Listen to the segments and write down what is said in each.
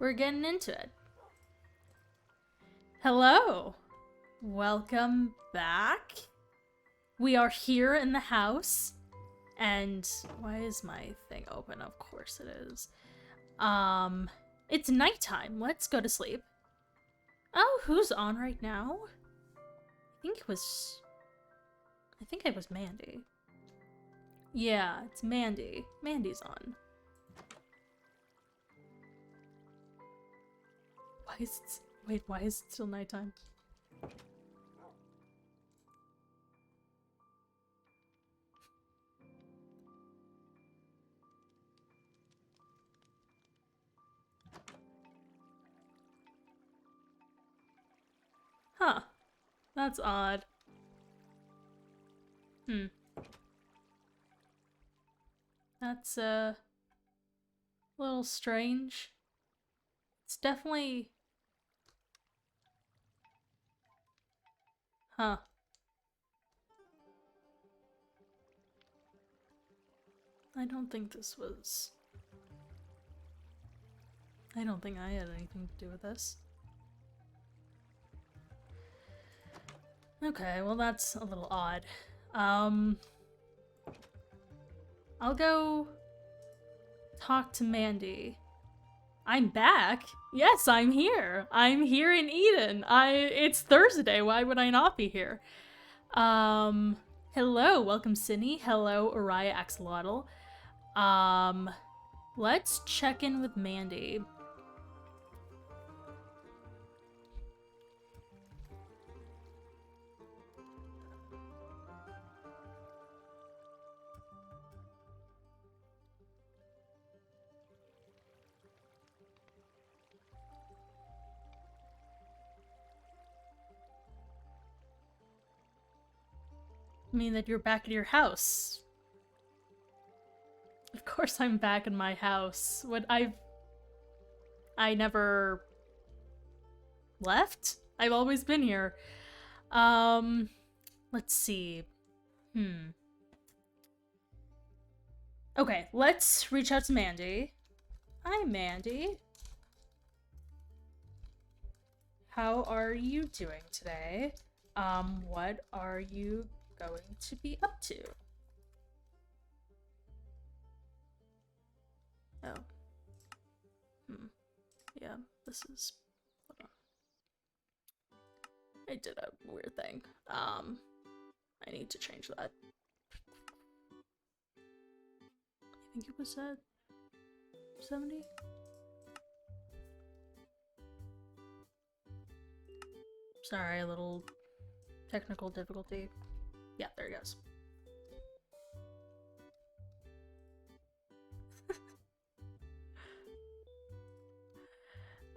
we're getting into it. Hello. Welcome back. We are here in the house. And why is my thing open? Of course it is. It's nighttime. Let's go to sleep. Oh, who's on right now? I think it was Mandy. Yeah, it's Mandy. Mandy's on. Why is it still nighttime? Huh. That's odd. That's a little strange. It's definitely... Huh. I don't think I had anything to do with this. Okay, well that's a little odd. I'll go talk to Mandy. I'm back? Yes, I'm here. I'm here in Eden. It's Thursday. Why would I not be here? Hello, welcome Sydney. Hello, Araya Axolotl. Let's check in with Mandy. I mean that you're back at your house. Of course I'm back in my house. I never left? I've always been here. Let's see. Okay, let's reach out to Mandy. Hi, Mandy. How are you doing today? What are you going to be up to? Oh. Yeah, this is... Hold on. I did a weird thing. I need to change that. I think it was at 70? Sorry, a little technical difficulty. Yeah, there it goes.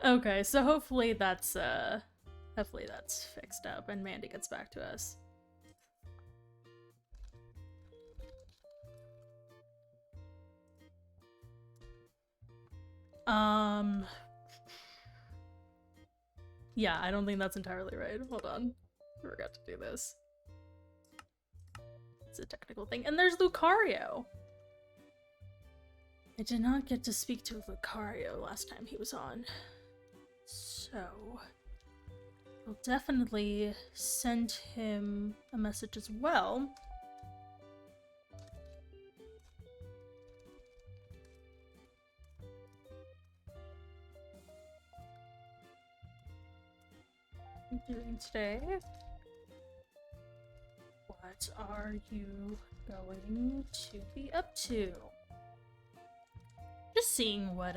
Okay, so hopefully that's fixed up and Mandy gets back to us. Yeah, I don't think that's entirely right. Hold on. I forgot to do this. It's a technical thing. And there's Lucario! I did not get to speak to Lucario last time he was on. So... I'll definitely send him a message as well. Doing today? What are you going to be up to? Just seeing what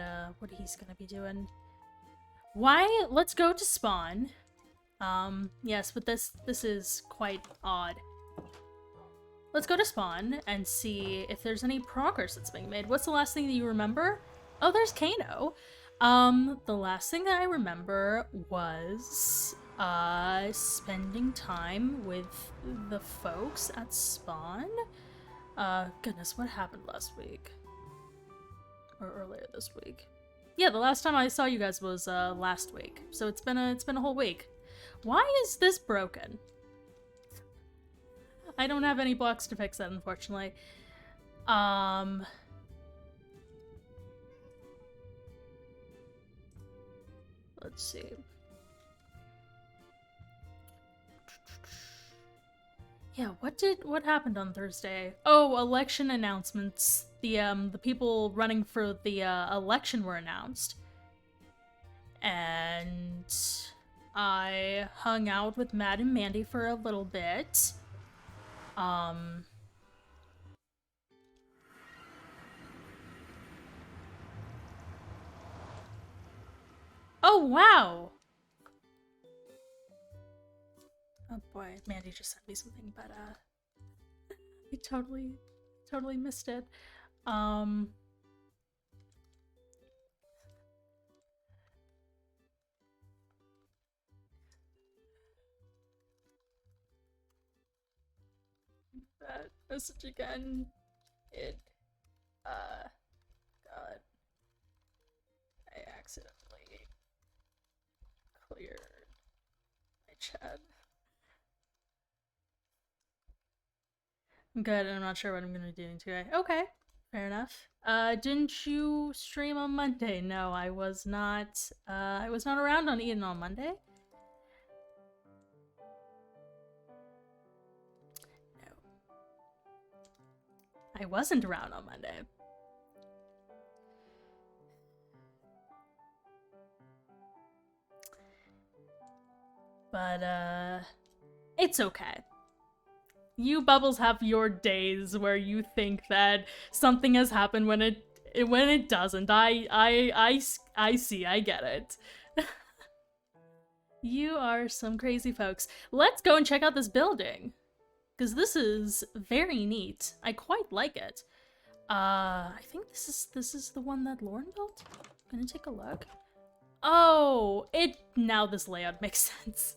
he's gonna be doing. Why? Let's go to spawn. Yes, but this is quite odd. Let's go to spawn and see if there's any progress that's being made. What's the last thing that you remember? Oh, there's Kano. The last thing that I remember was spending time with the folks at spawn. Goodness, what happened last week? Or earlier this week? Yeah, the last time I saw you guys was last week. So it's been a whole week. Why is this broken? I don't have any blocks to fix that, unfortunately. Let's see. Yeah, what happened on Thursday? Oh, election announcements. The people running for the election were announced. And I hung out with Matt and Mandy for a little bit. Oh wow. Oh boy, Mandy just sent me something, but I totally missed it. That message again. God, I accidentally cleared my chat. I'm good, I'm not sure what I'm gonna be doing today. Okay, fair enough. Didn't you stream on Monday? No, I was not around on Eden on Monday. No. I wasn't around on Monday. But, it's okay. You Bubbles have your days where you think that something has happened when it doesn't. I see, I get it. You are some crazy folks. Let's go and check out this building. Because this is very neat. I quite like it. I think this is the one that Lauren built? I'm gonna take a look. Oh, now this layout makes sense.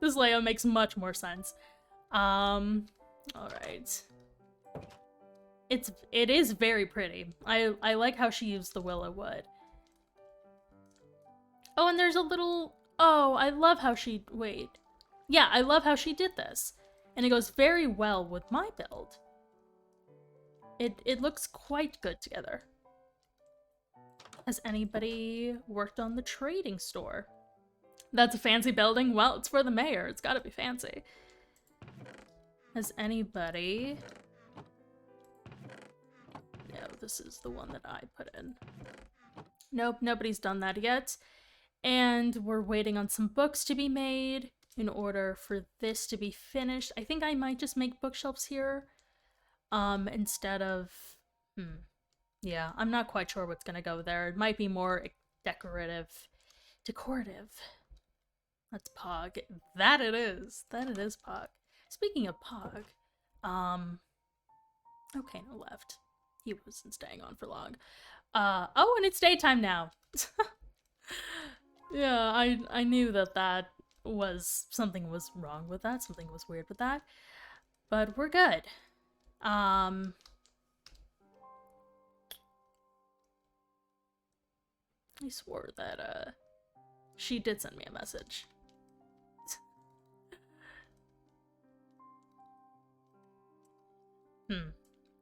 This layout makes much more sense. Alright. It is very pretty. I like how she used the willow wood. Oh, and there's a little... Oh, I love how she... Wait. Yeah, I love how she did this. And it goes very well with my build. It looks quite good together. Has anybody worked on the trading store? That's a fancy building? Well, it's for the mayor. It's gotta be fancy. Has anybody... No, this is the one that I put in. Nope, nobody's done that yet. And we're waiting on some books to be made in order for this to be finished. I think I might just make bookshelves here. Instead of... Yeah, I'm not quite sure what's gonna go there. It might be more decorative. That's Pog. That it is. That it is Pog. Speaking of Pog, okay, no left. He wasn't staying on for long. Oh, and it's daytime now. Yeah, I knew that was... Something was wrong with that. Something was weird with that. But we're good. I swore that, she did send me a message.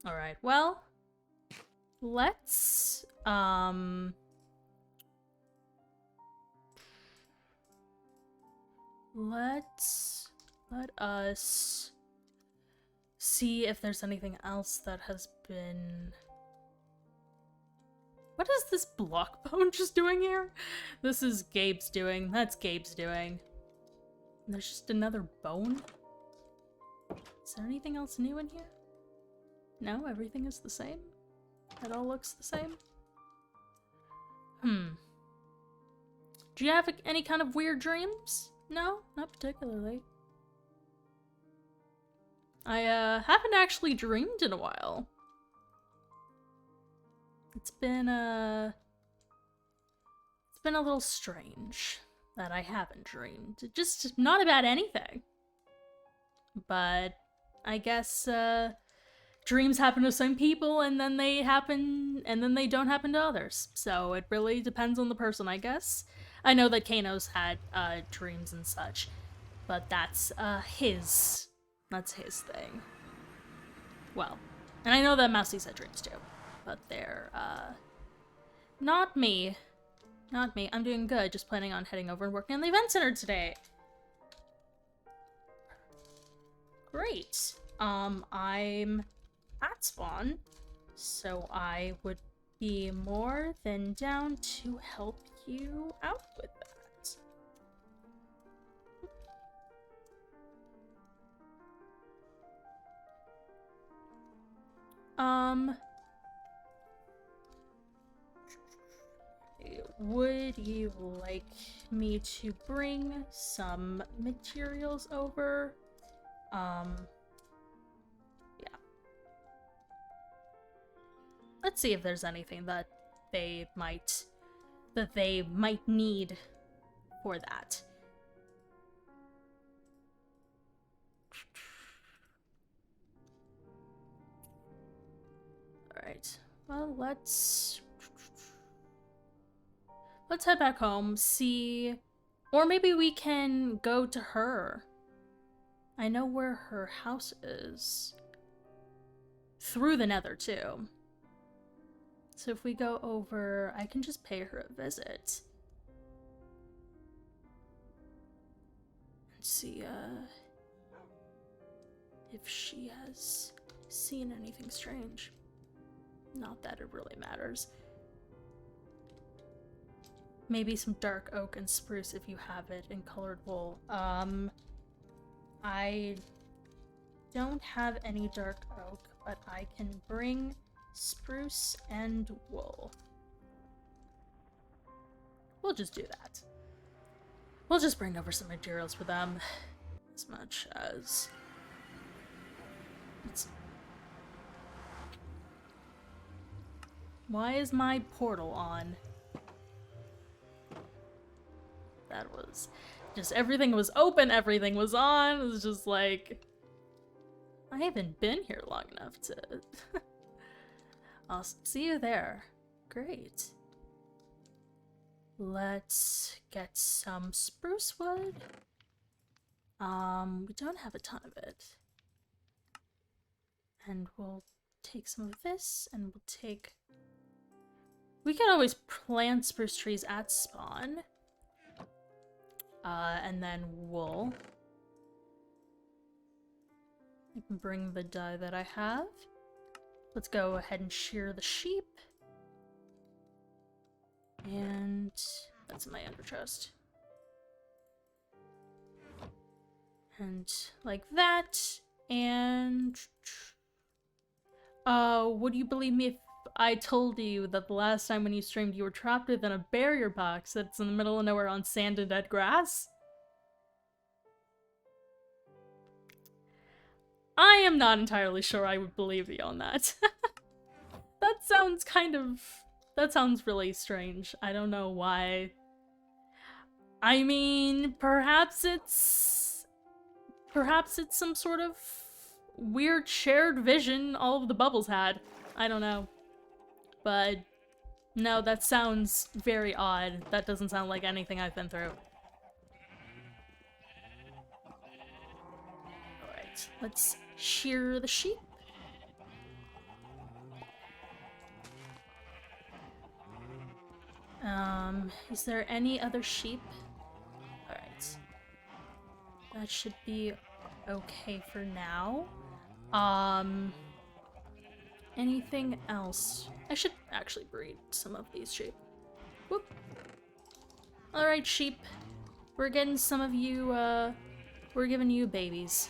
Alright, well, let's, let us see if there's anything else that has been... What is this block bone just doing here? This is Gabe's doing. That's Gabe's doing. And there's just another bone? Is there anything else new in here? No, everything is the same? It all looks the same? Do you have any kind of weird dreams? No, not particularly. I haven't actually dreamed in a while. It's been a little strange that I haven't dreamed. Just not about anything. But I guess dreams happen to some people and then they don't happen to others. So it really depends on the person, I guess. I know that Kano's had dreams and such, but that's his thing. Well, and I know that Mousie's had dreams too, but they're not me. Not me. I'm doing good. Just planning on heading over and working in the event center today. Great. I'm at spawn, so I would be more than down to help you out with that. Would you like me to bring some materials over? Yeah. Let's see if there's anything that they might need for that. All right. Well, let's head back home, see, or maybe we can go to her. I know where her house is. Through the Nether, too. So if we go over, I can just pay her a visit. And see, if she has seen anything strange. Not that it really matters. Maybe some dark oak and spruce if you have it in colored wool. I don't have any dark oak, but I can bring spruce and wool. We'll just do that. We'll just bring over some materials for them. As much as... Why is my portal on? That was just, everything was open, everything was on. It was just like, I haven't been here long enough to... I'll see you there. Great. Let's get some spruce wood. We don't have a ton of it. And we'll take some of this, and we'll take... We can always plant spruce trees at spawn. And then wool. I can bring the dye that I have. Let's go ahead and shear the sheep. And that's in my ender chest. And like that. And... would you believe me if I told you that the last time when you streamed you were trapped within a barrier box that's in the middle of nowhere on sand and dead grass? I am not entirely sure I would believe you on that. That sounds that sounds really strange. I don't know why. I mean, perhaps it's some sort of weird shared vision all of the bubbles had. I don't know. But no, that sounds very odd. That doesn't sound like anything I've been through. Alright, let's shear the sheep. Is there any other sheep? Alright. That should be okay for now. Anything else? I should actually breed some of these sheep. Whoop. Alright, sheep. We're getting some of you, we're giving you babies.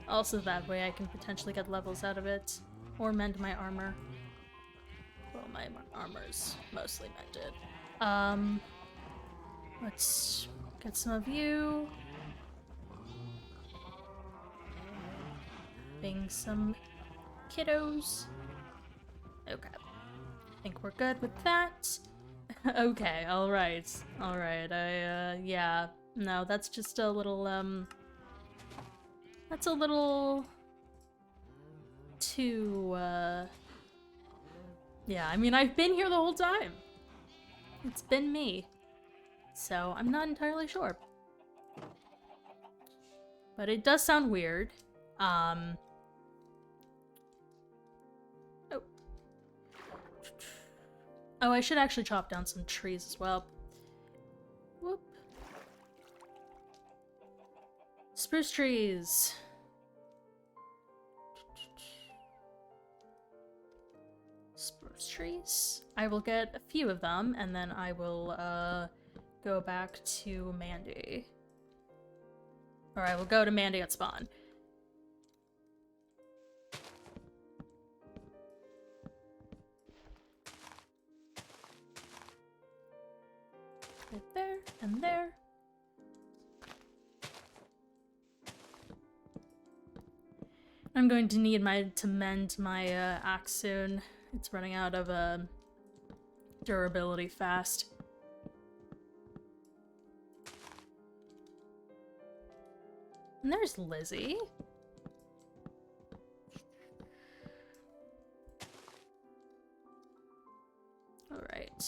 Also that way I can potentially get levels out of it. Or mend my armor. Well, my armor's mostly mended. Let's get some of you. Bring some kiddos. Okay. I think we're good with that. Okay, alright. Alright, yeah. No, that's just a little, that's a little... too, yeah, I mean, I've been here the whole time. It's been me. So, I'm not entirely sure. But it does sound weird. Oh. Oh, I should actually chop down some trees as well. Whoop. Spruce trees. Spruce trees. I will get a few of them, and then I will go back to Mandy. Or I will go to Mandy at spawn. Right there, and there. I'm going to need to mend my axe soon. It's running out of durability fast. And there's Lizzie. All right.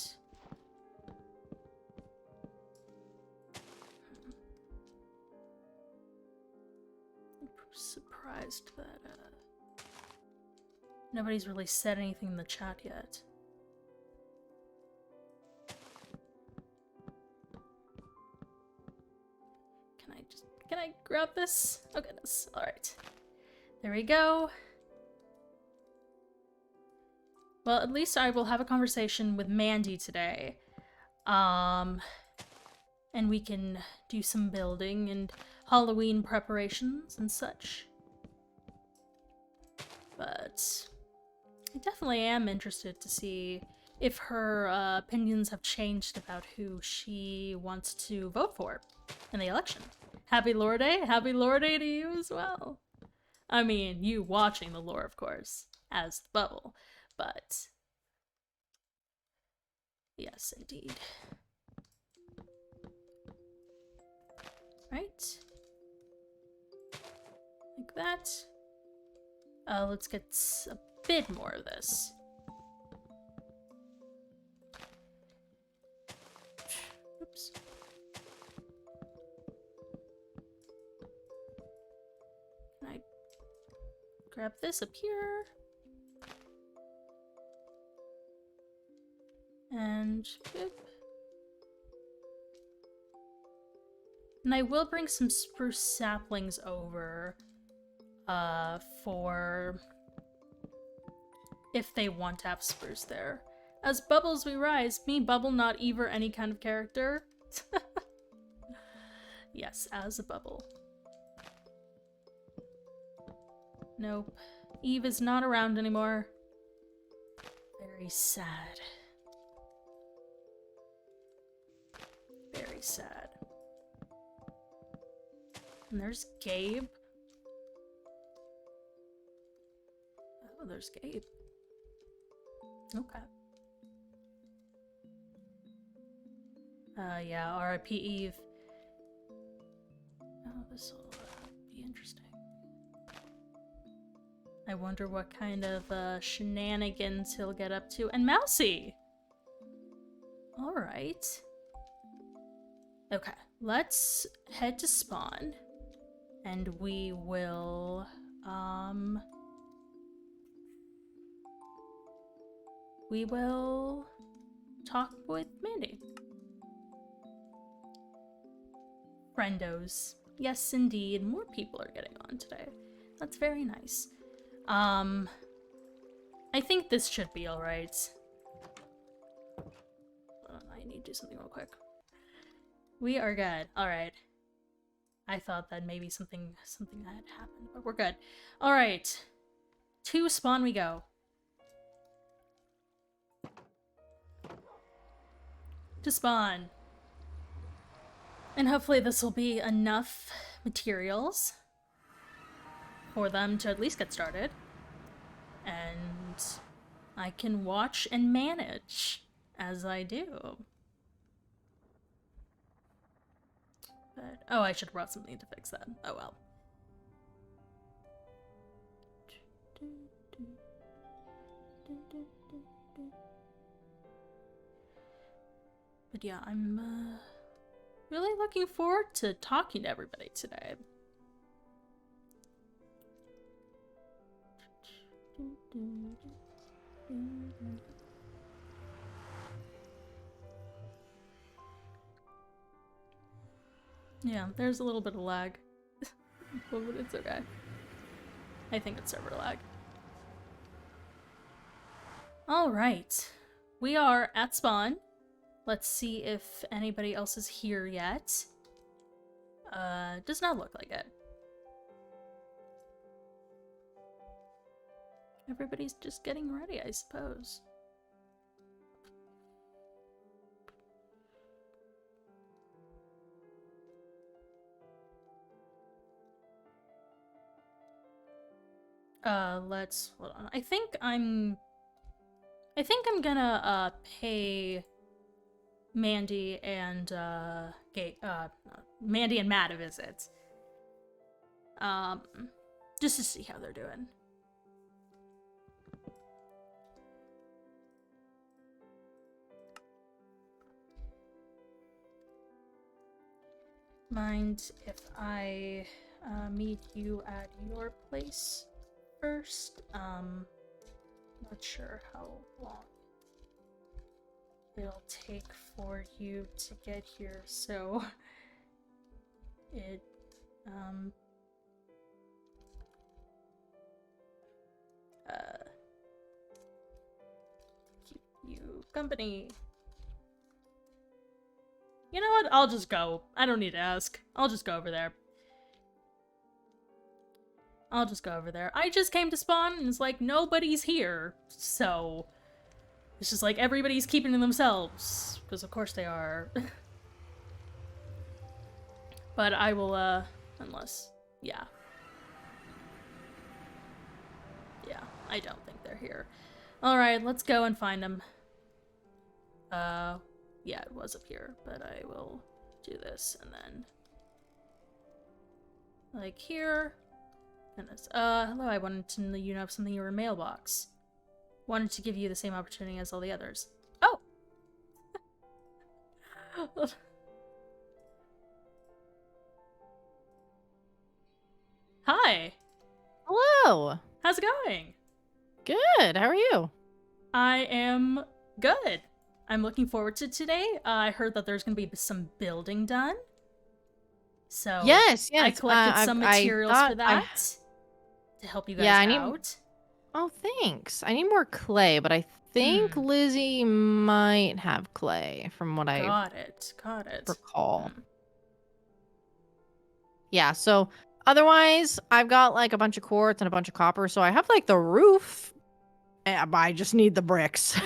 I'm surprised that nobody's really said anything in the chat yet. Can I grab this? Oh goodness. Alright. There we go. Well, at least I will have a conversation with Mandy today. And we can do some building and Halloween preparations and such. But I definitely am interested to see if her opinions have changed about who she wants to vote for in the election. Happy Lore Day! Happy Lore Day to you as well! I mean, you watching the lore, of course, as the bubble, but yes, indeed. Right? Like that. Let's get a bit more of this. Oops. Can I grab this up here? And boop. And I will bring some spruce saplings over for if they want to have spruce there. As bubbles we rise, me bubble not either any kind of character. Yes, as a bubble. Nope. Eve is not around anymore. Very sad. Very sad. And there's Gabe. Oh, there's Gabe. Okay. Yeah, R.I.P. Eve. Oh, this'll be interesting. I wonder what kind of shenanigans he'll get up to. And Mousy! Alright. Okay, let's head to spawn. And we will, talk with Mandy. Friendos. Yes, indeed. More people are getting on today. That's very nice. I think this should be alright. I need to do something real quick. We are good. Alright. I thought that maybe something had happened, but we're good. Alright. To spawn we go. To spawn. And hopefully this will be enough materials for them to at least get started. And I can watch and manage as I do. But, oh, I should have brought something to fix that. Oh well. But yeah, I'm really looking forward to talking to everybody today. Yeah, there's a little bit of lag. But it's okay. I think it's server lag. Alright. We are at spawn. Let's see if anybody else is here yet. Does not look like it. Everybody's just getting ready, I suppose. Let's hold on. I think I'm gonna pay Mandy and Mandy and Matt a visit. Just to see how they're doing. Mind if I meet you at your place first? Not sure how long it'll take for you to get here, so it keep you company. You know what? I'll just go. I don't need to ask. I'll just go over there. I just came to spawn and it's like nobody's here. So it's just like everybody's keeping to themselves. Because of course they are. But I will, unless, yeah. Yeah, I don't think they're here. Alright, let's go and find them. Yeah, it was up here, but I will do this and then like here. And this. Hello, I wanted to know you have something in your mailbox. Wanted to give you the same opportunity as all the others. Oh! Hi! Hello! How's it going? Good, how are you? I am good. I'm looking forward to today. I heard that there's going to be some building done. So Yes. I collected some materials for that to help you guys out. Oh, thanks. I need more clay, but I think Lizzie might have clay from what I got it. recall. Yeah, so otherwise, I've got like a bunch of quartz and a bunch of copper, so I have like the roof. I just need the bricks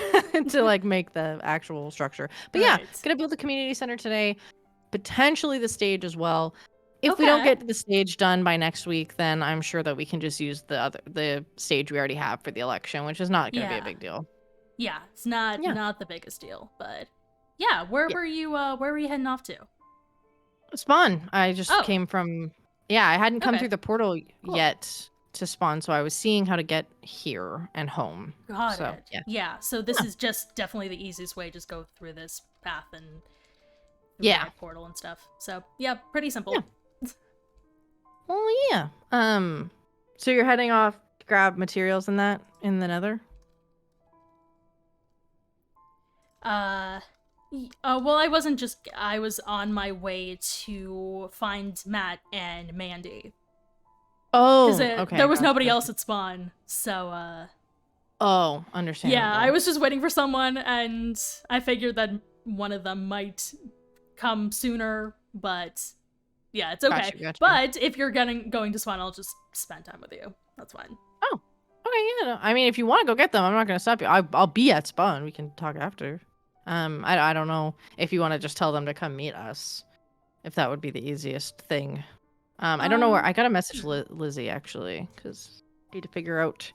to like make the actual structure. But yeah, gonna build a community center today, potentially the stage as well. If we don't get the stage done by next week, then I'm sure that we can just use the stage we already have for the election, which is not gonna be a big deal. Yeah, it's not the biggest deal, but yeah. Where were you heading off to? Spawn. I just came from. Yeah, I hadn't come through the portal yet to spawn, so I was seeing how to get here and home. Got it. Yeah, so this is just definitely the easiest way. Just go through this path and the portal and stuff. So yeah, pretty simple. Yeah. Well, yeah. So you're heading off to grab materials and that in the Nether? Well, I wasn't just. I was on my way to find Matt and Mandy. Oh, okay. There was nobody else at spawn, so, Oh, understandable. Yeah, I was just waiting for someone, and I figured that one of them might come sooner, but yeah, it's okay. Gotcha. But if you're going to spawn, I'll just spend time with you. That's fine. Oh, okay, yeah. No. I mean, if you want to go get them, I'm not going to stop you. I'll be at spawn. We can talk after. I don't know if you want to just tell them to come meet us, if that would be the easiest thing. I don't know where. I got to message Lizzie, actually, because I need to figure out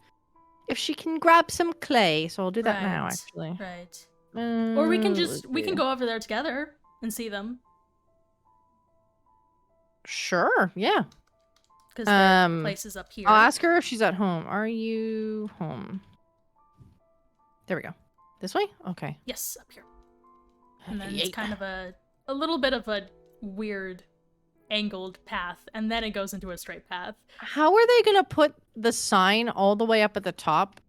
if she can grab some clay. So I'll do that now, actually. Right. Or we can just, we can go over there together and see them. Sure, yeah. Because the place is up here. I'll ask her if she's at home. Are you home? There we go. This way? Okay. Yes, up here. And then it's kind of a little bit of a weird angled path, and then it goes into a straight path. How are they gonna put the sign all the way up at the top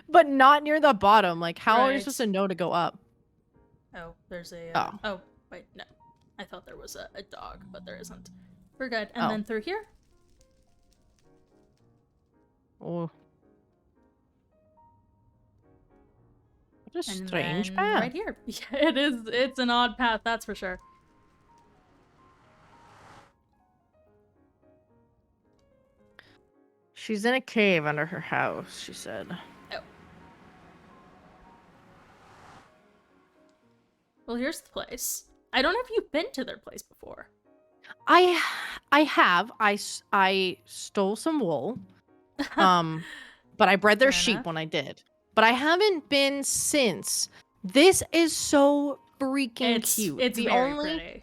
but not near the bottom? Like, how are you supposed to know to go up? Oh, there's a oh wait, no. I thought there was a dog, but there isn't. We're good. And then through here? Oh. What a And strange then path. right here. Yeah, it is. It's an odd path, that's for sure. She's in a cave under her house, she said. Oh. Well, here's the place. I don't know if you've been to their place before. I have. I stole some wool. But I bred their Fair sheep enough. when I did. But I haven't been since. This is so freaking cute. It's very pretty.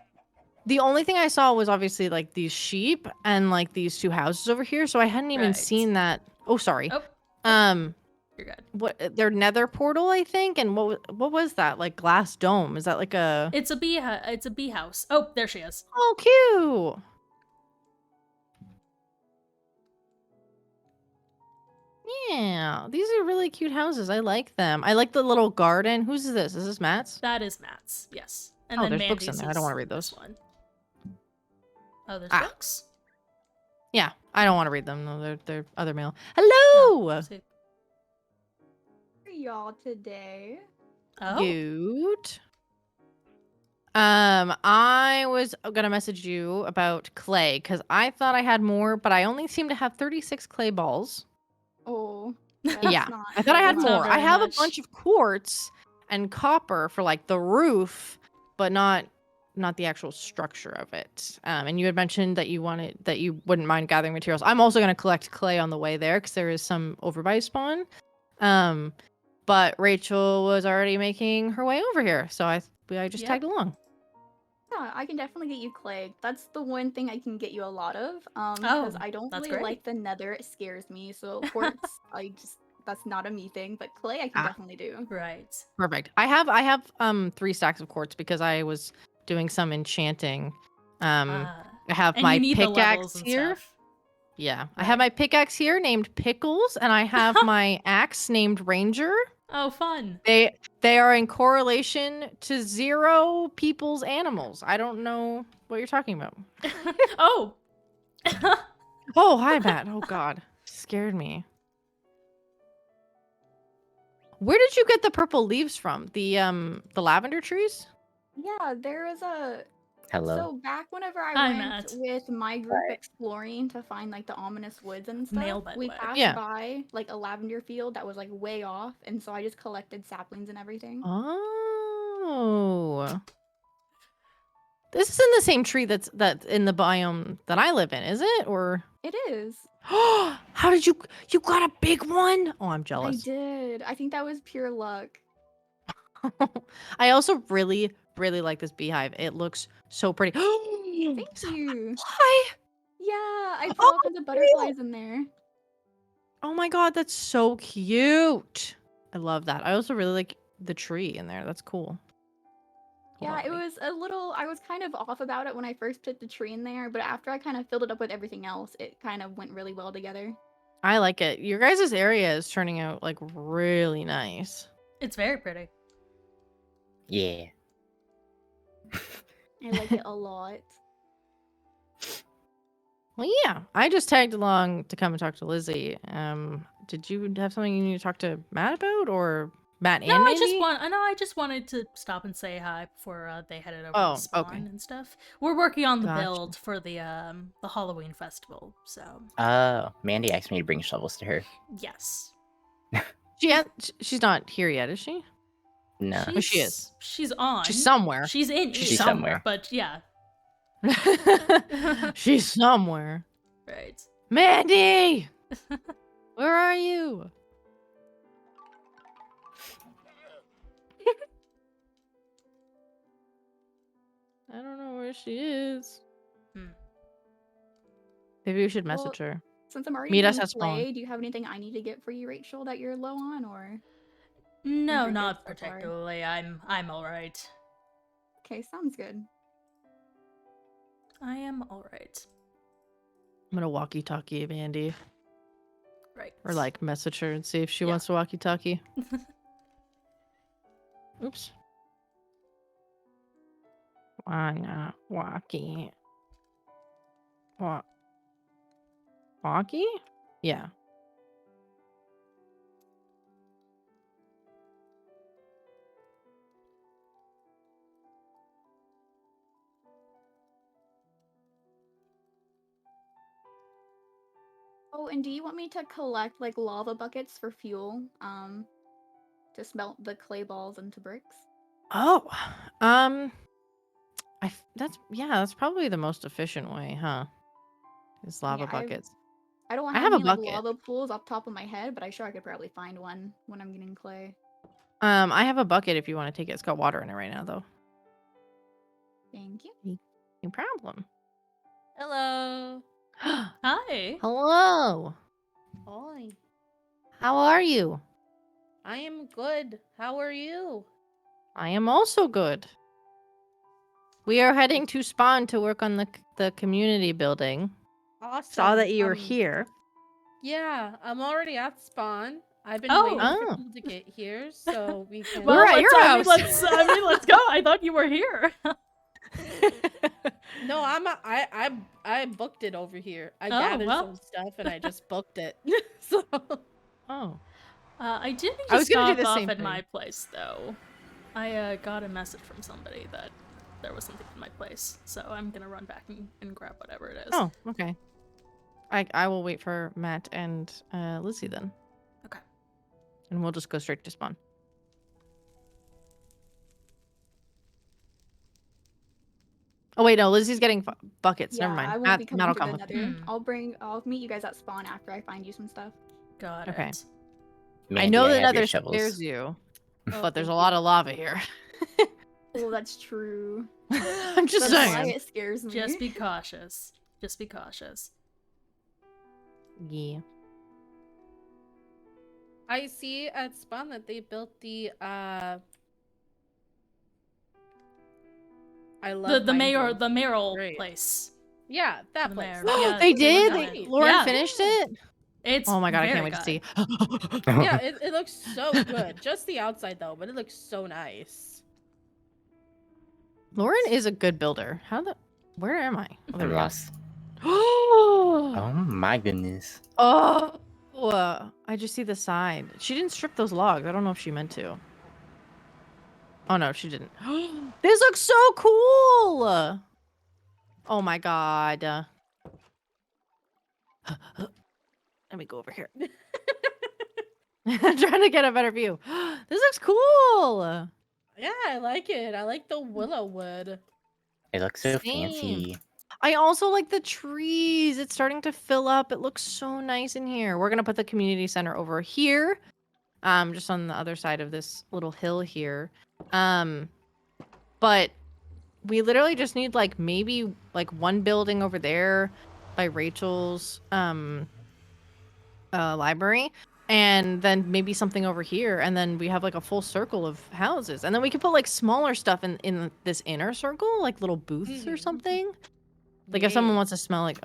The only thing I saw was obviously like these sheep and like these two houses over here, so I hadn't even seen that. Oh, sorry. Oh. You're good. What their nether portal, I think, and what was that? Like glass dome? Is that like a? It's a bee house. Oh, there she is. Oh, cute. Yeah, these are really cute houses. I like them. I like the little garden. Whose is this? Is this Matt's? That is Matt's. Yes. And Oh, then there's Mandy's books in there. I don't want to read this those. one. Oh, there's books? Yeah, I don't want to read them. No, they're other mail. Hello. Oh, For y'all today. oh. Good. I was gonna message you about clay because I thought I had more, but I only seem to have 36 clay balls. Oh. Yeah, I thought I had That's not more. I very have much. a bunch of quartz and copper for like the roof, but not the actual structure of it. And you had mentioned that you wouldn't mind gathering materials. I'm also gonna collect clay on the way there because there is some over by spawn. But Rachel was already making her way over here, so I just tagged along. Yeah, I can definitely get you clay. That's the one thing I can get you a lot of. Oh, Because I don't that's really great. like the nether. It scares me. So quartz, that's not a me thing. But clay, I can definitely do. Right. Perfect. I have 3 stacks of quartz because I was doing some enchanting. I have and my you need the pickaxe levels and here. stuff. Yeah, Right. I have my pickaxe here named Pickles, and I have my axe named Ranger. Oh, fun. They are in correlation to 0 people's animals. I don't know what you're talking about. Oh. Oh, hi, Matt. Oh, God. Scared me. Where did you get the purple leaves from? The lavender trees? Yeah, there was a. Hello. So back whenever I Hi, went Matt. with my group exploring to find like the ominous woods and stuff, Male, by the we way. passed by like a lavender field that was like way off, and so I just collected saplings and everything. Oh. This is in the same tree that's in the biome that I live in, is it? Or It is. how did you got a big one? Oh, I'm I jealous. did. I think that was pure luck. I also really like this beehive. It looks so pretty. Thank Is that a you. butterfly? Yeah, I put Oh, all kinds of butterflies in there. Oh my god, that's so cute. I love that. I also really like the tree in there. That's cool. Hold Yeah, on, it wait. was a little. I was kind of off about it when I first put the tree in there, but after I kind of filled it up with everything else, it kind of went really well together. I like it. Your guys' area is turning out like really nice. It's very pretty. Yeah. I like it a lot. Well, yeah. I just tagged along to come and talk to Lizzie. Did you have something you need to talk to Matt about, or Matt and No, Mandy? I just wanted to stop and say hi before they headed over to spawn okay. and stuff. We're working on the Gotcha. build for the Halloween festival, so Mandy asked me to bring shovels to her. yes. She's not here yet, is she? No. Oh, she is. She's on. She's somewhere. She's in. She's somewhere. somewhere. But yeah. She's somewhere. Right. Mandy! Where are you? I don't know where she is. Maybe we should message her. Since I'm already Meet us doing at spawn. clay, do you have anything I need to get for you, Rachel, that you're low on, or? No, You're good not so far. particularly. I'm all right. Okay, sounds good. I am all right. I'm gonna walkie-talkie Mandy. Right. Or like message her and see if she Yeah. wants to walkie-talkie. Oops. Walkie. Walkie? Yeah. Oh, and do you want me to collect like lava buckets for fuel? To smelt the clay balls into bricks? Oh. That's probably the most efficient way, huh? Is lava Yeah, buckets. I don't I have have a any like bucket. lava pools off the top of my head, but I'm sure I could probably find one when I'm getting clay. I have a bucket if you want to take it. It's got water in it right now, though. Thank you. No problem. Hello. Hi. Hello. Hi. How are you? I am good. How are you? I am also good. We are heading to Spawn to work on the community building. Awesome. Saw that you were here. Yeah, I'm already at Spawn. I've been Oh. waiting for Oh. people to get here so we can. We're at your house. Let's go. I thought you were here. No, I booked it over here. I Oh, gathered well. some stuff and I just booked it. So Oh. I did need I to was gonna do stop the off same at thing. my place, though. I got a message from somebody that there was something in my place, so I'm gonna run back and grab whatever it is. Oh, okay. I will wait for Matt and Lizzie then. Okay. And we'll just go straight to Spawn. Oh wait, no, Lizzie's getting buckets. Yeah, Never mind. I won't be coming Matt'll to come the with Nether. Hmm. I'll meet you guys at Spawn after I find you some stuff. Got Okay. it. I Mandy, know the have your Nether shovels. scares you, Oh, but there's a thank lot of lava here. Oh, that's true. I'm just That's why saying. it scares me. Just be cautious. Just be cautious. Yeah. I see at Spawn that they built the I love The mine mayor, build. the mayoral Great. place. Yeah, that The place. mayor. Yeah, They they did? look Nice. Lauren Yeah. finished it? It's Oh my god, I can't very wait to good. see. Yeah, it looks so good. Just the outside though, but it looks so nice. Lauren is a good builder. Where am I? Oh, there I'm we go. lost. Oh, Oh my goodness. I just see the side. She didn't strip those logs. I don't know if she meant to. Oh no, she didn't. This looks so cool. Oh my god. Let me go over here. I'm trying to get a better view. This looks cool. Yeah, I like it. I like the willow wood. It looks so Same. fancy. I also like the trees. It's starting to fill up. It looks so nice in here. We're gonna put the community center over here. Just on the other side of this little hill here. But we literally just need like maybe like one building over there by Rachel's library. And then maybe something over here, and then we have like a full circle of houses, and then we can put like smaller stuff in this inner circle, like little booths or Mhm. something. Like if someone wants to smell like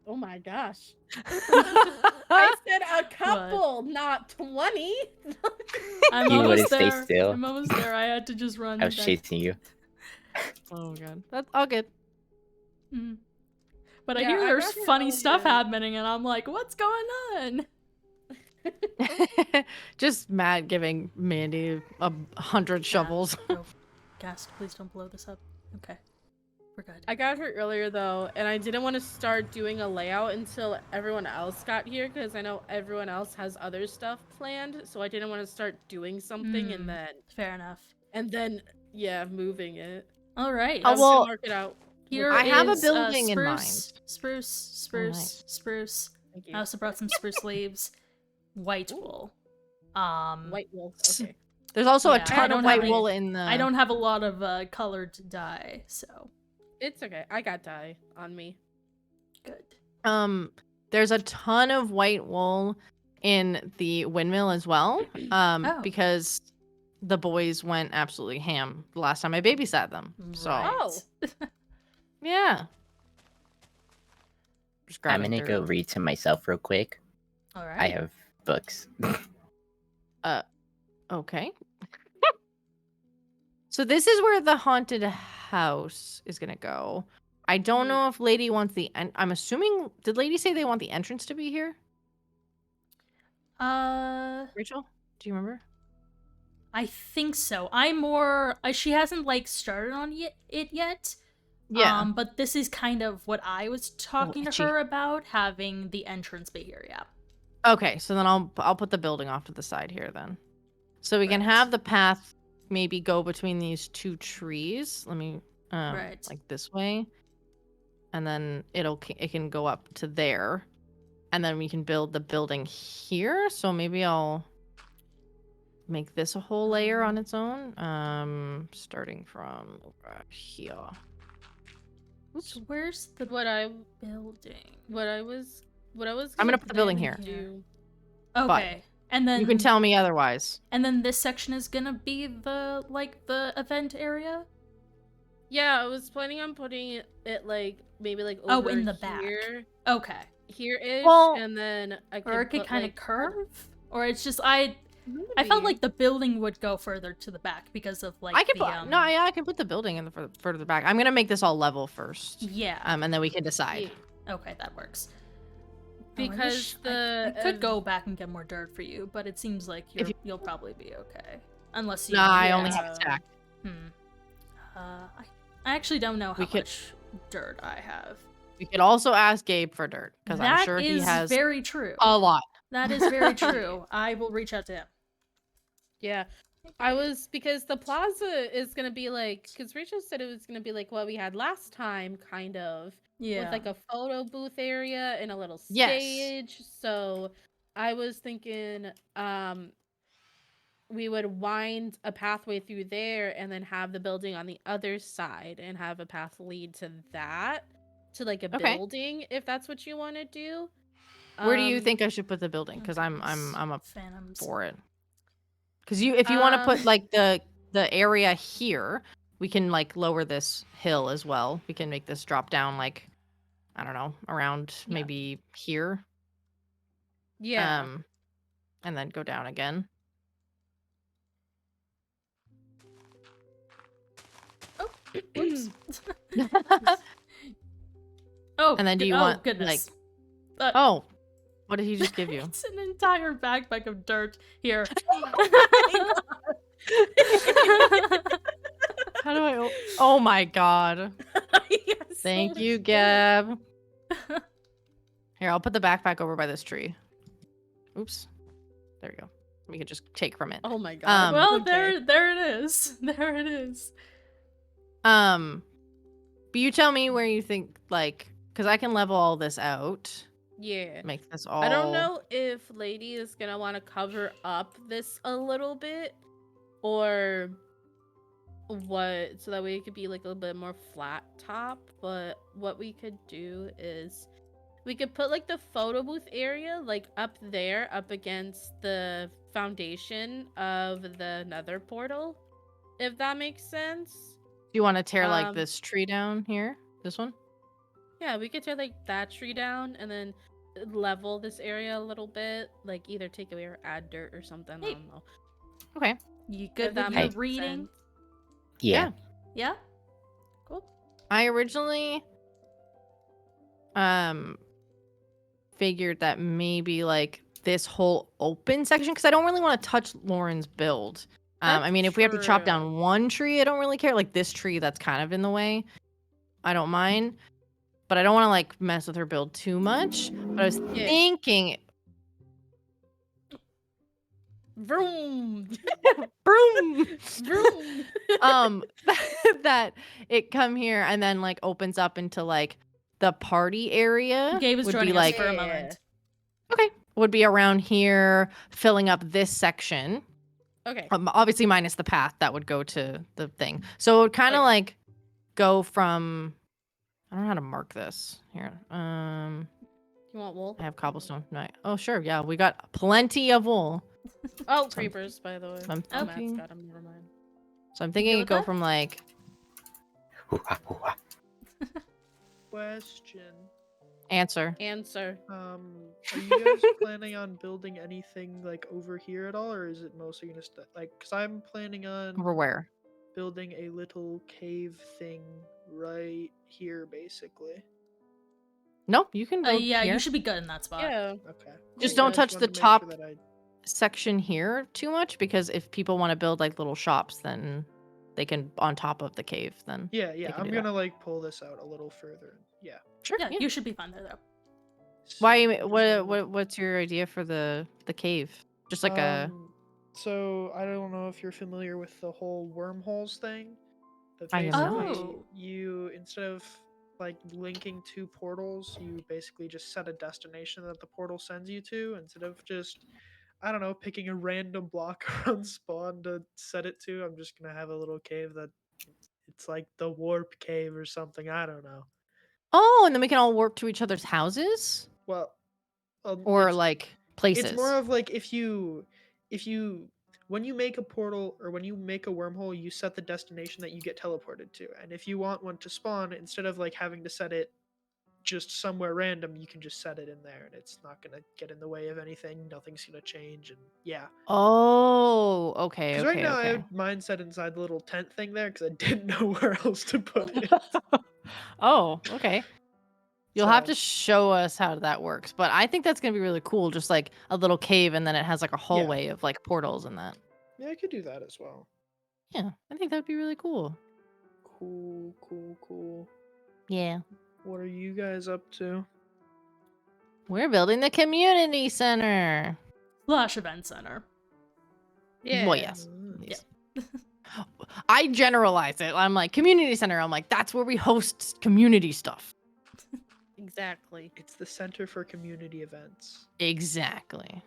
Oh my gosh. I said a couple, not 20. I'm You almost wouldn't stay there. still. I'm almost there. I had to just run. I was back. chasing you. oh god, that's all good. Mhm. But I Yeah, hear I'd there's rather funny all stuff do- happening, and I'm like, what's going on? Just Matt giving Mandy 100 shovels. Oh, Gast, please don't blow this up. Okay, we're good. I got here earlier though, and I didn't want to start doing a layout until everyone else got here because I know everyone else has other stuff planned. So I didn't want to start doing something Fair enough. and then yeah, moving it. All right. Oh, I was well, gonna mark it out. Here I have a is, building in spruce, mind. Spruce, nice. spruce. Thank you. I also brought some spruce leaves. White Ooh. wool. White wool. Okay. There's also Yeah, a I ton don't of have white any- wool in the. I don't have a lot of colored dye, so It's okay. I got dye on me. good. There's a ton of white wool in the windmill as well. Oh. Because the boys went absolutely ham the last time I babysat them. So Right. Oh. yeah. Just I'm grabbing gonna go through. read to myself real quick. All right. I have books. Okay. So this is where the haunted house is gonna go. I don't know if Lady wants the. I'm assuming. Did Lady say they want the entrance to be here? Rachel, do you remember? I think so. I'm more. She hasn't like started on it yet. Yeah. But this is kind of what I was talking to itchy. her about, having the entrance be here. Yeah. Okay, so then I'll put the building off to the side here then. So we can Right. have the path maybe go between these two trees. Let me Right. like this way. And then it can go up to there. And then we can build the building here. So maybe I'll make this a whole layer on its own. Starting from over here. So where's the What I building? was I'm gonna put the building plan here. to do- Okay. And then You can tell me otherwise. And then this section is gonna be the event area. Yeah, I was planning on putting it like maybe like Oh, over in the back. here, Okay. here-ish, Well- and then I could Or it could put, kind of like, curve, or it's just I felt like the building would go further to the back because of like I can the put yeah, I can put the building in the further back. I'm gonna make this all level first. Yeah. And then we can decide. Yeah, Okay, that works. because I could go back and get more dirt for you, but it seems like If you'll probably be okay, unless you. Nah, I only Yeah. have a stack. I actually don't know how We could- much dirt I have. We could also ask Gabe for dirt because I'm sure he That has is very true. a lot. That is very true. I will reach out to him. yeah. I was because the plaza is gonna be like because Rachel said it was gonna be like what we had last time, kind of. Yeah. With like a photo booth area and a little Yes. stage. So I was thinking we would wind a pathway through there and then have the building on the other side and have a path lead to that, to like a Okay. building, if that's what you want to do. Where do you think I should put the building? Because I'm up Phantoms. for it. Because if you want to put like the area here, we can like lower this hill as well. We can make this drop down like I don't know around Yeah. maybe here. Yeah. And then go down again. Oops. Oh. And then do you oh, want, goodness. Oh, what did he just give you? It's an entire backpack of dirt here. How do I? Oh my god! Yes, so Thank much you, dirt. Gab. Here, I'll put the backpack over by this tree. Oops. There we go. We could just take from it. Oh my god. Well, Okay. there it is. There it is. But you tell me where you think, like, because I can level all this out. Yeah. Make this all. I don't know if Lady is gonna want to cover up this a little bit or what, so that way it could be like a little bit more flat top. But what we could do is we could put like the photo booth area like up there, up against the foundation of the nether portal, if that makes sense. Do you want to tear like Um, this tree down here? This one? Yeah, we could tear like that tree down and then level this area a little bit, like either take away or add dirt or something. Hey. I don't know. Okay. You If good that with your makes reading? sense. Yeah. Yeah? Cool. I originally figured that maybe like this whole open section, because I don't really want to touch Lauren's build. I That's mean, if we have to chop true. down one tree, I don't really care. Like this tree that's kind of in the way, I don't mind. But I don't want to like mess with her build too much. But I was Yeah. thinking, Vroom! broom, Vroom! that it come here and then like opens up into like the party area. Gabe is would joining be us like for a Yeah. moment. okay, would be around here, filling up this section. Okay. Obviously minus the path that would go to the thing. So it would kind of Okay. like go from. I don't know how to mark this here. You want wool? I have cobblestone. No, oh sure, yeah, we got plenty of wool. Oh, creepers, by the way. I'm Oh, Matt's thinking- got 'em, never mind. So I'm thinking good it with go that? from like Hoo-ha, hoo-ha. Question. answer. Answer. Are you guys planning on building anything like over here at all, or is it mostly gonna like? Cause I'm planning on Over where? building a little cave thing right here, basically. Nope, you can build Yeah, here. you should be good in that spot. Yeah. Okay. Just cool. don't I touch wanted the to make top sure that I... section here too much, because if people want to build like little shops, then they can on top of the cave. Then Yeah, can I'm do gonna like pull this out a little further. Yeah. sure. Yeah, you should be fine there though. Why? So, I'm just gonna look- What's your idea for the cave? Just like a So I don't know if you're familiar with the whole wormholes thing. But I am not. basically, Oh. you instead of like linking two portals, you basically just set a destination that the portal sends you to instead of just, I don't know, picking a random block around spawn to set it to. I'm just gonna have a little cave that it's like the warp cave or something. I don't know. Oh, and then we can all warp to each other's houses Well, or it's, like places. it's more of like if you when you make a portal or when you make a wormhole, you set the destination that you get teleported to. And if you want one to spawn, instead of like having to set it just somewhere random, you can just set it in there and it's not going to get in the way of anything. Nothing's going to change. And yeah. Oh, okay. Because Okay. right now I okay. have mine set inside the little tent thing there because I didn't know where else to put it. Oh, okay. You'll have So- to show us how that works, but I think that's gonna be really cool. Just like a little cave, and then it has like a hallway of like portals and that. Yeah, I could do that as well. Yeah, I think that'd be really cool. Cool. Yeah, What are you guys up to? we're building the community center. Slash event center. Yeah. Well, yes. Nice. I generalize it. I'm like community center. I'm like that's where we host community stuff. Exactly. It's the Center for Community Events. Exactly.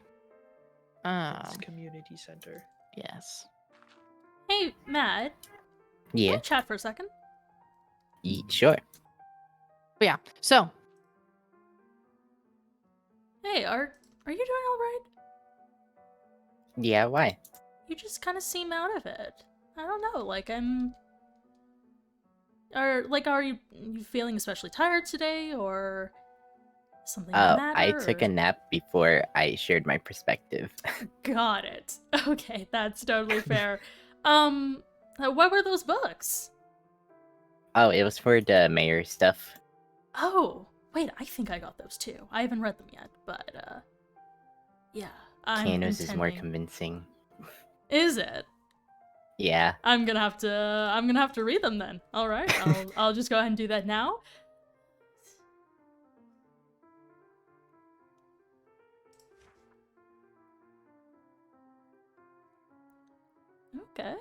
It's community center. Yes. Hey, Matt. Can Yeah. I chat for a second? Sure. But yeah. So Hey, are you doing all right? Yeah, why? You just kind of seem out of it. I don't know, like are you feeling especially tired today, or something the Oh, matter? I took or- a nap before I shared my perspective. Got it. Okay, that's totally fair. What were those books? Oh, it was for the mayor stuff. Oh, wait, I think I got those too. I haven't read them yet, but yeah. Kano's is more intending- convincing. Is it? Yeah. I'm gonna have to read them then. All right, I'll just go ahead and do that now. Okay.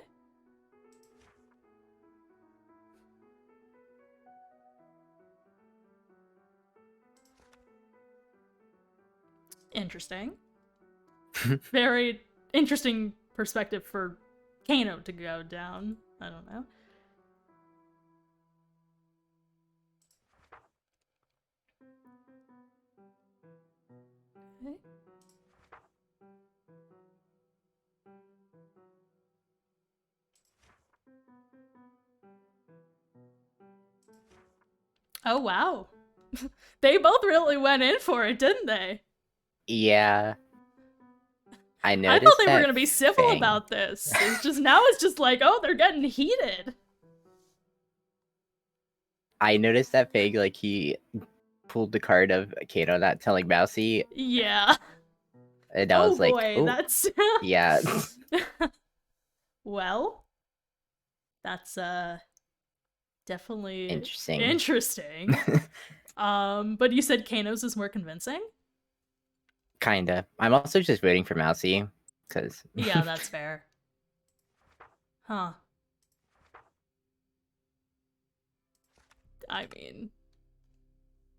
Interesting. Very interesting perspective for Kano to go down. I don't know. Okay. Oh wow. They both really went in for it, didn't they? Yeah. I I noticed thought they were that gonna be civil Fang- about this. It's just now it's just like, oh, they're getting heated. I noticed that Fig, like, he pulled the card of Kano not telling Mousy, Yeah. and I Oh was like, boy, oh, that's yeah. well. That's definitely Interesting. interesting. But you said Kano's is more convincing? Kinda. I'm also just waiting for Mousy, because... Yeah, that's fair. Huh. I mean,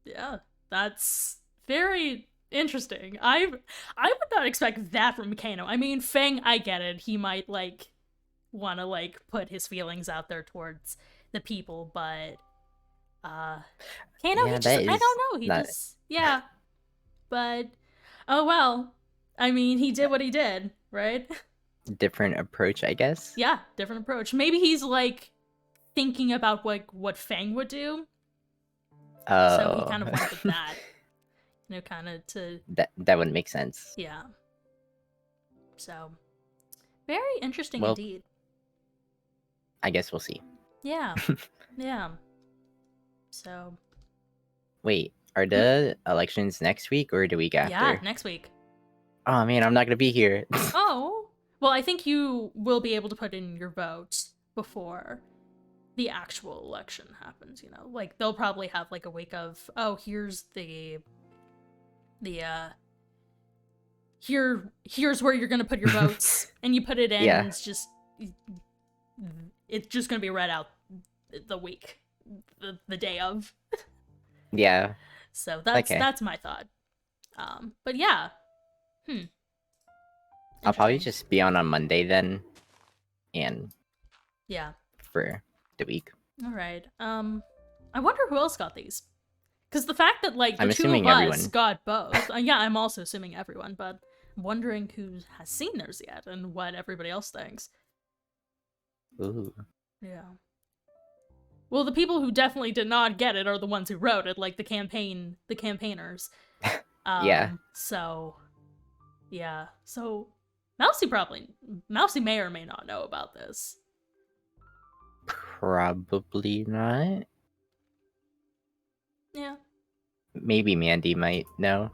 yeah, that's very interesting. I would not expect that from Kano. I mean, Fang, I get it. He might like want to like put his feelings out there towards the people, but Kano, Yeah, he just, that I is don't know. He not- just, yeah. But oh well. I mean, he did what he did, right? different approach, I guess. Yeah, different approach. Maybe he's like thinking about like what Fang would do, Oh. so he kind of wanted that, you know, kind of to that wouldn't make sense. yeah. So very interesting Well, indeed. I guess we'll see. Yeah. Yeah. So, Wait, are the elections next week or the week after? yeah, next week. Oh man, I'm not gonna be here. Oh. Well, I think you will be able to put in your vote before the actual election happens, you know. Like they'll probably have like a week of, oh, here's here's where you're going to put your votes and you put it in Yeah. and it's just going to be read out the week the day of. Yeah. So that's Okay. that's my thought. But yeah. I'll probably Interesting. just be on Monday then, and Yeah. for the week. All right. I wonder who else got these. Because the fact that like the I'm two assuming of us everyone. got both, yeah, I'm also assuming everyone, but I'm wondering who has seen theirs yet and what everybody else thinks. Ooh. Yeah. Well, the people who definitely did not get it are the ones who wrote it, like the campaigners. Yeah. So, yeah. So, Mousy may or may not know about this. Probably not. Yeah. Maybe Mandy might know.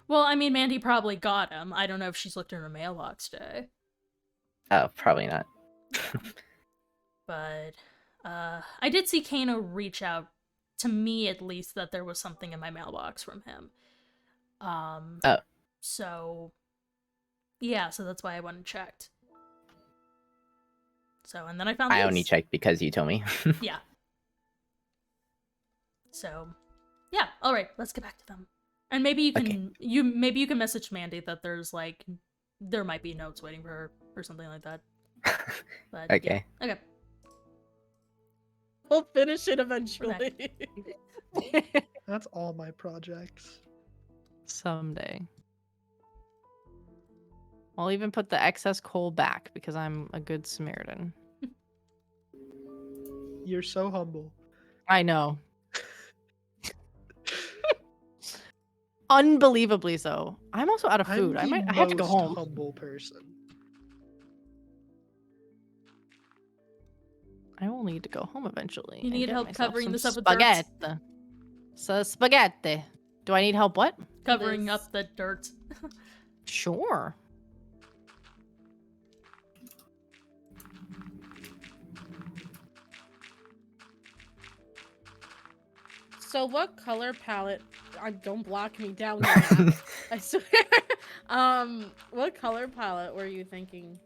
Well, I mean, Mandy probably got him. I don't know if she's looked in her mailbox today. Oh, probably not. But I did see Kano reach out to me, at least, that there was something in my mailbox from him. Oh. So yeah, so that's why I went and checked. So and then I found I these. only checked because you told me. Yeah. So yeah, all right, let's get back to them. And maybe you can Okay. maybe you can message Mandy that there's like there might be notes waiting for her or something like that. But yeah. Okay. Okay. We'll finish it eventually. That's all my projects. Someday. I'll even put the excess coal back because I'm a good Samaritan. You're so humble. I know. Unbelievably so. I'm also out of food. I have to go most home. humble person. I will need to go home eventually. You and need get help myself covering some this up with dirt? spaghetti. So spaghetti. Do I need help? What? Covering This- up the dirt. Sure. So what color palette? Don't block me down there. I swear. What color palette were you thinking?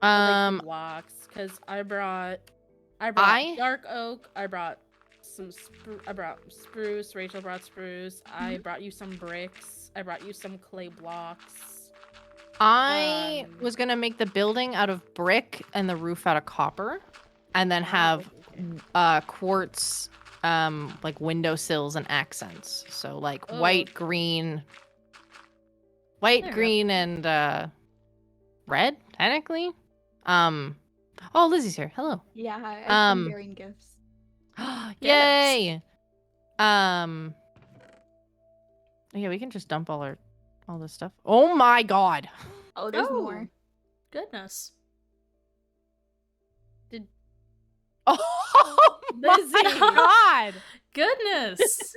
Like blocks, because I brought dark oak. I brought spruce. Rachel brought spruce. I brought you some bricks. I brought you some clay blocks. I was gonna make the building out of brick and the roof out of copper, and then have quartz like windowsills and accents. So like Oh, white, okay. green, There you go. and red, technically. Oh, Lizzie's here. Hello. Yeah, I've been Um, bearing gifts. Yay. Yeah, we can just dump all this stuff. Oh my god. Oh, there's Oh. more. Goodness. Oh my Lizzie. god. Goodness.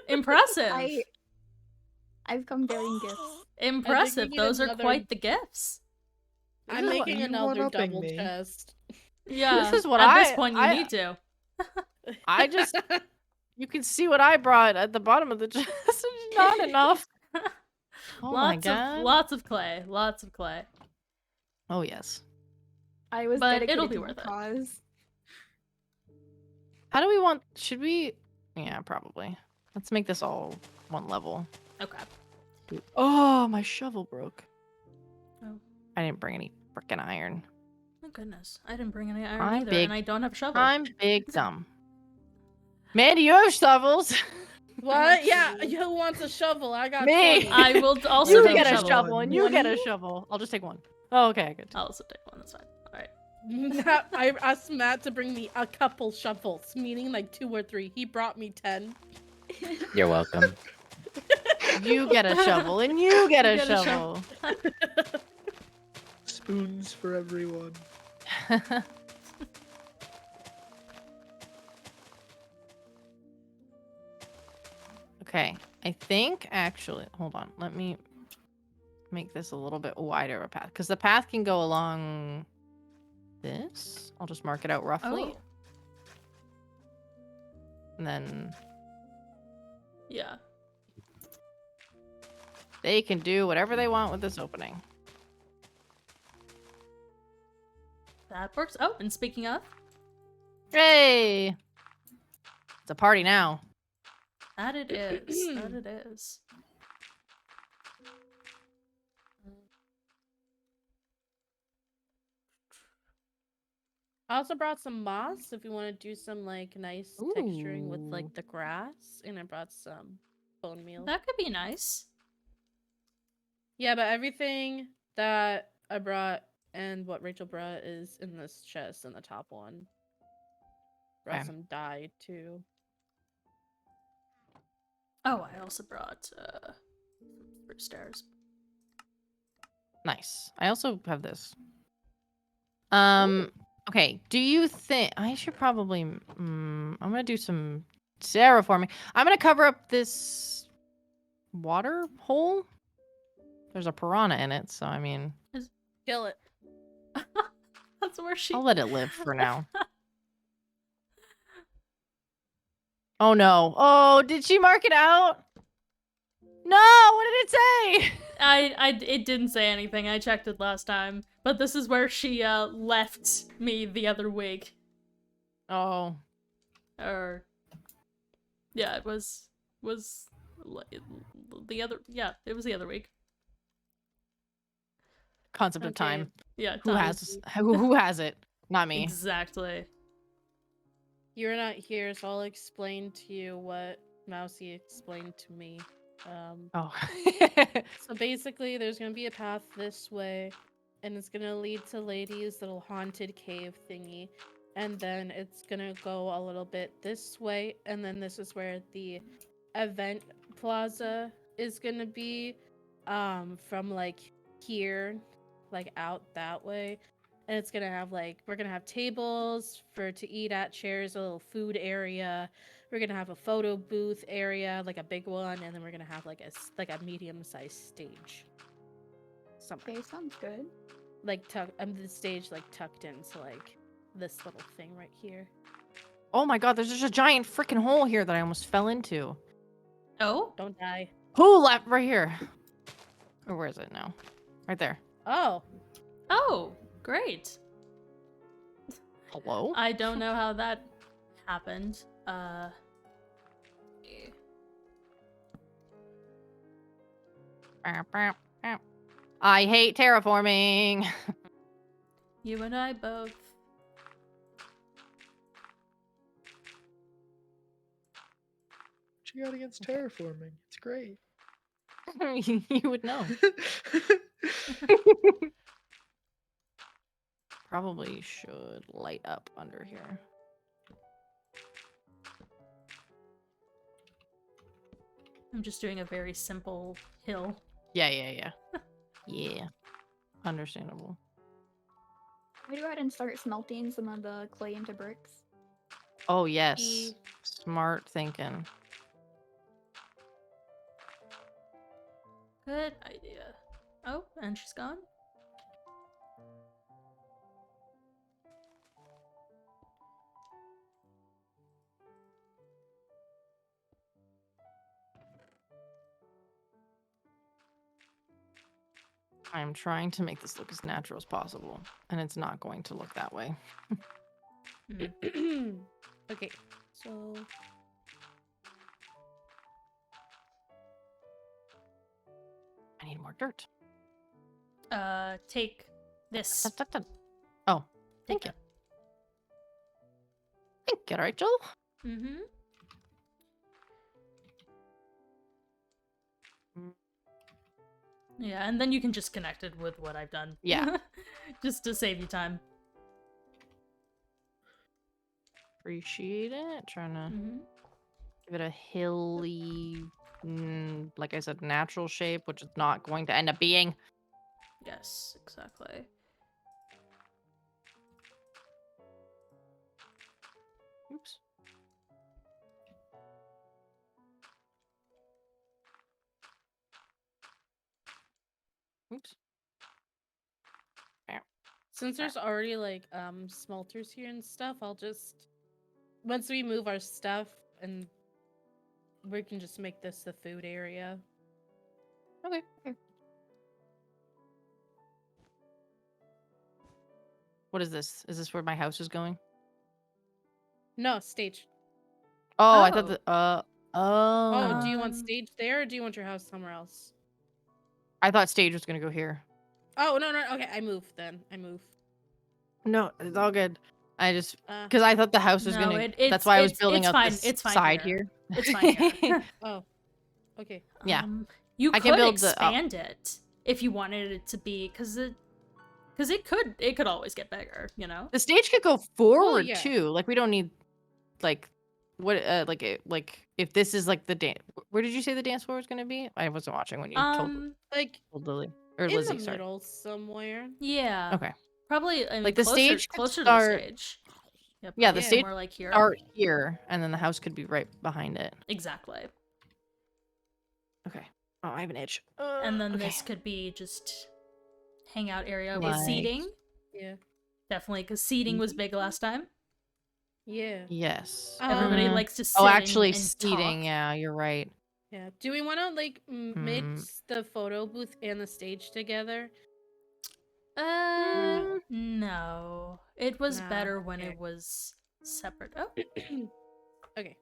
Impressive. I've come bearing gifts. Impressive. need Those are another- quite the gifts. I'm This is making you another one-upping double me. chest. Yeah. is what at this I- point you I- need to. I just you can see what I brought at the bottom of the chest. It's not enough. Oh my god. Lots of clay. Lots of clay. Oh yes. I was But dedicated it'll be to worth the it. cause. How do we want should we Yeah, probably. Let's make this all one level. Okay. Oh, my shovel broke. Oh. I didn't bring any frickin' iron. Oh goodness. I didn't bring any iron I'm either, big. and I don't have a shovel. I'm big dumb. Mandy, you have shovels. What? Yeah, who wants a shovel? I got Me. 20. I will also You take get a a shovel. shovel and you get a One? shovel. I'll just take one. Oh, okay, good. I'll also take one. That's fine. All right. I asked Matt to bring me a couple shovels, meaning like 2 or 3. He brought me 10. You're welcome. You get a shovel and you get a You get a shovel. Spoons for everyone. Okay, I think actually, hold on. Let me make this a little bit wider of a path because the path can go along this. I'll just mark it out roughly. Oh, And then yeah. they can do whatever they want with this opening. That works. Oh, and speaking of, Hey! It's a party now. that it is. That it is. I also brought some moss if you want to do some like nice texturing with Ooh. like the grass, and I brought some bone meal. That could be nice. Yeah, but everything that I brought and what Rachel brought is in this chest in the top one. Brought Okay. some dye too. Oh, I also brought fruit stars. Nice. I also have this. Okay. Do you think I should probably? I'm gonna do some terraforming. I'm gonna cover up this water hole. There's a piranha in it, so I mean, Kill it. That's where she. I'll let it live for now. Oh no! Oh, did she mark it out? No! What did it say? It didn't say anything. I checked it last time, but this is where she left me the other week. Oh. Or yeah, it was the other. Yeah, it was the other week. Concept of time. Yeah, Who time. who has it? Not me. Exactly. You're not here, so I'll explain to you what Mousy explained to me. Oh. So basically, there's gonna be a path this way, and it's gonna lead to Lady's little haunted cave thingy, and then it's gonna go a little bit this way, and then this is where the event plaza is gonna be, from like here, like out that way. And it's gonna have like we're gonna have tables for to eat at, chairs, a little food area. We're gonna have a photo booth area, like a big one, and then we're gonna have like a medium-sized stage. Somewhere. Okay, sounds good. Like the stage like tucked into like this little thing right here. Oh my god, there's just a giant freaking hole here that I almost fell into. Oh. Don't die. Who left right here? Or where is it now? Right there. Oh, Oh, great. Hello? I don't know how that happened. I hate terraforming. You and I both. What you got against terraforming? It's great. You would know. Probably should light up under here. I'm just doing a very simple hill. Yeah. Yeah. Understandable. We go ahead and start smelting some of the clay into bricks. Oh, yes. Smart thinking. Good idea. Oh, and she's gone. I'm trying to make this look as natural as possible, and it's not going to look that way. okay. So I need more dirt. Take this. Dun, dun, dun. Oh, thank you. Thank you, Rachel. Mm-hmm. Yeah, and then you can just connect it with what I've done. Yeah. Just to save you time. Appreciate it. Trying to give it a hilly, like I said, natural shape, which is not going to end up being. Yes, exactly. Oops. Since there's already like smelters here and stuff, I'll just once we move our stuff and we can just make this the food area. Okay. What is this? Is this where my house is going? No, stage. Oh, I thought Oh. the Oh, do you want Um, stage there or do you want your house somewhere else? I thought stage was gonna go here. Oh, no. Okay, I move then. I move. No, it's all good. I just Uh, because I thought the house was no, gonna. it's That's why I was it's building it's up fine. this It's fine side here. here. It's fine here. oh. Okay. Yeah. You I can could build the- expand it if you wanted it to be, because it could always get bigger, you know. The stage could go forward yeah. too. Like we don't need like what like if this is like the dance. Where did you say the dance floor was gonna be? I wasn't watching when you Like told Lily or in Lizzie. the Sorry. middle somewhere. yeah, Okay. probably. I mean, Like the closer, stage could closer start- to the stage. Yeah, Yeah, probably the stage somewhere like here. Start here, and then the house could be right behind it. Exactly. Okay. Oh, I have an itch. And then okay. this could be just hangout area with Like- seating. Yeah. Definitely, because seating was big last time. Yeah. Yes. Everybody Um, likes to sit Oh, actually, and seating. talk. Yeah, you're right. Yeah. Do we want to like mix the photo booth and the stage together? no? No. It was Nah, better when okay. it was separate. Oh, Okay.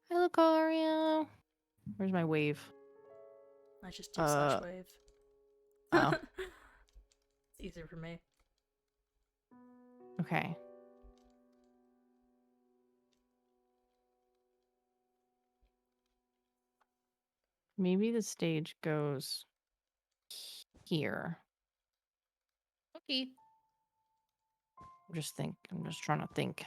Hello, Corio. Where's my wave? I just did slash wave. Oh. It's easier for me. Okay. Maybe the stage goes here. Okay. I'm just trying to think.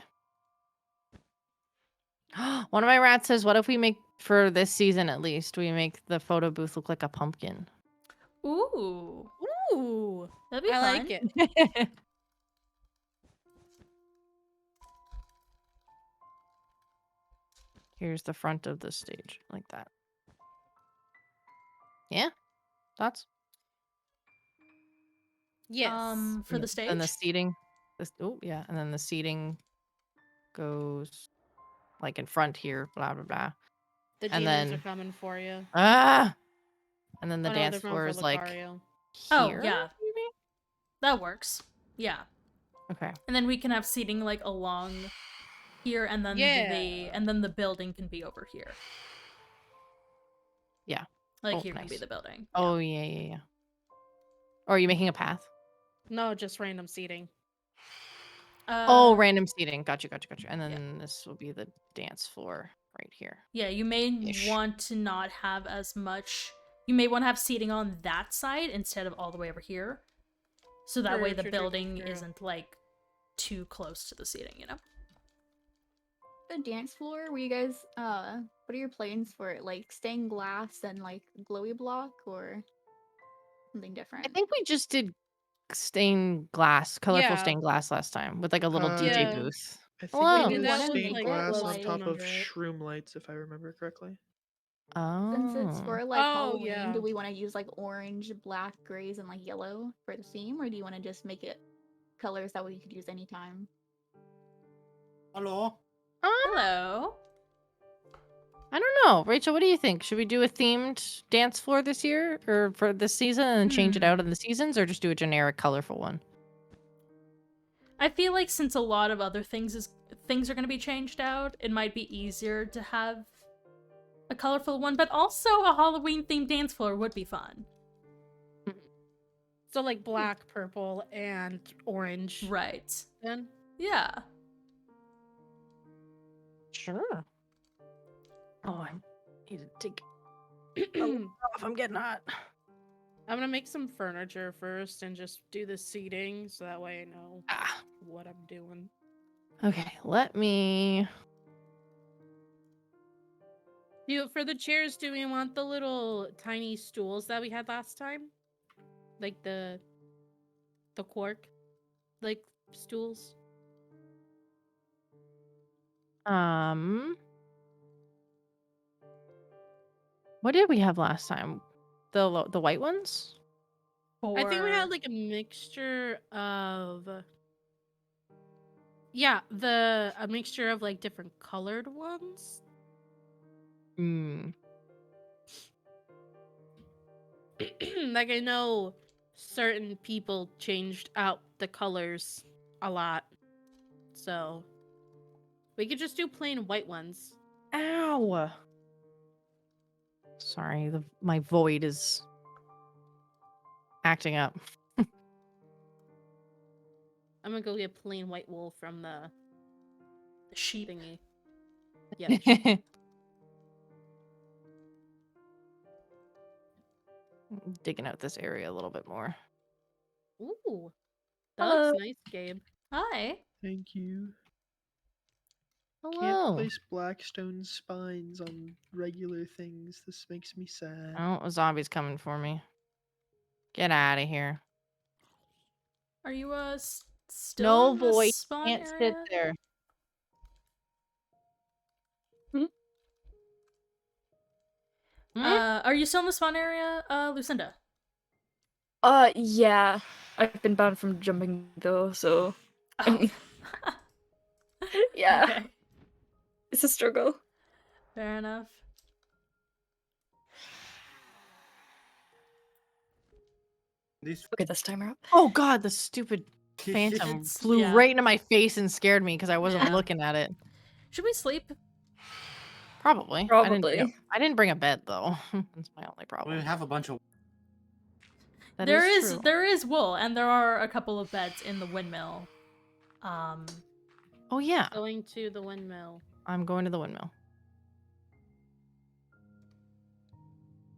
One of my rats says, what if we make, for this season at least, we make the photo booth look like a pumpkin? Ooh, Ooh. that'd be I fun. like it. Here's the front of the stage, like that. Yeah? Thoughts? Yes. For the stage. And the seating. Yeah. And then the seating goes like in front here, blah, blah, blah. The and demons then- are coming for you. Ah! And then the Oh, no, dance they're coming floor for is like Lucario. Oh, here, yeah. maybe? That works. Yeah. Okay. And then we can have seating like along here, and then Yeah. the building can be over here. Yeah. Like Oh, here can be nice. the building. Oh, yeah. Or are you making a path? No, just random seating. Oh, random seating. Gotcha. And then yeah. this will be the dance floor right here. Yeah, you may Ish. want to not have as much. You may want to have seating on that side instead of all the way over here. So that way the building True. isn't like too close to the seating, you know? The dance floor, were you guys what are your plans for it? Like stained glass and like glowy block or something different? I think we just did stained glass, colorful Yeah. stained glass last time with like a little DJ Yeah. booth. I think Whoa. we We did wanna stained make it, glass on like- top of under it. shroom lights, if I remember correctly. Since it's Oh. for like Oh, Halloween, yeah. do we want to use like orange, black, grays, and like yellow for the theme, or do you want to just make it colors that way you could use anytime? Hello. Hello. I don't know. Rachel, what do you think? Should we do a themed dance floor this year or for this season and change it out in the seasons, or just do a generic colorful one? I feel like since a lot of other things are going to be changed out, it might be easier to have a colorful one, but also a Halloween themed dance floor would be fun. So like black, purple, and orange. Right. Then Yeah. Sure. Oh, I need to take off. I'm getting hot. I'm gonna make some furniture first and just do the seating so that way I know what I'm doing. Okay, let me. For the chairs, do we want the little tiny stools that we had last time? Like the cork? Like stools? What did we have last time? The white ones? I think we For- had like a mixture of a mixture of like different colored ones. Hmm. Like I know certain people changed out the colors a lot. So we could just do plain white ones. Ow! Sorry, my void is acting up. I'm gonna go get plain white wool from the sheep. thingy. Yeah. the sheep. Digging out this area a little bit more. Ooh. That Hello. looks nice, Gabe. Hi. Thank you. Can't Hello. place blackstone spines on regular things. This makes me sad. Oh, a zombie's coming for me. Get out of here. Are you still No, in the boy, spawn can't area? sit there. Are you still in the spawn area, Lucinda? Yeah. I've been banned from jumping though, so Oh. yeah. Okay. It's a struggle. Fair enough. Okay, this time around. Oh god, the stupid phantom It's- flew yeah. right into my face and scared me because I wasn't Yeah. looking at it. Should we sleep? Probably. Probably. I didn't bring a bed though. That's my only We problem. have a bunch of. That There is is true. there is wool, and there are a couple of beds in the windmill. Oh yeah, Going to the windmill. I'm going to the windmill.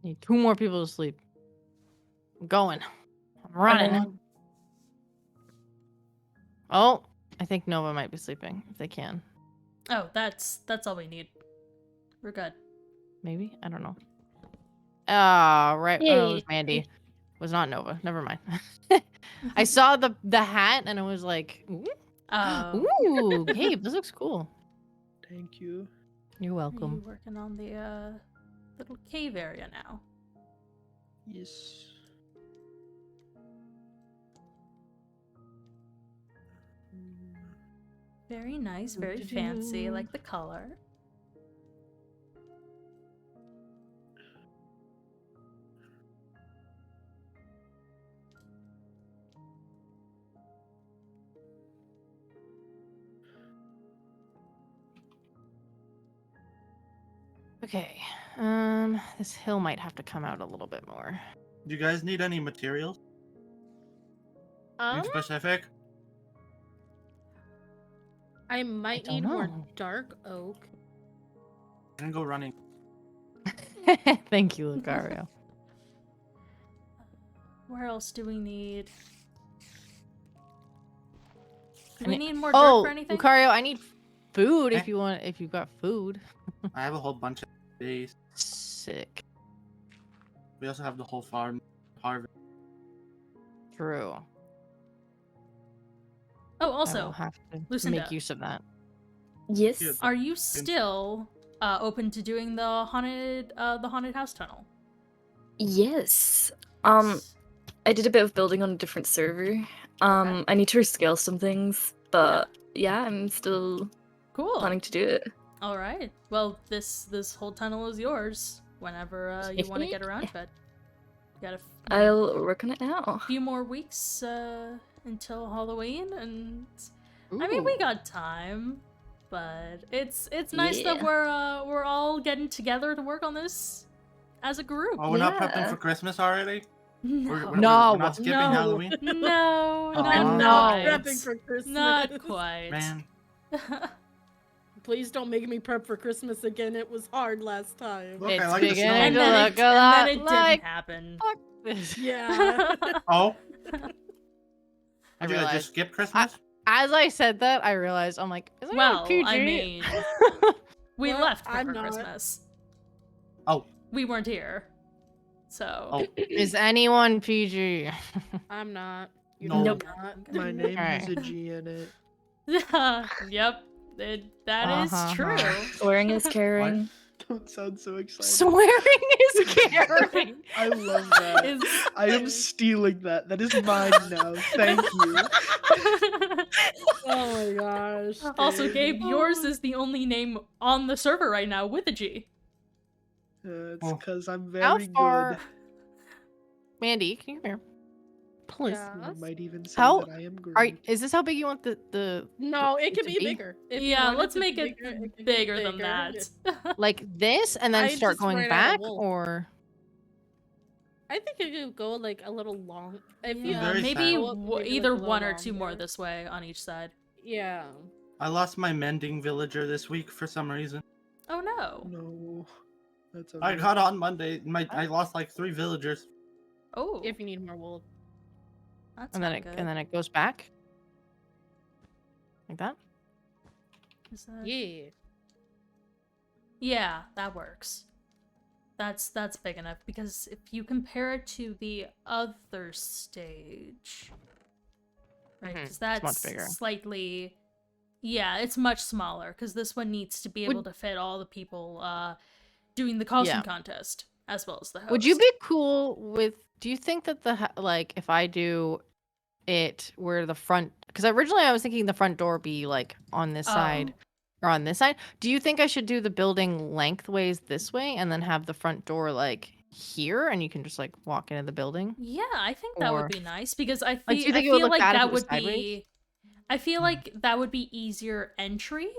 Need 2 more people to sleep. I'm going. I'm running. then- Oh, I think Nova might be sleeping if they can. Oh, that's all we need. We're good. Maybe? I don't know. Ah, right. Oh, it was Yay. Mandy. It was not Nova. Never mind. I saw the hat and I was like, ooh, ooh, Gabe, this looks cool. Thank you. You're Are welcome. you working on the little cave area now? Yes. Very nice, very fancy. I like the color. Okay. This hill might have to come out a little bit more. Do you guys need any materials? In specific? I might don't need more know. dark oak. I'm gonna go running. Thank you, Lucario. Where else do we need? Do I we need- need more dirt Oh, for anything? Lucario, I need food if Eh? you want. If you've got food. I have a whole bunch of days. Sick. We also have the whole farm harvest. True. Oh, I will also, have to Lucinda. make use of that. Yes. Yeah. are you still open to doing the haunted house tunnel? Yes. I did a bit of building on a different server. I need to rescale some things, but yeah, I'm still Cool. planning to do it. All right. Well, this whole tunnel is yours whenever you want to get around to it. You got I'll work on it now. few more weeks until Halloween, and I mean we Ooh. got time, but it's nice that Yeah. we're all getting together to work on this as a group. Oh, we're not prepping Yeah. for Christmas already? No, No. We're not skipping No. Halloween? no, Aw. not I'm No. not quite. prepping for Christmas. Not quite. Man, Please don't make me prep for Christmas again. It was hard last time. Look, I It's like the snow. beginning and to then look it, a and lot then it like didn't happen. fuck this. Yeah. Oh, I did you guys realized. just skip Christmas? As I said that, I realized I'm like, is that Well, PG? I mean, we Well, left I'm for not. Christmas. Oh. We weren't here. So. Oh, Is anyone PG? I'm not. You No. know Nope. I'm not. My name has a Alright. G in it. Yep. That is Uh-huh. true. Swearing is caring. Don't sound so excited. Swearing is caring. I love that. Is- I am stealing that. That is mine now. Thank you. Oh my gosh. Also, dude. Gabe, yours is the only name on the server right now with a G. It's Oh. because I'm How very far- good. Mandy, can you come here? Please. Yes. One might even say How that I am Are, great. is this how big you want the No, it can to be be? bigger. If you Yeah, want let's to make be it bigger, can be bigger than bigger. that. like this and then I start just going ran out of back, wool. or I think it could go like a little long. If you Yeah, Very maybe sad. go up, maybe, either like, a little one or two more longer. this way on each side. Yeah. I lost my mending villager this week for some reason. Oh no. No. That's I okay. got on Monday. I lost like 3 villagers. Oh, If you need more wool. that's and then not it good. and then it goes back like that. Is that- Yeah. Yeah, that works. That's big enough because if you compare it to the other stage, right? Mhm, Because it's that's much bigger. slightly, yeah, it's much smaller because this one needs to be Would- able to fit all the people doing the costume Yeah. contest as well as the host. Would you be cool with? Do you think that like if I do it where the front? Because originally I was thinking the front door be like on this side or on this side. Do you think I should do the building lengthways this way and then have the front door like here, and you can just like walk into the building? Yeah, I think that Or- would be nice because I Like, do you feel, think I it would feel look like bad if that it was would sideways? be. I feel like that would be easier entry.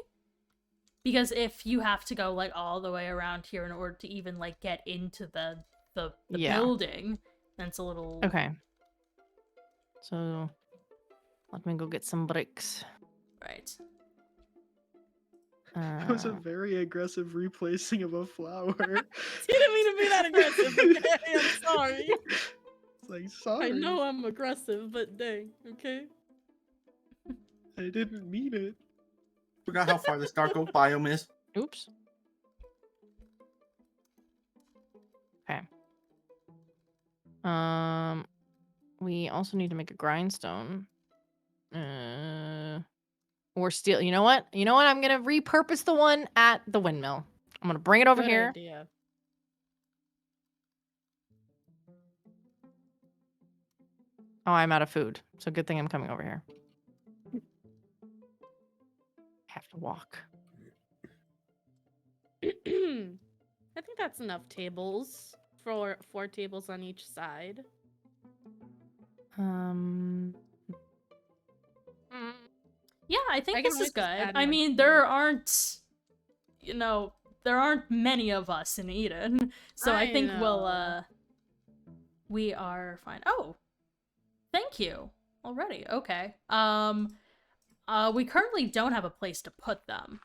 Because if you have to go like all the way around here in order to even like get into the Yeah. building, then it's a little Okay. So let me go get some bricks. right. That was a Uh, very aggressive replacing of a flower. You didn't mean to be that aggressive, okay? I'm sorry. It's like, sorry. I know I'm aggressive, but dang, okay? I didn't mean it. Forgot how far this dark oak biome is. oops. Okay. We also need to make a grindstone. Or steel. You know what? You know what? I'm gonna repurpose the one at the windmill. I'm gonna bring it over Good here. idea. Oh, I'm out of food. So good thing I'm coming over here. I have to walk. I think that's enough tables for 4 tables on each side. Yeah, I think I can this is always just good. add I more mean, there aren't, there aren't many of us in Eden, so I I think know. we are fine. Oh, thank you already. Okay. We currently don't have a place to put them.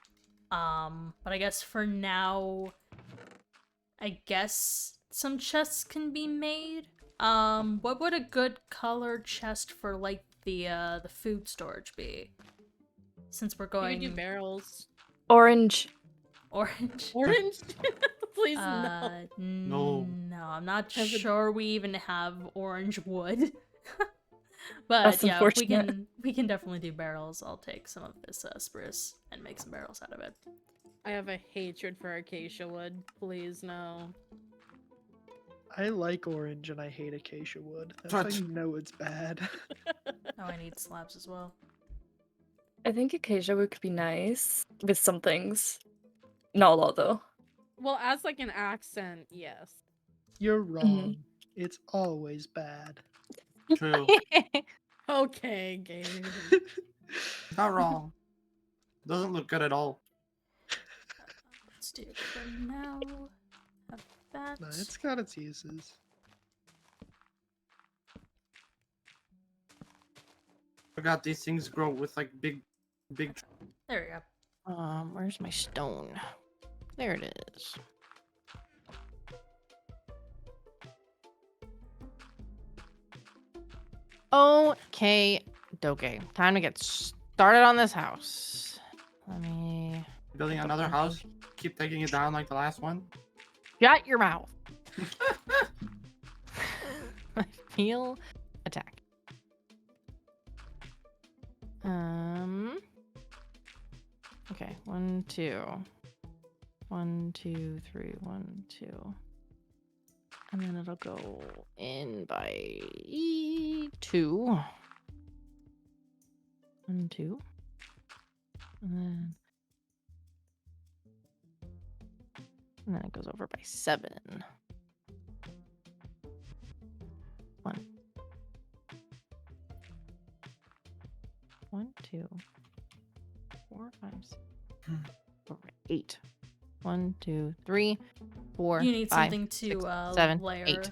But I guess for now, I guess some chests can be made. What would a good color chest for like the food storage be? Since we're You going could do barrels. Orange. orange. Orange? Please no. No. No, I'm not Have a- sure we even have orange wood. But That's yeah, unfortunate. we can definitely do barrels. I'll take some of this spruce and make some barrels out of it. I have a hatred for acacia wood. Please no. I like orange and I hate acacia wood. That's What? how you know it's bad. Oh, I need slabs as well. I think acacia wood could be nice with some things. Not a lot though. Well, as like an accent, yes. You're wrong. It's always bad. True. Okay, Gabe. Not wrong. Doesn't look good at all. Let's do it for now. Have that. Nah, it's got its uses. Forgot these things grow with like big. There we go. Where's my stone? There it is. Okay, doke. Time to get started on this house. Let me Building another house. Keep taking it down like the last one. shut your mouth. I feel attacked. Okay, 1, 2. 1, 2, 3, 1, 2. And then it'll go in by 2. 1, 2. And then it goes over by 7. 1. 1, 2, 4, 5, 6, 8. 1, 2, 3, 4. You need 5, something to 6, 7, layer 8.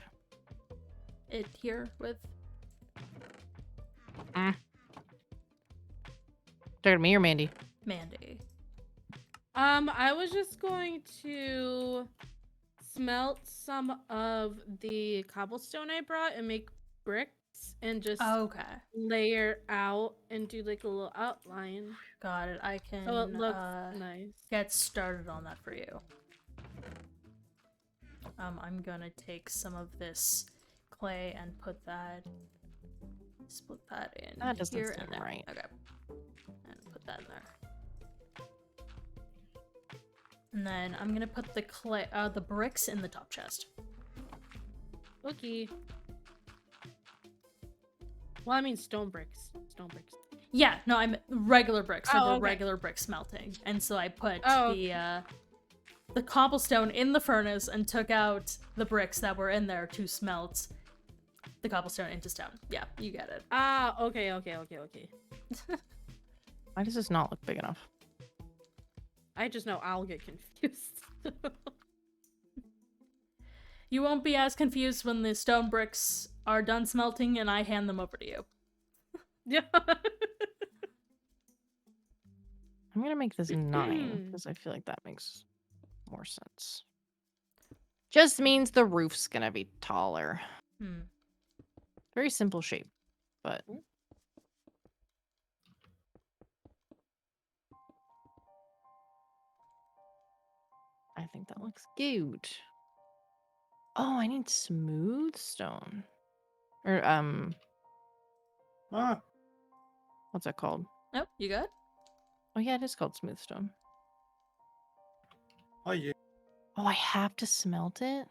it here with. Talking to me or Mandy? Mandy. I was just going to smelt some of the cobblestone I brought and make bricks and just Okay. layer out and do like a little outline. Got it. I can So it looks nice. get started on that for you. I'm gonna take some of this clay and put that, split that in That doesn't here seem and there. right. Okay. And put that in there. And then I'm gonna put the clay, the bricks in the top chest. Okay. Well, I mean stone bricks. Stone bricks. Yeah, no, I'm regular bricks for Oh, the okay. regular brick smelting, and so I put Oh, the cobblestone in the furnace and took out the bricks that were in there to smelt the cobblestone into stone. Yeah, you get it. Ah, okay. Why does this not look big enough? I just know I'll get confused. You won't be as confused when the stone bricks are done smelting and I hand them over to you. Yeah. I'm gonna make this 9 because I feel like that makes more sense. Just means the roof's gonna be taller. Very simple shape, but I think that looks good. Oh, I need smooth stone. Or Ah, what's that called? Nope, you good? Oh yeah, it is called smooth stone. oh yeah. Oh, I have to smelt it?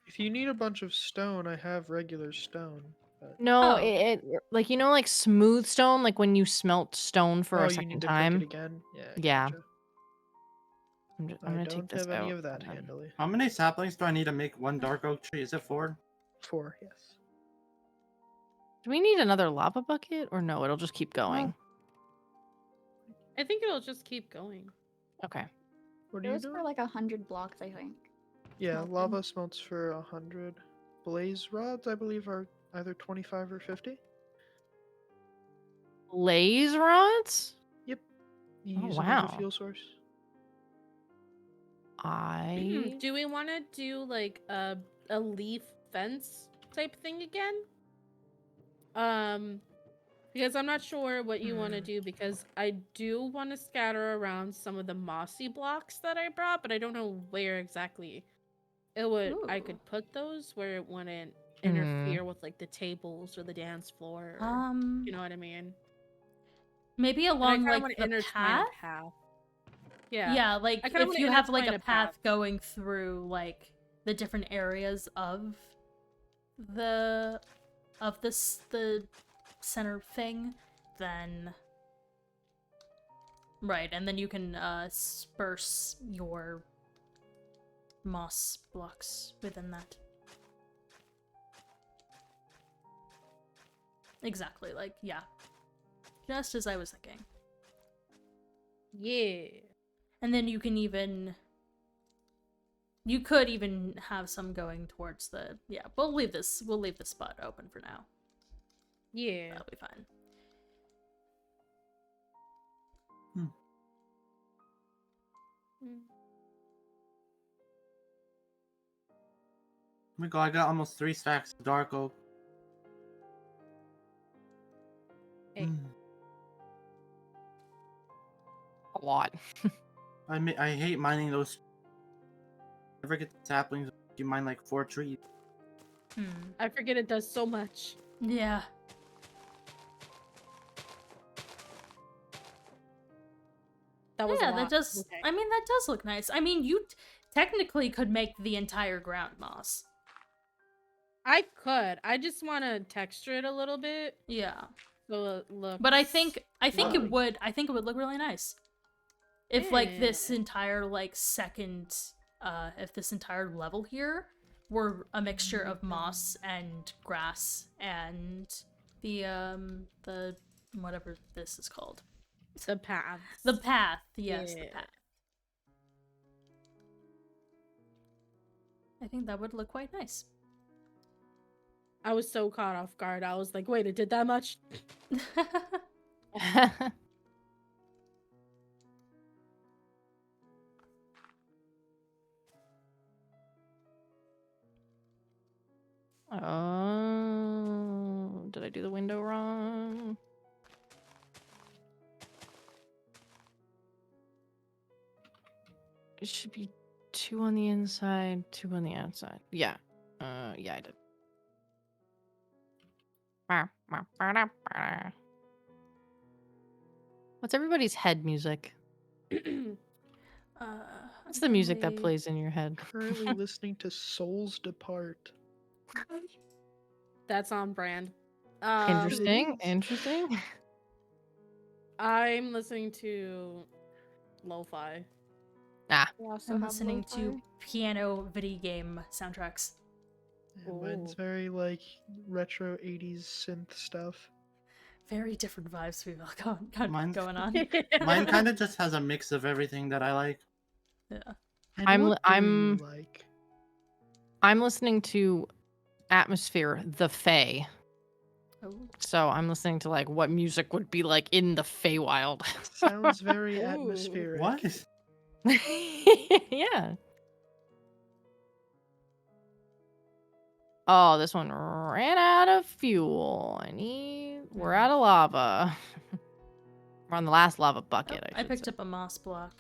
If you need a bunch of stone, I have regular stone. But... No, Oh. it like like smooth stone, like when you smelt stone for oh, a you second need to time. cook it again? Yeah. Gotcha. I'm I gonna take don't this have any out of that and then- handily. How many saplings do I need to make one dark oak tree? Is it 4? 4, yes. Do we need another lava bucket or no? It'll just keep going. I think it'll just keep going. Okay. What It are you was doing? for like 100 blocks, I think. Yeah, smelting. lava smelts for 100. Blaze rods, I believe, are either 25 or 50. Blaze rods? Yep. You Oh, use them as wow. a fuel source. Do we want to do like a leaf fence type thing again? Because I'm not sure what you want to do, because I do want to scatter around some of the mossy blocks that I brought, but I don't know where exactly I could put those where it wouldn't interfere with like the tables or the dance floor. Or, you know what I mean? Maybe And I along kinda like wanna the intertwine path? a path. Yeah. Yeah, like I kinda if wanna you have like intertwine a a path path. going through like the different areas of the the center thing, then right, and then you can sparse your moss blocks within that. Exactly, like yeah. Just as I was thinking. Yeah. And then you can even... You could even have some going towards the... Yeah, we'll leave this spot open for now. Yeah. That'll be fine. Oh my god, I got almost 3 stacks of dark oak. Hey. A lot. I hate mining those. Never get the saplings. You mine like 4 trees. I forget it does so much. Yeah. That was a Yeah, lot. that does. Okay. I mean, that does look nice. I mean, you technically could make the entire ground moss. I could. I just want to texture it a little bit Yeah, so it looks. but I think lovely. it would. I think it would look really nice if like this Yeah. entire like second, if this entire level here were a mixture of moss and grass and the whatever this is called. the paths. The path, yes, the Yeah. path. I think that would look quite nice. I was so caught off guard. I was like, wait, it did that much? Oh, did I do the window wrong? It should be 2 on the inside, 2 on the outside. Yeah. Yeah, I did. What's everybody's head music? What's the music that I- plays in your head? Currently listening to Souls Depart. That's on brand. Interesting. is. Interesting. I'm listening to lo-fi. We also I'm have listening to lo-fi. piano video game soundtracks. And mine's Ooh. very like retro 80s synth stuff. Very different vibes we've all Mine's- going on. Mine kind of just has a mix of everything that I like. Yeah. And I'm what do I'm- you like? I'm listening to Atmosphere, the Fae. Oh. So I'm listening to like what music would be like in the Feywild. Sounds very Ooh. atmospheric. What? Yeah. Oh, this one ran out of fuel. We're out of lava. We're on the last lava bucket. Oh, I picked up a moss block.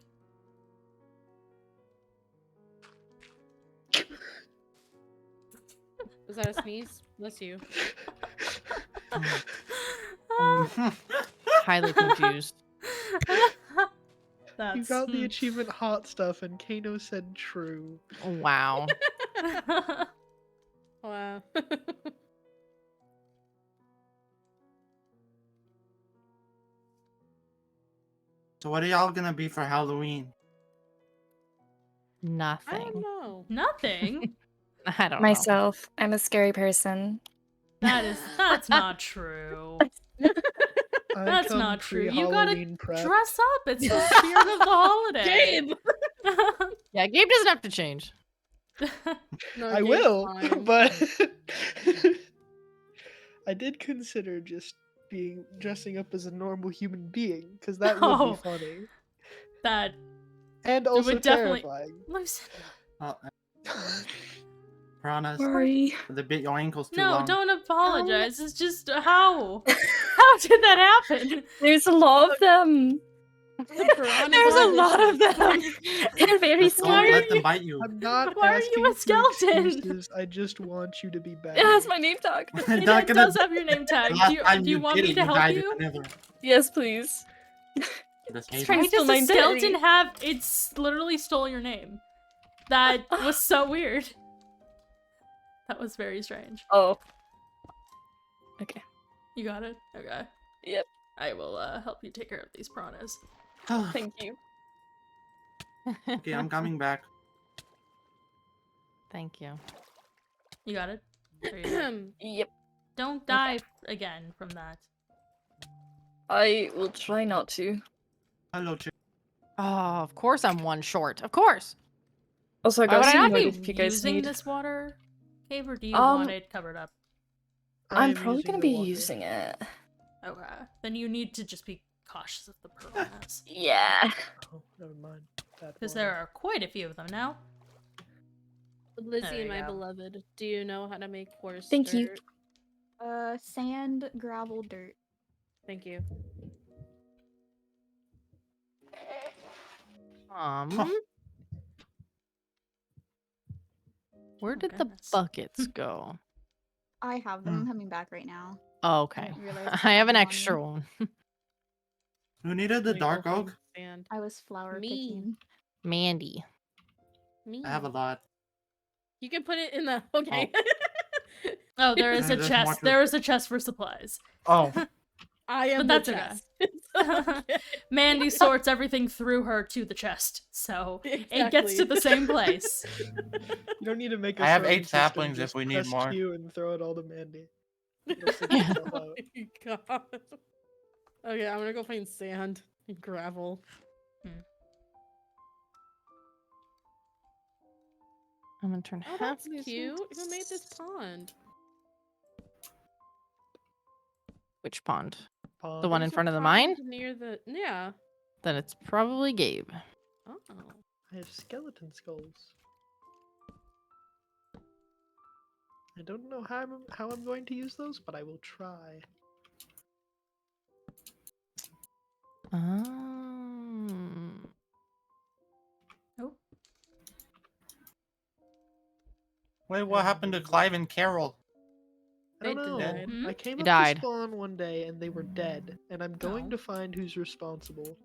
Was that a sneeze? Bless you. highly confused. That's You got the achievement hot stuff, and Kano said true. Wow. Wow. So what are y'all gonna be for Halloween? I Nothing. don't know. Nothing. I don't know. Myself, I'm a scary person. That's not true. I That's come not true. You gotta pre-Halloween prep. Dress up. It's the spirit of the holiday. Gabe! Yeah, Gabe doesn't have to change. No, I Gabe's will, fine. but I did consider just dressing up as a normal human being, because that would No. be funny That and also would definitely- terrifying. Loosen. Oh, Piranhas, Sorry. they bit your ankles too No, long. don't apologize. It's just how? How did that happen? There's a lot of them. The piranhas There's are a lot of vicious. them. They're very Just don't scary. let them bite you. I'm not Why are asking you a for skeleton? excuses, I just want you to be bad. Yeah, that's my name tag. They're It not gonna- does have your name tag. the Do last you, time do you want did me it, to help died in you? the nether. Yes, please. This He's haze- trying Why to steal does my the skeleton identity. have? It's literally stole your name. That was so weird. That was very strange. Oh. Okay. You got it? Okay. Yep. I will help you take care of these piranhas. Thank you. Okay, I'm coming back. Thank you. You got it? There you go. Yep. Don't die again from that. I will try not to. Hello, chick. Oh, of course I'm one short. Of course. Also, I Why got would I some not wood be if you guys using need. this water cave, or do you Um, want it covered up? I'm am probably using gonna the be water. using it. Okay. Then you need to just be cautious of the piranhas. Yeah. Oh, never mind. Bad Because water. there are quite a few of them now. Lizzie, There you my go. beloved, do you know how to make coarse Thank you. dirt? Sand, gravel, dirt. Thank you. Where Oh, did goodness. the buckets go? I have them. I'm coming back right now. Oh, okay. didn't realize I have an them on extra me. one. Who needed the Wait, dark okay, oak? sand. I was flower Me. picking. Mandy. Me. I have a lot. You can put it in the. Okay. Oh, there is a There's more chest. to- There is a chest for supplies. Oh, I am But the that's chest. It's okay. Mandy sorts everything through her to the chest, so it gets to Exactly. the same place. You don't need to make a I have sorting 8 system, saplings if just we need press more. Q and throw it all to Mandy. It'll figure Yeah. itself out. Oh my god. Okay, I'm gonna go find sand and gravel. I'm gonna turn Oh, half that's of these cute. into- Who made this pond? Which pond? Pond. The one in There's a front of the pond mine? near the. Yeah. Then it's probably Gabe. Oh. I have skeleton skulls. I don't know how I'm going to use those, but I will try. Oh, wait, what happened to Clive and Carol? I don't They know. died. Hmm? I came They up died. to spawn one day and they were dead, and I'm going Oh. to find who's responsible.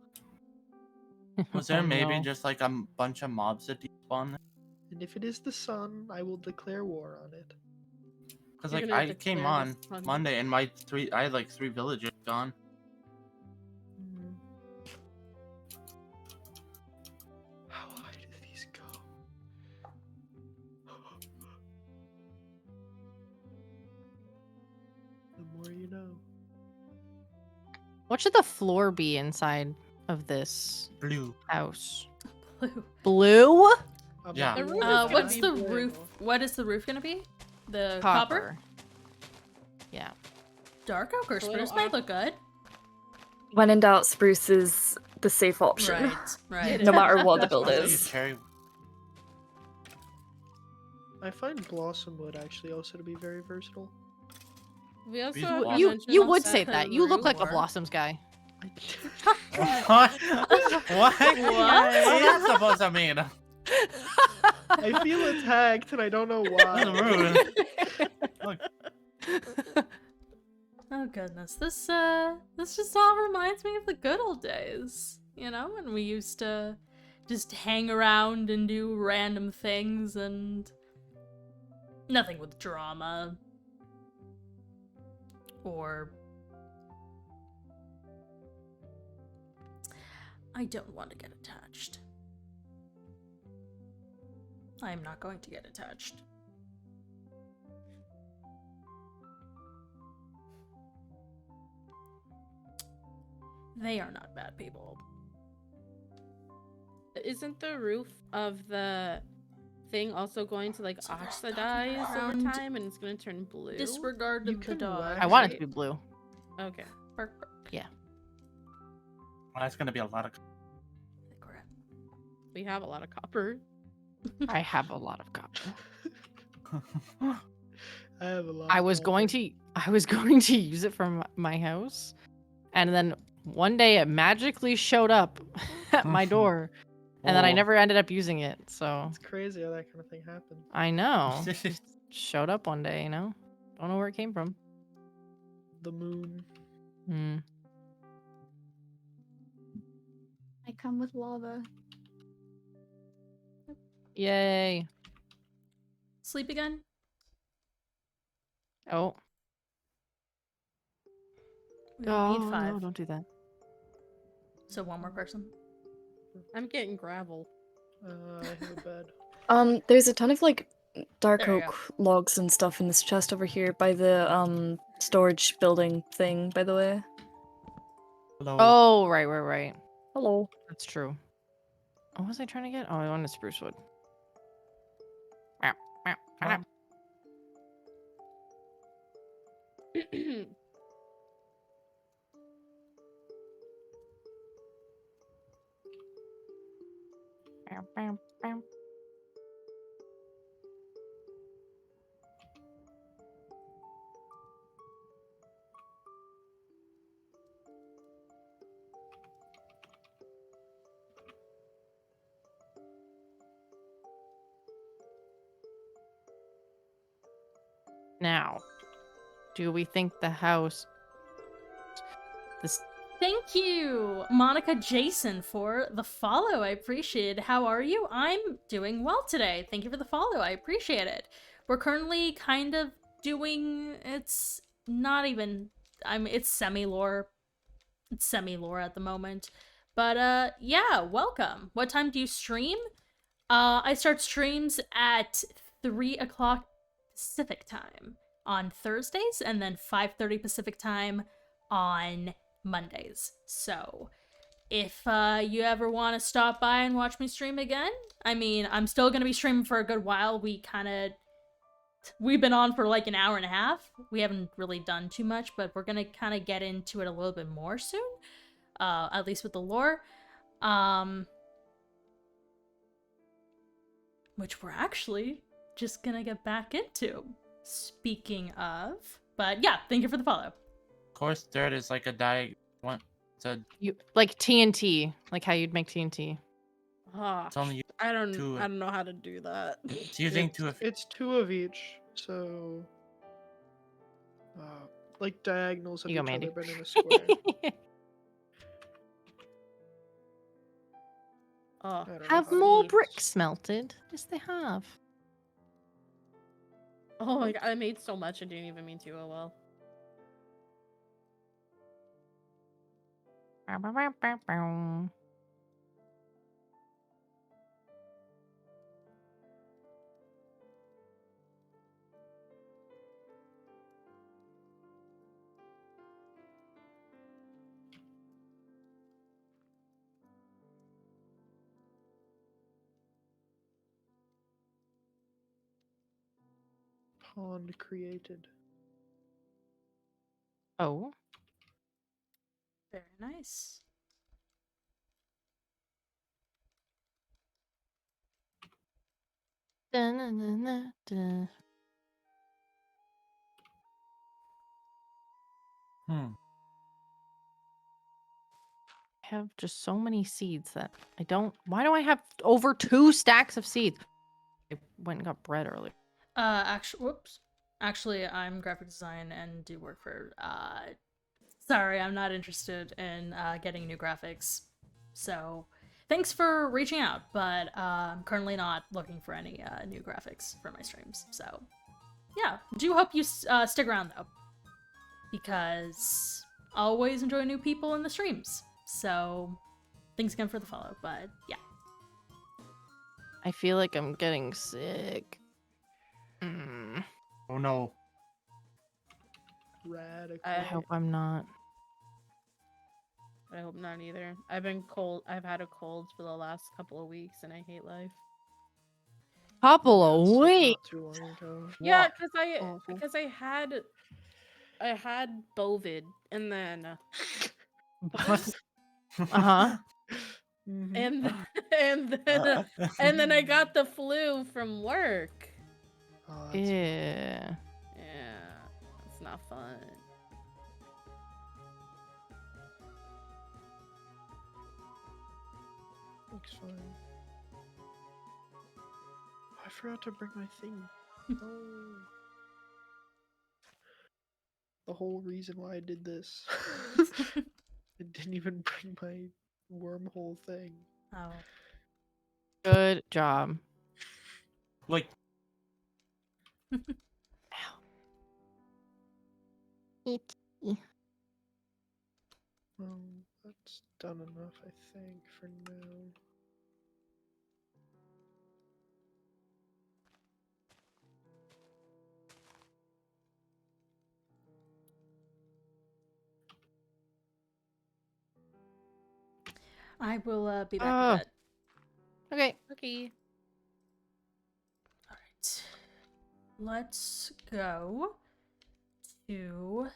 Was there Oh, maybe no. just like a bunch of mobs that despawned? And if it is the sun, I will declare war on it. Because You're like gonna I came declare on the sun. Monday and I had like 3 villagers gone. How high do these go? The more you know. What should the floor be inside of this Blue. house? blue. Blue? I'm Yeah. not The doing roof that. is What's be the blue. roof? What is the roof gonna be? The copper? Yeah. Dark oak or It's a little spruce might off. look good. When in doubt, spruce is the safe option. Right. No matter what the That's build fine. Also use is. cherry. I find blossom wood actually also to be very versatile. We also You- have You to you, mention you would that say the that. You look like a roof- blossoms guy. What? What? What's that supposed to mean? I feel attacked and I don't know why. That's rude. Look, Oh goodness, this just all reminds me of the good old days. You know, when we used to just hang around and do random things and nothing with drama or I don't want to get attached. I am not going to get attached. They are not bad people. Isn't the roof of the thing also going to like So there's oxidize nothing over around. time and it's gonna turn blue? Disregard You the can dog. wax I want it right? to be blue. Okay. Bark, bark. well, that's gonna be a lot of. Crap. We have a lot of copper. I have a lot of copper. I have a lot. I of was copper. going to use it from my house, and then one day it magically showed up at my door, and then I Oh. never ended up using it. So It's crazy how that kind of thing happens. I know, showed up one day. Don't know where it came from. The moon. Hmm. I come with lava. Yay! Sleep again? Oh. We only Oh need 5. no! Don't do that. So one more person. I'm getting gravel. I have a bed. There's a ton of like dark There you oak logs and stuff in this chest over here by the storage building thing, by the way. Hello. Oh, right. Hello. That's true. What was I trying to get? Oh, I wanted spruce wood. Meow, meow, meow. Meow, meow, meow. Now, do we think the house? This Think Thank you, Monica Jason, for the follow. I appreciate it. How are you? I'm doing well today. Thank you for the follow. I appreciate it. We're currently kind of doing, it's not even, it's semi-lore. It's semi-lore at the moment. But, yeah, welcome. What time do you stream? I start streams at 3 o'clock Pacific time on Thursdays, and then 5:30 Pacific time on Mondays. So, if you ever want to stop by and watch me stream again, I mean, I'm still going to be streaming for a good while. We've been on for like an hour and a half. We haven't really done too much, but we're going to kind of get into it a little bit more soon. At least with the lore. Which we're actually just gonna get back into. Speaking of. But yeah, thank you for the follow. Course third is like a one. It's a You like TNT, like how you'd make TNT. It's only you I don't two. know how to do that. It's using two of It's 2 of each, so like diagonals of You each go, Mandy. other, but in a square. Oh, I don't know Have how more it bricks smelted. Yes, they have. oh my god, I made so much I didn't even mean to. Oh well. Pond created. Oh. Very nice. Da-na-na-na-da. I have just so many seeds that I don't. Why do I have over 2 stacks of seeds? I went and got bread earlier. Actually, I'm graphic design and do work for, sorry, I'm not interested in, getting new graphics. So, thanks for reaching out, but, I'm currently not looking for any, new graphics for my streams. So, yeah, do hope you, stick around, though. Because I always enjoy new people in the streams. So, thanks again for the follow, but, yeah. I feel like I'm getting sick. Mm. Oh no. Radical. I hope I'm not. I hope not either. I've been cold. I've had a cold for the last couple of weeks, and I hate life. Couple That's of like weeks. not too long ago. Yeah, Awful. because I had bovid, and then Uh-huh. Mhm. and then I got the flu from work. Oh, that's Yeah. Yeah, it's not fun. looks fine. I forgot to bring my thing. Oh. The whole reason why I did this. I didn't even bring my wormhole thing. Oh. Good job. Like Well, that's done enough, I think, for now. I will, be back Oh. a bit. Okay. Okay. Alright. Let's go to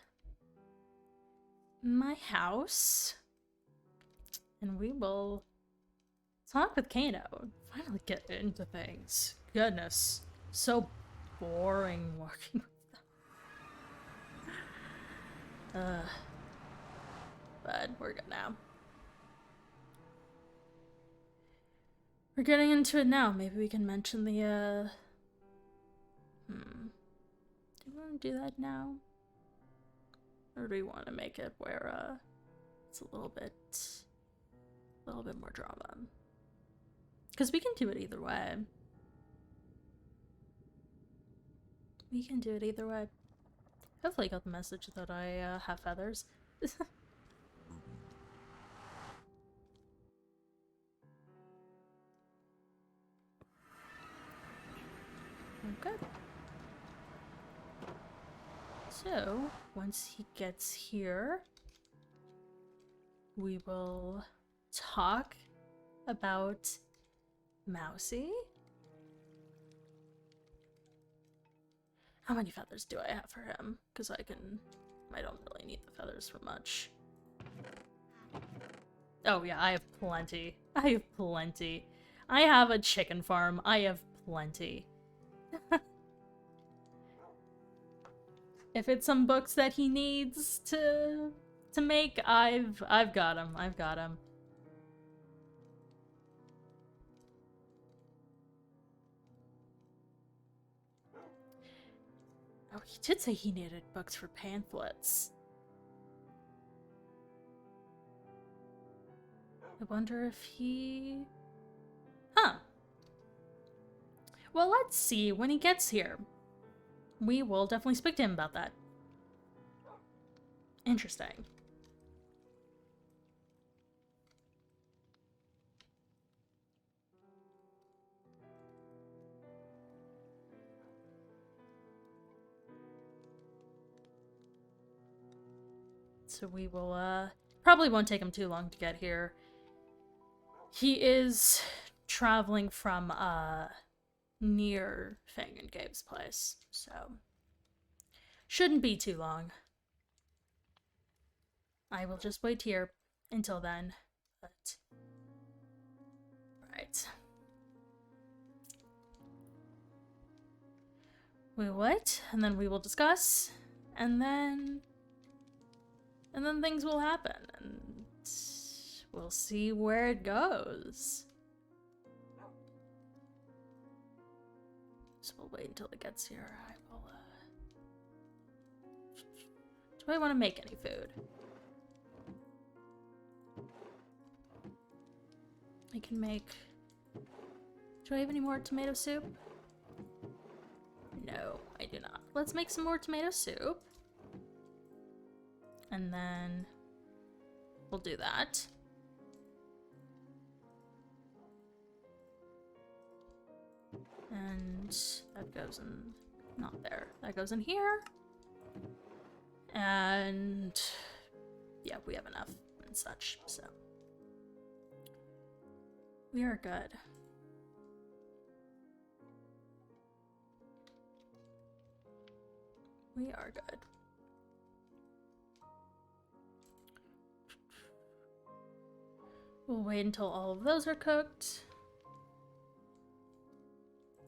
my house. And we will talk with Kano. Finally get into things. Goodness. So boring working with them. But we're good now. We're getting into it now. Maybe we can mention the, Do we want to do that now? Or do we want to make it where, it's a little bit more drama. Because we can do it either way. We can do it either way. Hopefully you got the message that I have feathers. Okay. So, once he gets here, we will talk about Mousy. How many feathers do I have for him? Because I don't really need the feathers for much. Oh yeah, I have plenty. I have plenty. I have a chicken farm. I have plenty. If it's some books that he needs to make, I've got him. I've got him. Oh, he did say he needed books for pamphlets. I wonder if he... Huh. Well, let's see when he gets here. We will definitely speak to him about that. Interesting. So we will, probably won't take him too long to get here. He is traveling from, near Fang and Gabe's place, so shouldn't be too long. I will just wait here until then, but... Right. We'll wait, and then we will discuss, and then things will happen, and we'll see where it goes. So we'll wait until it gets here. I will, do I want to make any food? I can make... Do I have any more tomato soup? No, I do not. Let's make some more tomato soup. And then we'll do that. And that goes in, not there. That goes in here. And yeah, we have enough and such, so we are good. We are good. We'll wait until all of those are cooked.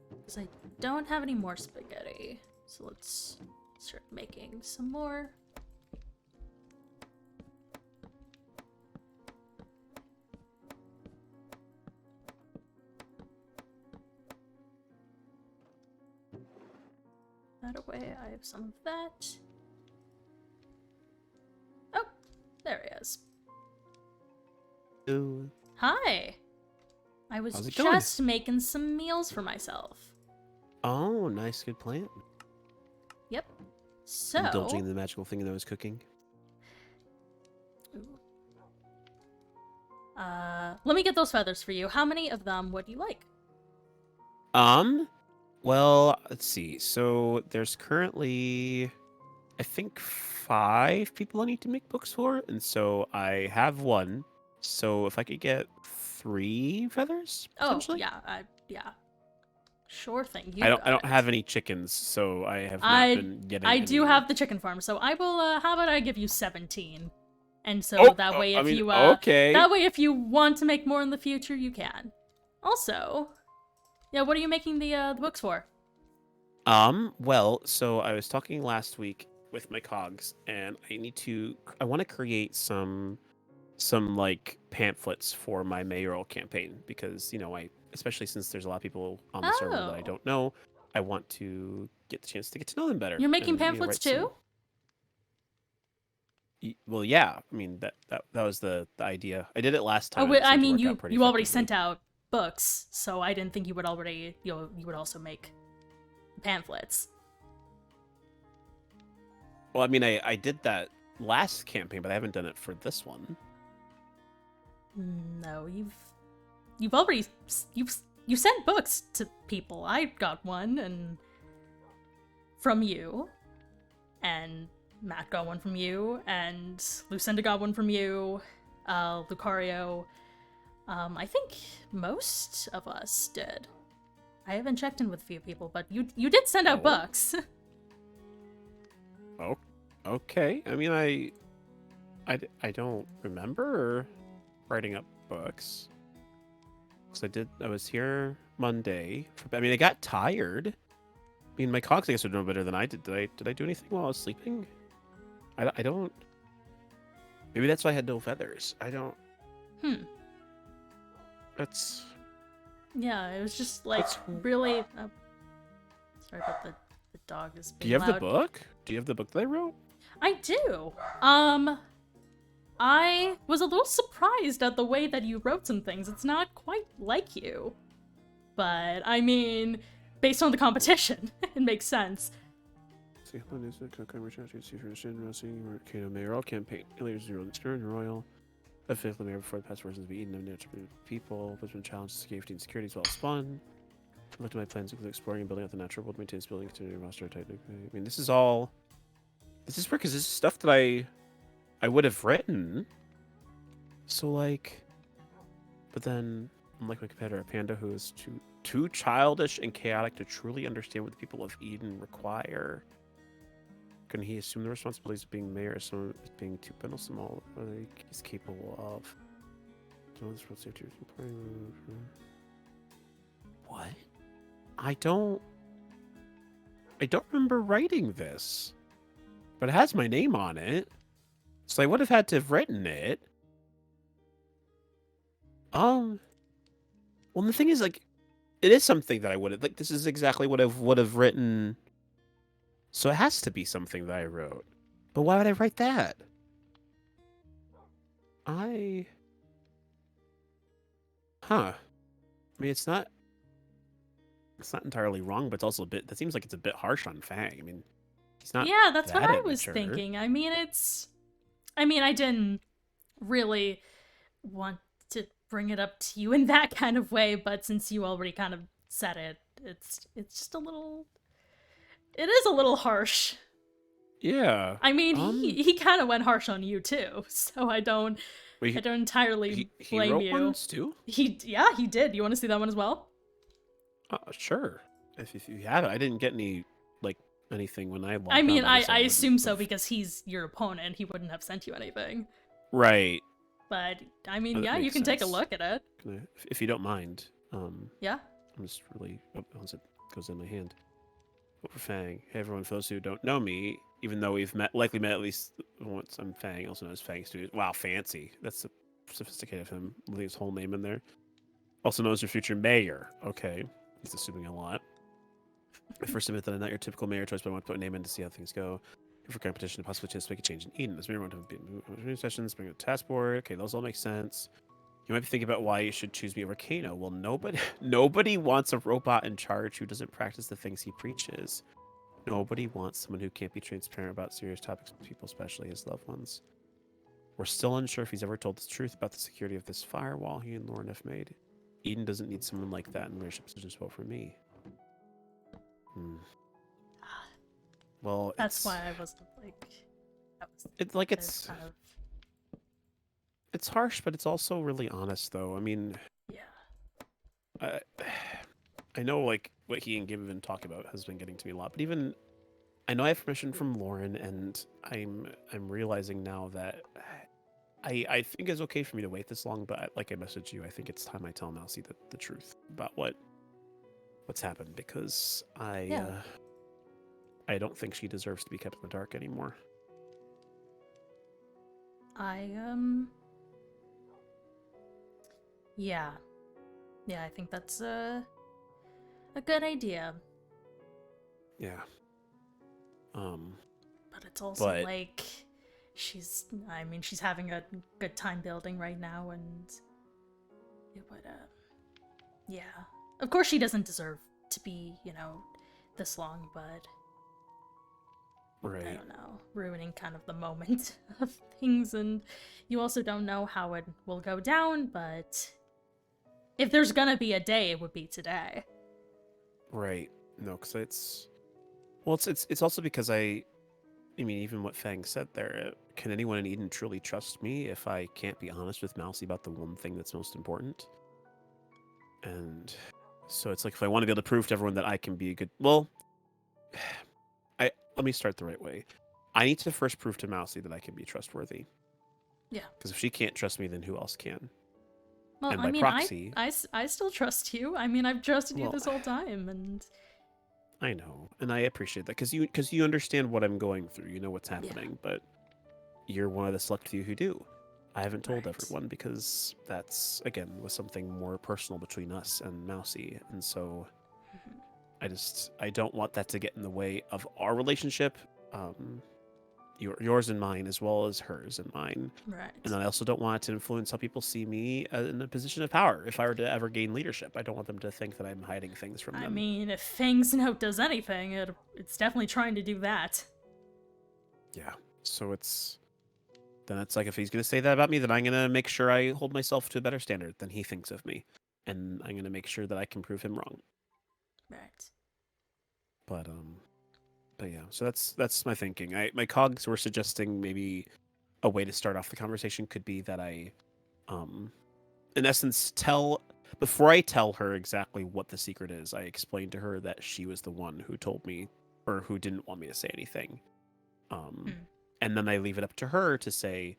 Because I don't have any more spaghetti. So let's start making some more. That away, I have some of that. Oh, there he is. Ooh. Hi! I was How's it going? just making some meals for myself. Oh, nice, good plan. Yep. So... Indulging in the magical thing that I was cooking. Ooh. Let me get those feathers for you. How many of them would you like? Well, let's see. So there's currently, I think, 5 people I need to make books for, and so I have 1. So if I could get 3 feathers, Oh, potentially? yeah, yeah. Sure thing. I don't have any chickens, so I have not been getting I do any- have the chicken farm, so I will, how about I give you 17? And so Oh, that way I if mean, you, okay. that way if you want to make more in the future, you can. Also, yeah, what are you making the books for? Well, so I was talking last week with my cogs, and I want to create some like pamphlets for my mayoral campaign because, especially since there's a lot of people on the server that I Oh. don't know, I want to get the chance to get to know them better. You're making and, pamphlets write some- too? Well, yeah. I mean that was the idea. I did it last Oh, time. wait, It I seemed to mean, work out you pretty already effectively. sent out books, so I didn't think you would already you would also make pamphlets. Well, I mean, I did that last campaign, but I haven't done it for this one. No, you've already you sent books to people. I got one and from you, and Matt got one from you, and Lucinda got one from you, Lucario. I think most of us did. I haven't checked in with a few people, but you did send out Oh. books. Oh, okay. I mean, I don't remember writing up books. Because I was here Monday. I mean, I got tired. I mean, my cogs, I guess, are doing better than I did. Did I do anything while I was sleeping? I don't. Maybe that's why I had no feathers. I don't. That's. Yeah, it was just like That's- really. Sorry about the dog is being Do you have loud. the book? Do you have the book that I wrote? I do. I was a little surprised at the way that you wrote some things. It's not quite like you. But, I mean, based on the competition, it makes sense. Mayoral campaign. Later 0 the Royal. Officially mayor before the past versions of Eden of natural people. Which been challenged safety and security as well as fun. I looked at my plans, include exploring and building out the natural world, maintain this building, continue to roster type. I mean, this is all. This is work because this is stuff that I would have written. So like, but then unlike my competitor Panda, who is too childish and chaotic to truly understand what the people of Eden require, can he assume the responsibilities of being mayor as someone as being too burdensome all he's capable of? What? I don't remember writing this, but it has my name on it, so I would have had to have written it. Well, the thing is, like, it is something that I would have, like, this is exactly what I would have written, so it has to be something that I wrote. But why would I write that? I mean, it's not entirely wrong, but it's also a bit, that seems like it's a bit harsh on Fang. I mean, he's not Yeah, that's what that I was immature. thinking. I mean, I didn't really want to bring it up to you in that kind of way, but since you already kind of said it, it's just a little. It is a little harsh. Yeah. I mean, he kind of went harsh on you too, so I don't entirely he blame wrote you. ones too? He did. You want to see that one as well? Sure. If you have it, I didn't get any anything when I logged I mean, on, I wouldn't assume so have- because he's your opponent. He wouldn't have sent you anything. Right. But I mean, That yeah, you makes can take a sense. look at it. If you don't mind. Yeah. I'm just really once it goes in my hand. Over Fang. Hey everyone, for those who don't know me, even though we've likely met at least once, I'm Fang, also known as Fang Studios. Wow, fancy. That's sophisticated of him, leaving his whole name in there. Also known as your future mayor. Okay. He's assuming a lot. I first admit that I'm not your typical mayor choice, but I want to put a name in to see how things go. For competition, and possibly chance to make a change in Eden. As mayor, I want to be sessions, bring a task board. Okay, those all make sense. You might be thinking about why you should choose me over Kano. Well, nobody wants a robot in charge who doesn't practice the things he preaches. Nobody wants someone who can't be transparent about serious topics with people, especially his loved ones. We're still unsure if he's ever told the truth about the security of this firewall he and Lauren have made. Eden doesn't need someone like that in leadership positions. Vote for me. Well, That's why I wasn't like. It's kind of. It's harsh, but it's also really honest, though. I mean, Yeah. I know like what he and Gib have been talking about has been getting to me a lot, but even I know I have permission from Lauren, and I'm realizing now that I think it's okay for me to wait this long, but like I messaged you, I think it's time I tell Mousy the truth about what's happened, because I don't think she deserves to be kept in the dark anymore. Yeah, I think that's a good idea. Yeah. But it's also like I mean, she's having a good time building right now, and it would, yeah. Of course, she doesn't deserve to be, this long, but I Right. don't know, ruining kind of the moment of things, and you also don't know how it will go down, but if there's gonna be a day, it would be today. Right. No, because it's also because I mean, even what Fang said there, can anyone in Eden truly trust me if I can't be honest with Mousy about the one thing that's most important? And so it's like, if I want to be able to prove to everyone that I can be a good, well, let me start the right way. I need to first prove to Mousy that I can be trustworthy. Yeah. Because if she can't trust me, then who else can? Well, And I by mean, proxy, I still trust you. I mean, I've trusted you Well, this whole time, and I know, and I appreciate that because you understand what I'm going through. You know what's happening, but you're one of the select few who do. I haven't told Right. everyone because that's, again, was something more personal between us and Mousy, and so I don't want that to get in the way of our relationship, yours and mine, as well as hers and mine. right. And I also don't want it to influence how people see me in a position of power. If I were to ever gain leadership, I don't want them to think that I'm hiding things from them. I mean, if Fang's note does anything, it's definitely trying to do that. Yeah. So then it's like, if he's going to say that about me, then I'm going to make sure I hold myself to a better standard than he thinks of me. And I'm going to make sure that I can prove him wrong. Right. But yeah, so that's my thinking. My cogs were suggesting maybe a way to start off the conversation could be that I, in essence, before I tell her exactly what the secret is, I explained to her that she was the one who told me, or who didn't want me to say anything. And then I leave it up to her to say,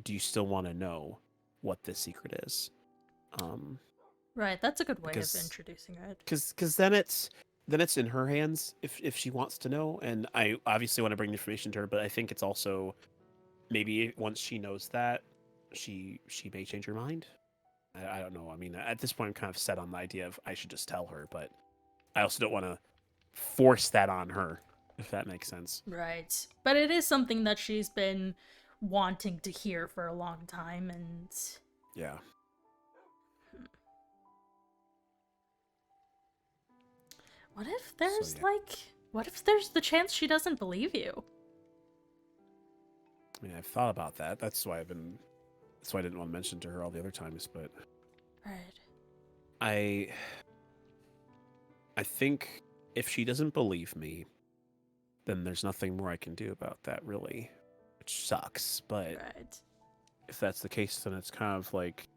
do you still want to know what this secret is? Right, that's a good way of because- introducing it. Because then it's in her hands if she wants to know, and I obviously want to bring the information to her, but I think it's also maybe once she knows that, she may change her mind. I don't know. I mean, at this point, I'm kind of set on the idea of I should just tell her, but I also don't want to force that on her, if that makes sense. Right. But it is something that she's been wanting to hear for a long time, and Yeah. what if there's yeah. what if there's the chance she doesn't believe you? I mean, I've thought about that. That's why I didn't want to mention to her all the other times, but Right. I think if she doesn't believe me, then there's nothing more I can do about that, really, which sucks. But Right. if that's the case, then it's kind of like,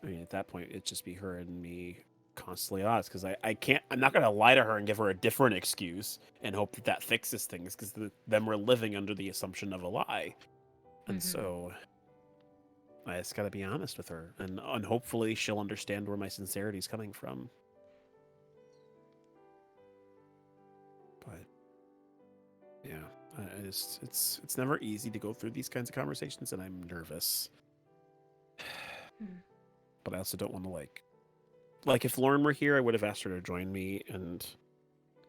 I mean, at that point, it'd just be her and me constantly at odds, because I'm not going to lie to her and give her a different excuse and hope that fixes things, because then we're living under the assumption of a lie. And so I just got to be honest with her, and hopefully she'll understand where my sincerity is coming from. But yeah, it's never easy to go through these kinds of conversations, and I'm nervous. But I also don't want to like if Lauren were here, I would have asked her to join me, and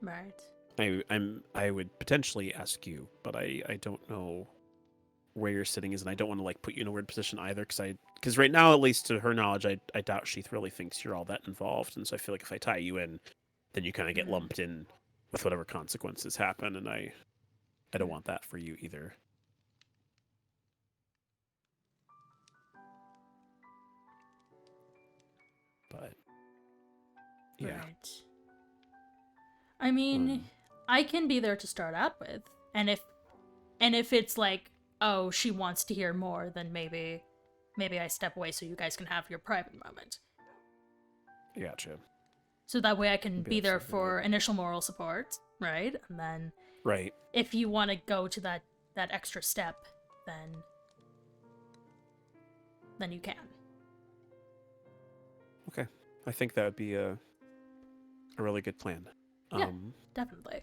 Right. I would potentially ask you, but I don't know where your sitting is, and I don't want to put you in a weird position either, because right now, at least to her knowledge, I doubt she really thinks you're all that involved, and so I feel like if I tie you in, then you kind of get lumped in with whatever consequences happen, and I don't want that for you either. But yeah. Right. I mean, I can be there to start out with, and if it's like, oh, she wants to hear more, then maybe I step away so you guys can have your private moment. Gotcha. So that way I can Maybe be that's there something for initial moral support, right? And then Right. if you want to go to that extra step, then you can. Okay. I think that would be a really good plan. Yeah. Definitely.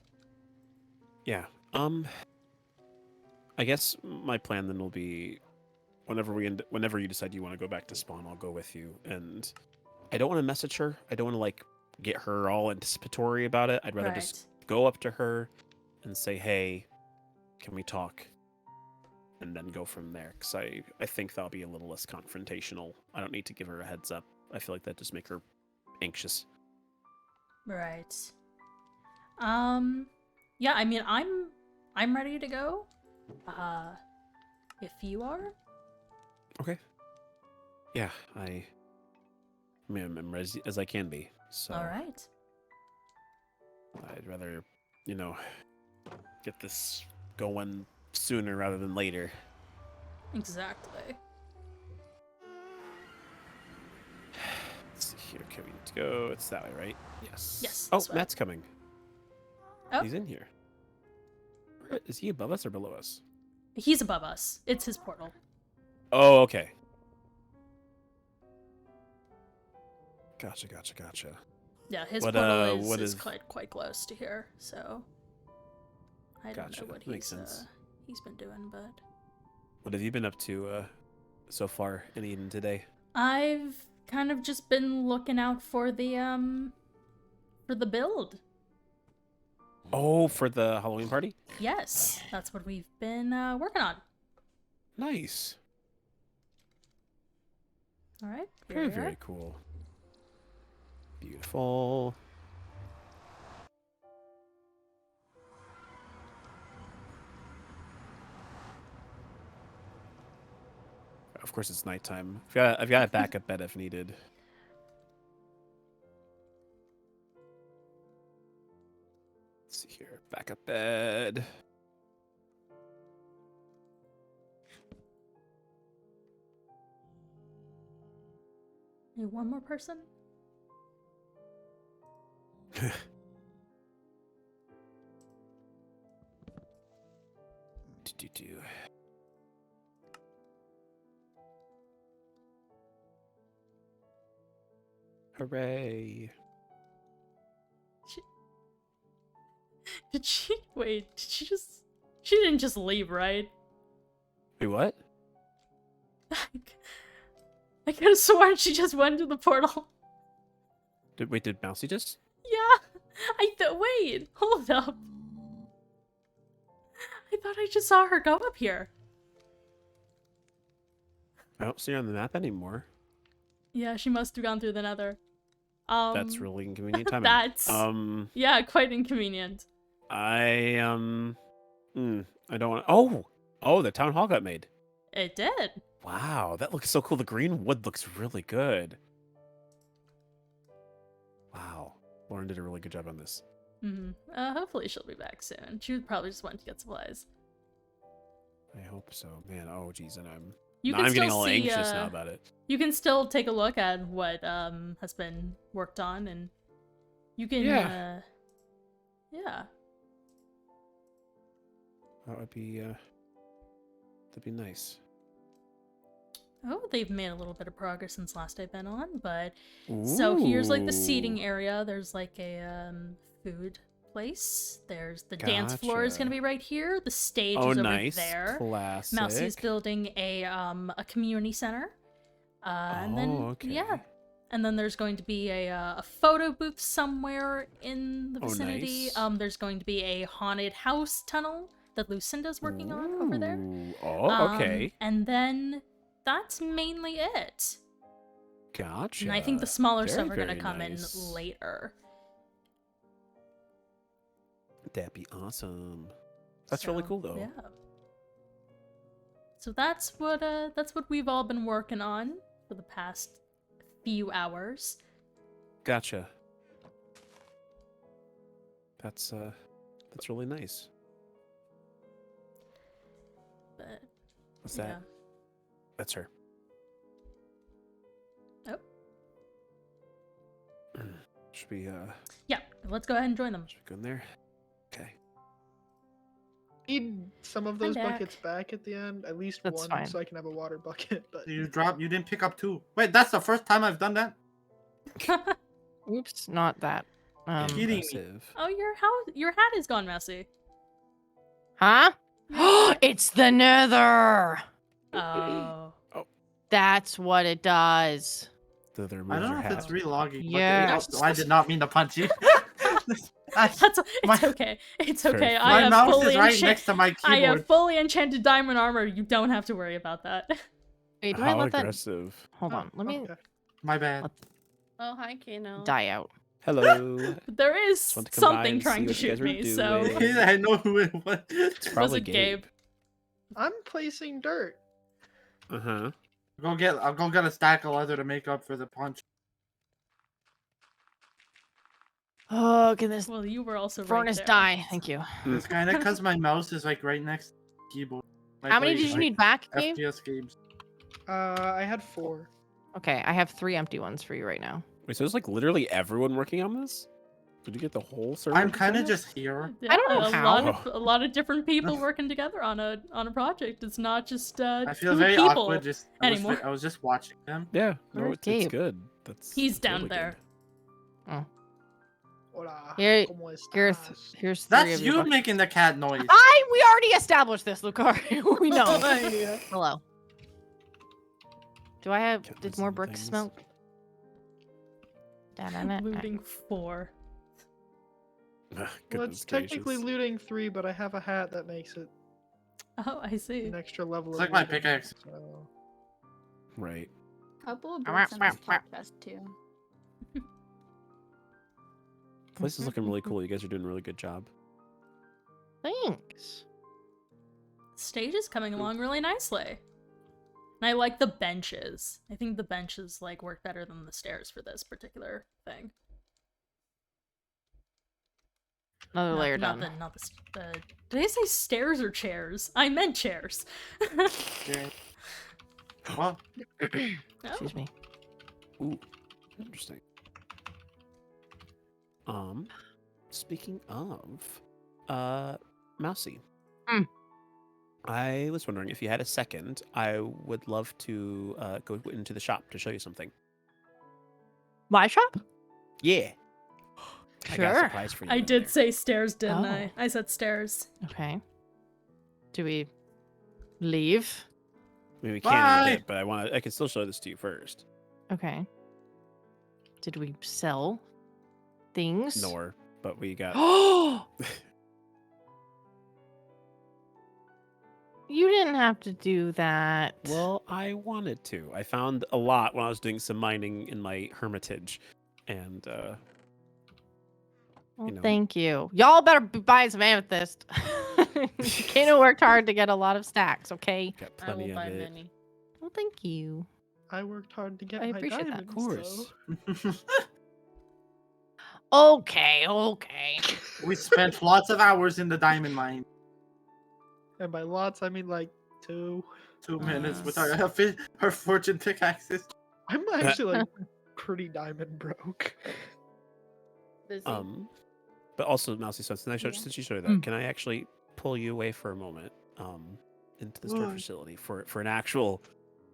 Yeah. I guess my plan then will be whenever you decide you want to go back to spawn, I'll go with you. And I don't want to message her. I don't want to get her all anticipatory about it. I'd rather just go up to her and say, "Hey, can we talk?" and then go from there. Because I think that'll be a little less confrontational. I don't need to give her a heads up. I feel like that just make her anxious. Right. Yeah, I mean, I'm ready to go. If you are. Okay. Yeah, I mean, I'm ready as I can be. So All right. I'd rather, get this going sooner rather than later. Exactly. Let's see here. Okay, we need to go. It's that way, right? Yes. Yes, Oh, this way. Matt's coming. Oh. He's in here. Is he above us or below us? He's above us. It's his portal. Oh, okay. Gotcha. Yeah, his What, portal what is is- quite close to here, so I don't Gotcha, know what that makes he's sense. he's been doing, but What have you been up to so far in Eden today? I've kind of just been looking out for the build. Oh, for the Halloween party? Yes, that's what we've been working on. Nice. All right. here Very, we are. very cool. Beautiful. Of course, it's nighttime. I've got a backup bed if needed. Let's see here. Backup bed. Need one more person? Do. Hooray. Did she wait? Did she just? She didn't just leave, right? Wait, what? I could have sworn she just went to the portal. Did Mousy just? Yeah, wait, hold up. I thought I just saw her go up here. I don't see her on the map anymore. Yeah, she must have gone through the nether. That's really inconvenient timing. That's yeah, quite inconvenient. I don't want. Oh, the town hall got made. It did. Wow, that looks so cool. The green wood looks really good. Wow, Lauren did a really good job on this. Hopefully she'll be back soon. She would probably just want to get supplies. I hope so, man. Oh, geez, and I'm still getting all see, anxious now about it. You can still take a look at what has been worked on, and you can Yeah. Yeah. That would be that'd be nice. Oh, they've made a little bit of progress since last I've been on, but so here's like the seating Ooh. area. There's like a food place. There's the dance floor is gonna be right here. The stage is over nice. there. Classic. Mousie's building a community center. And then okay. yeah. And then there's going to be a photo booth somewhere in the vicinity. Nice. There's going to be a haunted house tunnel that Lucinda's working on over there. Ooh. Oh, okay. And then that's mainly it. Gotcha. And I think the smaller Very, stuff are going to very come nice. in later. That'd be awesome. That's really So, cool, though. Yeah. So that's what we've all been working on for the past few hours. Gotcha. That's really nice. But What's yeah. that? That's her. Oh. Should we Yeah, let's go ahead and join them. go in there? Okay. Need some of those back. buckets back at the end, at least That's one, fine. so I can have a water bucket. But You didn't pick up 2. Wait, that's the first time I've done that? Oops, not that. Kidding me. Impressive. Oh, your hat is gone, Messy. Huh? It's the nether. Oh. That's what it does. The other I moves don't are know if half. it's relogging. Yes. But I did not mean to punch you. It's My- okay. It's Very okay. fair. I My have mouse fully is right next to my I have keyboard. fully enchanted diamond armor. You don't have to worry about that. Wait, do I How let that? aggressive. Hold on. Let me Okay. My bad. What? Oh, hi, Kano. die out. Hello. But there is Just want to come by something and trying see to what you guys shoot were me, so doing. I know who it was. It's was probably it Gabe? I'm placing dirt. Uh-huh. I'll go get a stack of leather to make up for the punch. Oh, can this Well, you were also furnace right there. die? Thank you. It's kind of because my mouse is like right next to the keyboard. How many did you need back, Gabe? FPS games. I had 4. Okay, I have 3 empty ones for you right now. Wait, so there's like literally everyone working on this? Did you get the whole server? I'm kind of set up? just here. Yeah, I don't know a how. lot of different people working together on a project. It's not just I feel 2 very people. awkward. anymore. I was just watching them. Yeah, no, Where's it's Gabe? good. He's That's down really there. Hola. Here- ¿Cómo Here's estás? 3 That's of your you buckets. making the cat noise. We already established this, Lucari. We know. Yeah. Hello. Do I have? Counting Did more some bricks things. smelt? Da-da-da. Looting 4. Good. Well, Goodness it's technically gracious. looting 3, but I have a hat that makes it Oh, I see. an extra level. It's of like my looting, pickaxe. So. Right. Couple of bricks in this top chest too. The place is looking really cool. You guys are doing a really good job. Thanks. Stage is coming along really nicely. And I like the benches. I think the benches like work better than the stairs for this particular thing. Another layer not done. did I say stairs or chairs? I meant chairs. Okay. Well, Excuse me. Ooh, interesting. Speaking of, Mousy. Mm. I was wondering if you had a second. I would love to go into the shop to show you something. My shop? Yeah. I got a Sure. surprise for you. I in did there. say stairs, didn't Oh. I? I said stairs. Okay. Do we leave? I mean, we can in a Bye. bit, but I can still show this to you first. Okay. Did we sell things? Nor, but we got. Oh! You didn't have to do that. Well, I wanted to. I found a lot when I was doing some mining in my hermitage, and Well, you know. thank you. Y'all better be buying some amethyst. Kano worked hard to get a lot of stacks, okay? got I will plenty of buy it. many. Well, thank you. I worked hard to get I my appreciate that. diamonds, Of course. Okay, okay. we spent lots of hours in the diamond mine. though. And by lots, I mean like 2. 2 minutes with Nice. our fortune pickaxes. I'm actually like pretty diamond broke. Busy. But also, Mousy, since Yeah. since you showed that, Mm. can I actually pull you away for a moment, into the store Why? facility for an actual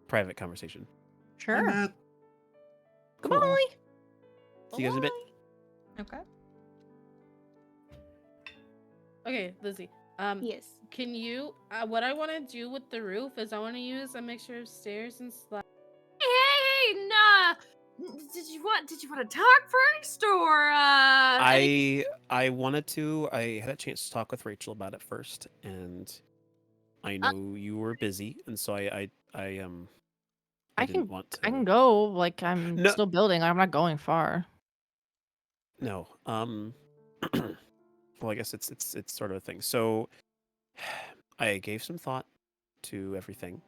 private conversation? Sure. Matt. Come Cool. on, Ollie. See you guys in a bit. Okay. Okay, Lizzie. Yes. Can you? What I want to do with the roof is I want to use a mixture of stairs and slabs. Hey, nah. Did you want to talk first or I wanted to. I had a chance to talk with Rachel about it first, and I know you were busy, and so I didn't want to. I can go. Like I'm No. still building. I'm not going far. No. Well, I guess it's sort of a thing. So I gave some thought to everything.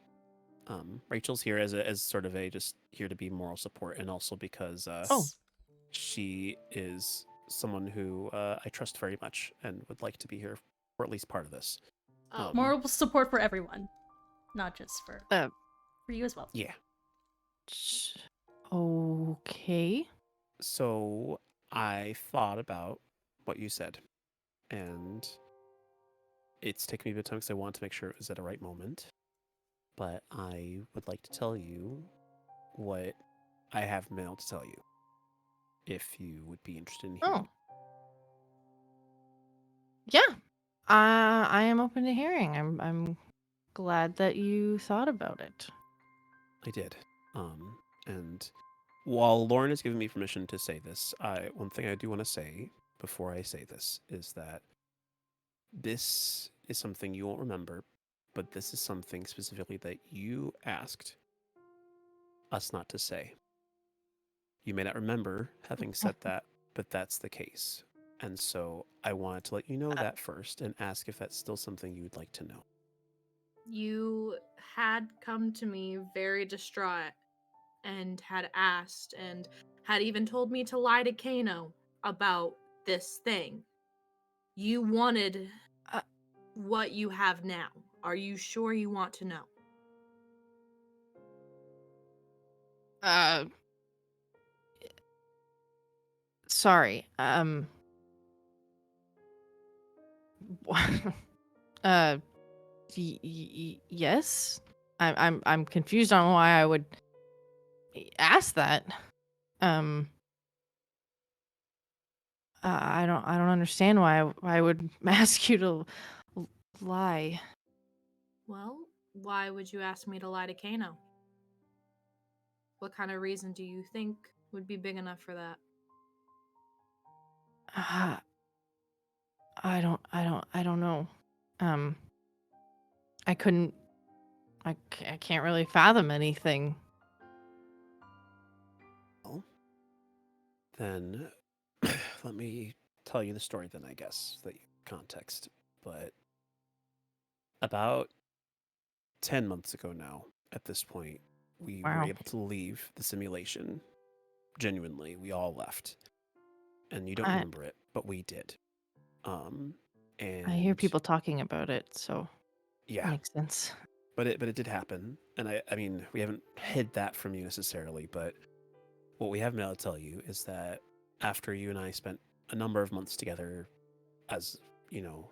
Rachel's here as sort of a just here to be moral support, and also because Oh. she is someone who I trust very much and would like to be here for at least part of this. Oh, Moral support for everyone, not just for you as well. Yeah. Okay. So I thought about what you said, and it's taken me a bit of time because I wanted to make sure it was at a right moment. But I would like to tell you what I have been able to tell you, if you would be interested in hearing. Oh. Yeah. I am open to hearing. I'm glad that you thought about it. I did. And while Lauren has given me permission to say this, one thing I do want to say before I say this is that this is something you won't remember, but this is something specifically that you asked us not to say. You may not remember having said that, but that's the case. And so I wanted to let you know that first and ask if that's still something you would like to know. You had come to me very distraught and had asked and had even told me to lie to Kano about this thing. You wanted what you have now. Are you sure you want to know? Sorry. Yes. I'm confused on why I would ask that. I don't understand why I would ask you to lie. Well, why would you ask me to lie to Kano? What kind of reason do you think would be big enough for that? I don't know. I can't really fathom anything. Well, then let me tell you the story then, I guess, so that you context. But about 10 months ago now, at this point, we were Wow. able to leave the simulation. Genuinely, we all left. And you don't remember it, but we did. And I hear people talking about it, so yeah, makes sense. but it did happen, and I mean, we haven't hid that from you necessarily, but what we have been able to tell you is that after you and I spent a number of months together as, you know,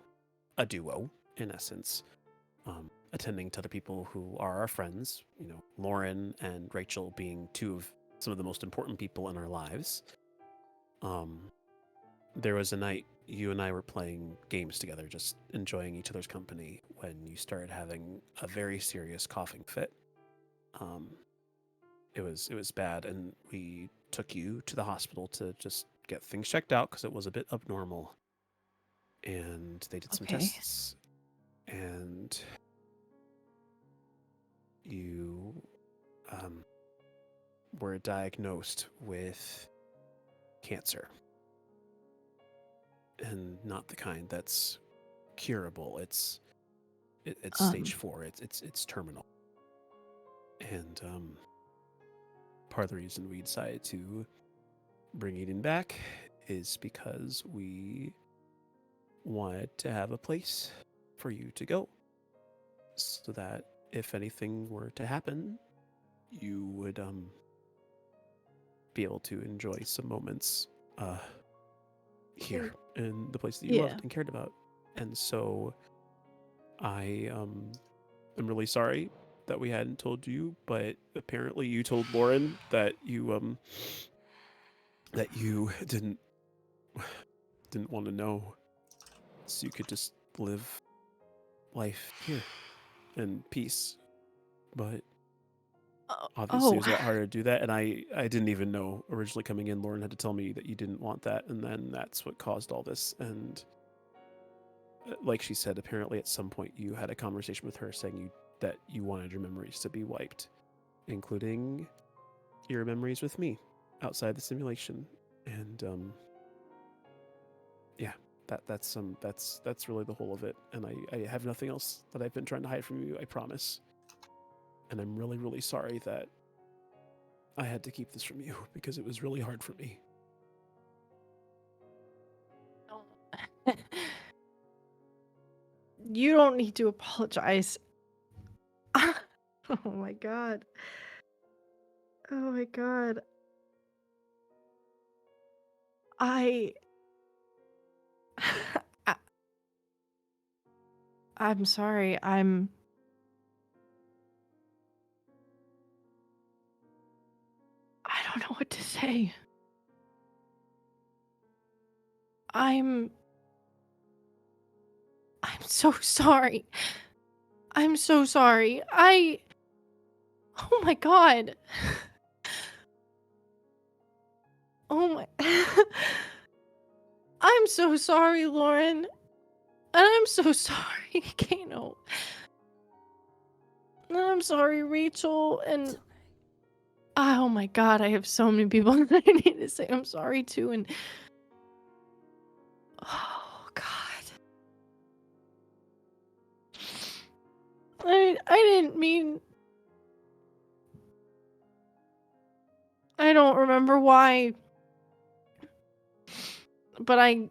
a duo in essence, attending to other people who are our friends, you know, Lauren and Rachel being two of some of the most important people in our lives. There was a night you and I were playing games together, just enjoying each other's company, when you started having a very serious coughing fit. It was bad, and we took you to the hospital to just get things checked out because it was a bit abnormal. And they did some tests, and you were diagnosed with cancer. And not the kind that's curable. It's stage 4. It's terminal. And part of the reason we decided to bring Eden back is because we wanted to have a place for you to go, so that if anything were to happen, you would be able to enjoy some moments here in the place that you loved and cared about. And so I am really sorry that we hadn't told you, but apparently you told Lauren that you didn't want to know, so you could just live life here in peace. But obviously it was a lot harder to do that, and I didn't even know originally coming in. Lauren had to tell me that you didn't want that, and then that's what caused all this. And like she said, apparently at some point you had a conversation with her saying that you wanted your memories to be wiped, including your memories with me outside the simulation. And yeah, that's really the whole of it. And I have nothing else that I've been trying to hide from you, I promise. And I'm really, really sorry that I had to keep this from you, because it was really hard for me. You don't need to apologize. Oh my god. Oh my god. I'm sorry. I don't know what to say. I'm so sorry. I'm so sorry. Oh my god. Oh my. I'm so sorry, Lauren. And I'm so sorry, Kano. And I'm sorry, Rachel. And oh my god, I have so many people that I need to say I'm sorry to. And oh god. I didn't mean. I don't remember why. But I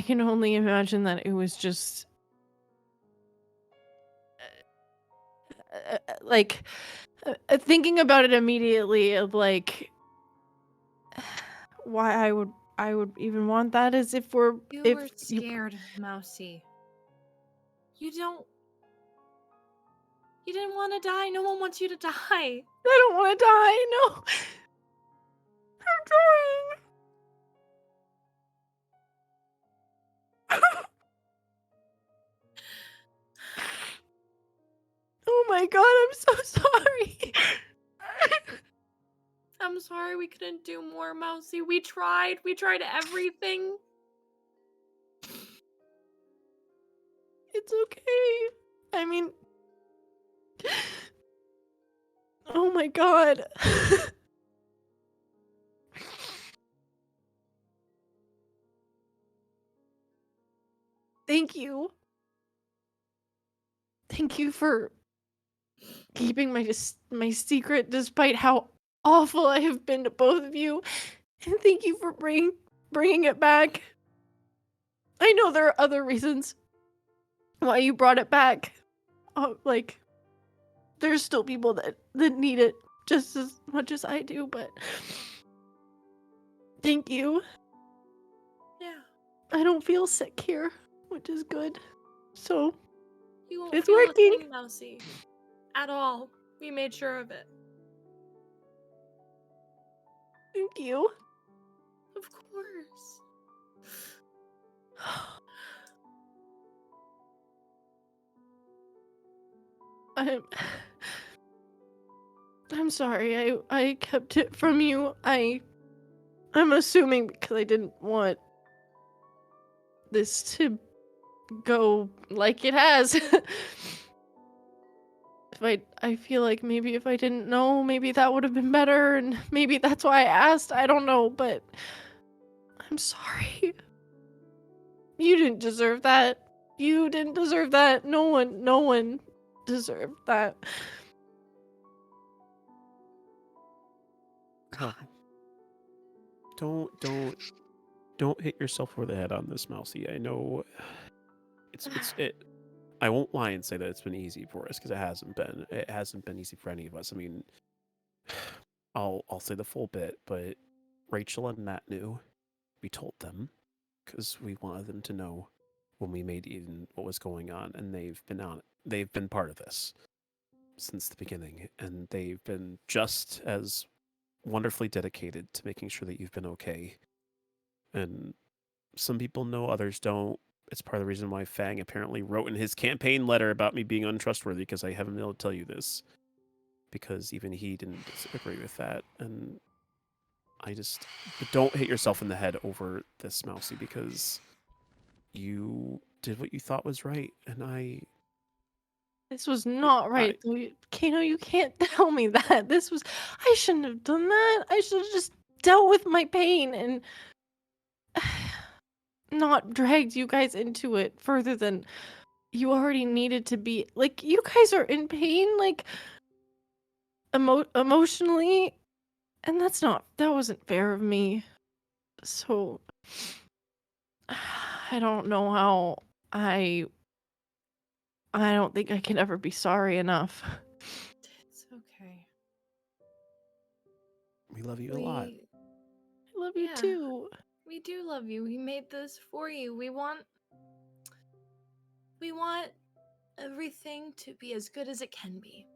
can only imagine that it was just like thinking about it immediately of like why I would even want that is if we're You if were you scared, Mousy. You didn't want to die. No one wants you to die. I don't want to die. No. I'm dying. Oh my god, I'm so sorry. I'm sorry we couldn't do more, Mousy. We tried. We tried everything. It's okay. I mean, oh my god. Thank you. Thank you for keeping my secret despite how awful I have been to both of you. And thank you for bringing it back. I know there are other reasons why you brought it back. Like there's still people that need it just as much as I do, but thank you. Yeah. I don't feel sick here, which is good. So You won't it's feel working. a thing, Mousy. At all. We made sure of it. Thank you. Of course. I'm sorry. I kept it from you. I'm assuming because I didn't want this to go like it has. I feel like maybe if I didn't know, maybe that would have been better, and maybe that's why I asked. I don't know, but I'm sorry. You didn't deserve that. You didn't deserve that. No one deserved that. Oh. Don't hit yourself over the head on this, Mousy. I know it. I won't lie and say that it's been easy for us because it hasn't been. It hasn't been easy for any of us. I mean, I'll say the full bit, but Rachel and Matt knew. We told them because we wanted them to know when we made Eden what was going on, and they've been on it. They've been part of this since the beginning, and they've been just as wonderfully dedicated to making sure that you've been okay. And some people know, others don't. It's part of the reason why Fang apparently wrote in his campaign letter about me being untrustworthy, because I haven't been able to tell you this. Because even he didn't agree with that. And but don't hit yourself in the head over this, Mousy, because you did what you thought was right. And This was not right. Kano, you can't tell me that. I shouldn't have done that. I should have just dealt with my pain and not dragged you guys into it further than you already needed to be. Like, you guys are in pain, like, emotionally, and that wasn't fair of me. So, I don't know how I don't think I can ever be sorry enough. It's okay. we love you a lot. I love you too. We do love you. We made this for you. We want everything to be as good as it can be.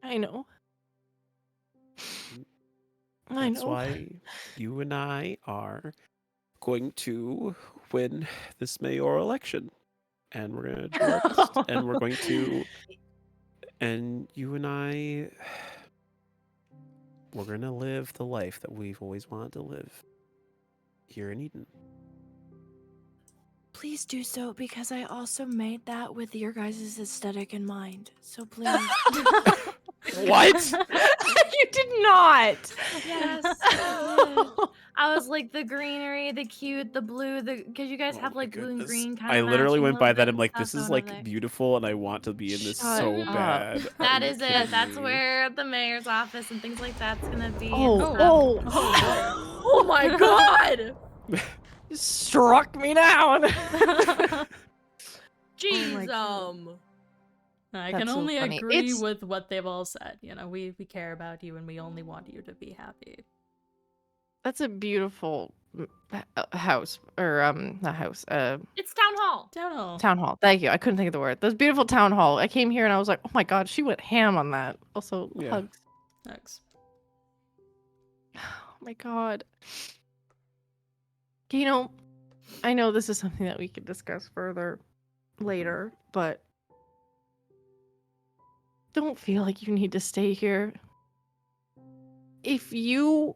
I know. That's why you and I are going to win this mayoral election. And we're going to do our best. And we're going to... And you and I... we're gonna live the life that we've always wanted to live here in Eden. Please do so, because I also made that with your guys' aesthetic in mind. So please. What? You did not. Yes. I was like the greenery, the cute, the blue, because you guys Oh have my like blue and goodness. green kind I of. literally went by that. that. I'm like, this is like beautiful, and I want to be in this Shut so up. bad. Are That you is kidding it. That's me? where the mayor's office and things like that's gonna be. Oh, and stuff. oh, Oh my god! you struck me down. Jeez, I That's can so only funny. agree It's- with what they've all said. You know, we care about you and we only want you to be happy. That's a beautiful house, or not house, It's town hall. Town hall. town hall. Thank you. I couldn't think of the word. This beautiful town hall. I came here and I was like, oh my god, she went ham on that. Also, Yeah. hugs. Thanks. Oh my god. You know, I know this is something that we could discuss further later, but don't feel like you need to stay here. If you...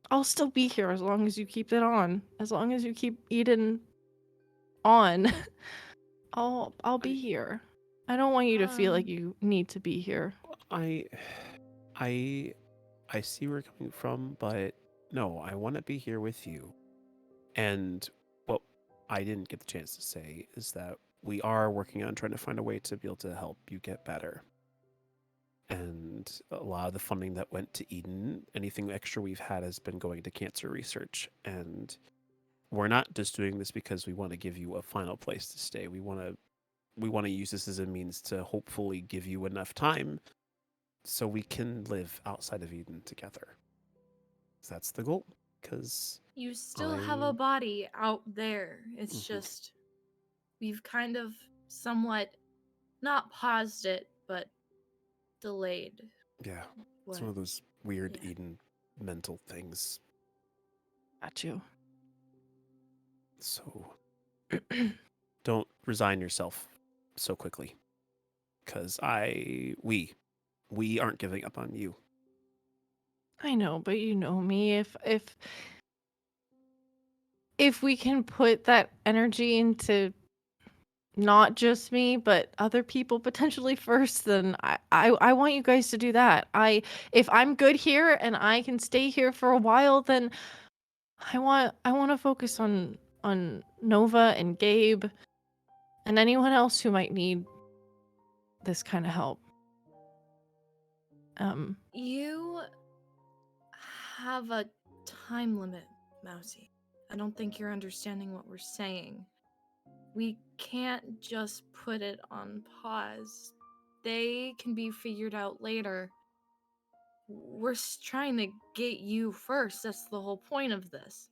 I'll still be here as long as you keep it on. As long as you keep Eden on. I'll be here. I don't want you to feel like you need to be here. I see where you're coming from, but no, I want to be here with you. And what I didn't get the chance to say is that we are working on trying to find a way to be able to help you get better. And a lot of the funding that went to Eden, anything extra we've had has been going to cancer research. And we're not just doing this because we want to give you a final place to stay. We want to use this as a means to hopefully give you enough time so we can live outside of Eden together. That's the goal. Because You still have a body out there. It's just we've kind of somewhat not paused it, but delayed. yeah, it's one of those weird Eden mental things. Got you. So don't resign yourself so quickly, because we aren't giving up on you. I know, but you know me. If we can put that energy into not just me, but other people potentially first, then I want you guys to do that. If I'm good here and I can stay here for a while, then I want to focus on Nova and Gabe and anyone else who might need this kind of help. You have a time limit, Mousy. I don't think you're understanding what we're saying. We can't just put it on pause. They can be figured out later. We're trying to get you first. That's the whole point of this.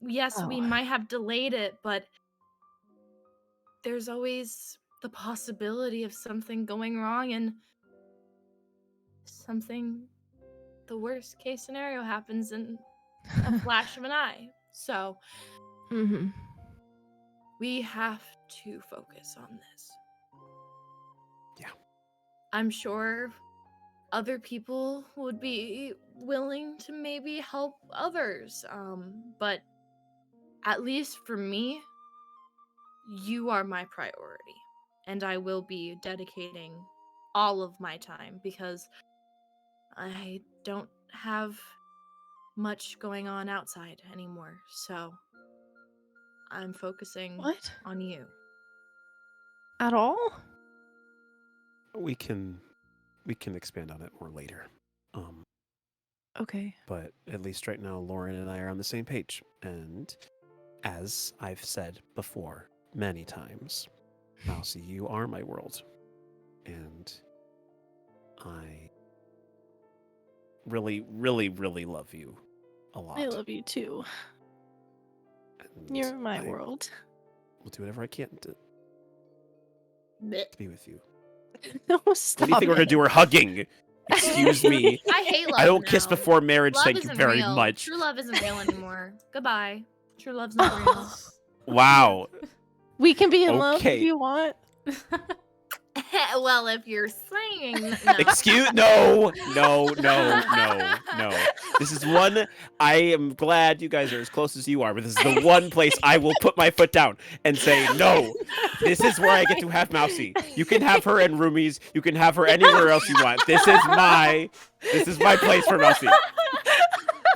Yes, we might have delayed it, but there's always the possibility of something going wrong and the worst case scenario happens in a flash of an eye. So, we have to focus on this. Yeah. I'm sure other people would be willing to maybe help others. But at least for me, you are my priority. And I will be dedicating all of my time because I don't have much going on outside anymore. So I'm focusing on you. At all? We can expand on it more later. Okay. But at least right now, Lauren and I are on the same page. And as I've said before many times, Mousy, you are my world. And I really, really, really love you a lot. I love you too. And You're my world. Will do whatever I can to be with you. No, stop. What do you think we're gonna do? We're hugging. Excuse me. I hate love. I don't kiss now. before marriage. Love Thank you isn't very real. much. True love isn't real anymore. Goodbye. True love's not real. Wow. We can be in love if Okay. you want. Well, if you're saying no. Excuse no. This is one. I am glad you guys are as close as you are, but this is the one place I will put my foot down and say no. This is where I get to have Mousy. You can have her in Roomies. You can have her anywhere else you want. This is my place for Mousy.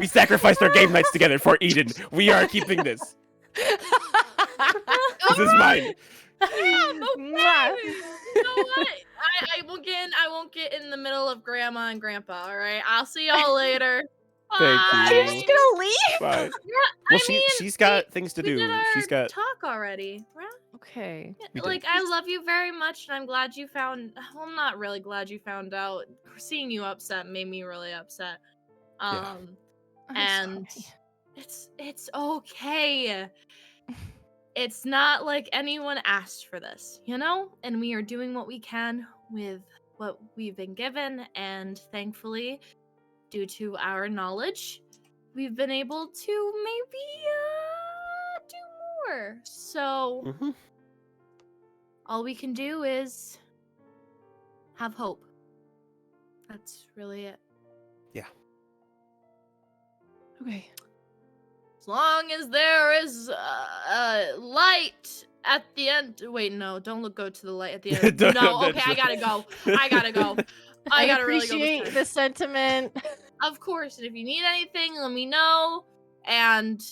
We sacrificed our game nights together for Eden. We are keeping this. This is mine. Okay. You know what? I won't get in the middle of Grandma and Grandpa. All right. I'll see y'all later. Thank Bye. you. You're just gonna leave? Bye. Yeah, Well, she's got things to we do. did our She's got. talk already, right? Okay. We did. Like, I love you very much, and I'm glad you found. Well, I'm not really glad you found out. Seeing you upset made me really upset. I'm And sorry. it's okay. It's not like anyone asked for this, you know? And we are doing what we can with what we've been given, and thankfully, due to our knowledge, we've been able to maybe do more. So Mhm. all we can do is have hope. That's really it. Okay. As long as there is light at the end. Wait, no, don't go to the light at the end. Don't- No, okay, that's- I gotta go. I I gotta really go. appreciate This the time. sentiment. Of course, and if you need anything, let me know. And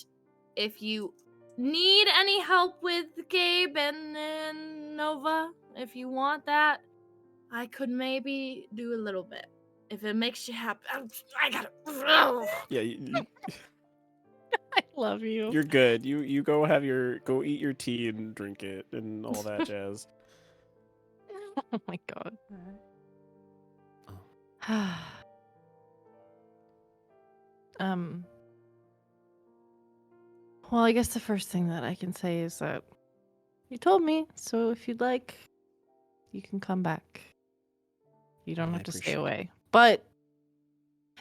if you need any help with Gabe and Nova, if you want that, I could maybe do a little bit. If it makes you happy, I gotta. Yeah, I love you. you're good. You go eat your tea and drink it and all that jazz. Oh my god. Well, I guess the first thing that I can say is that you told me, so if you'd like, you can come back. You don't I have to stay appreciate it. away. But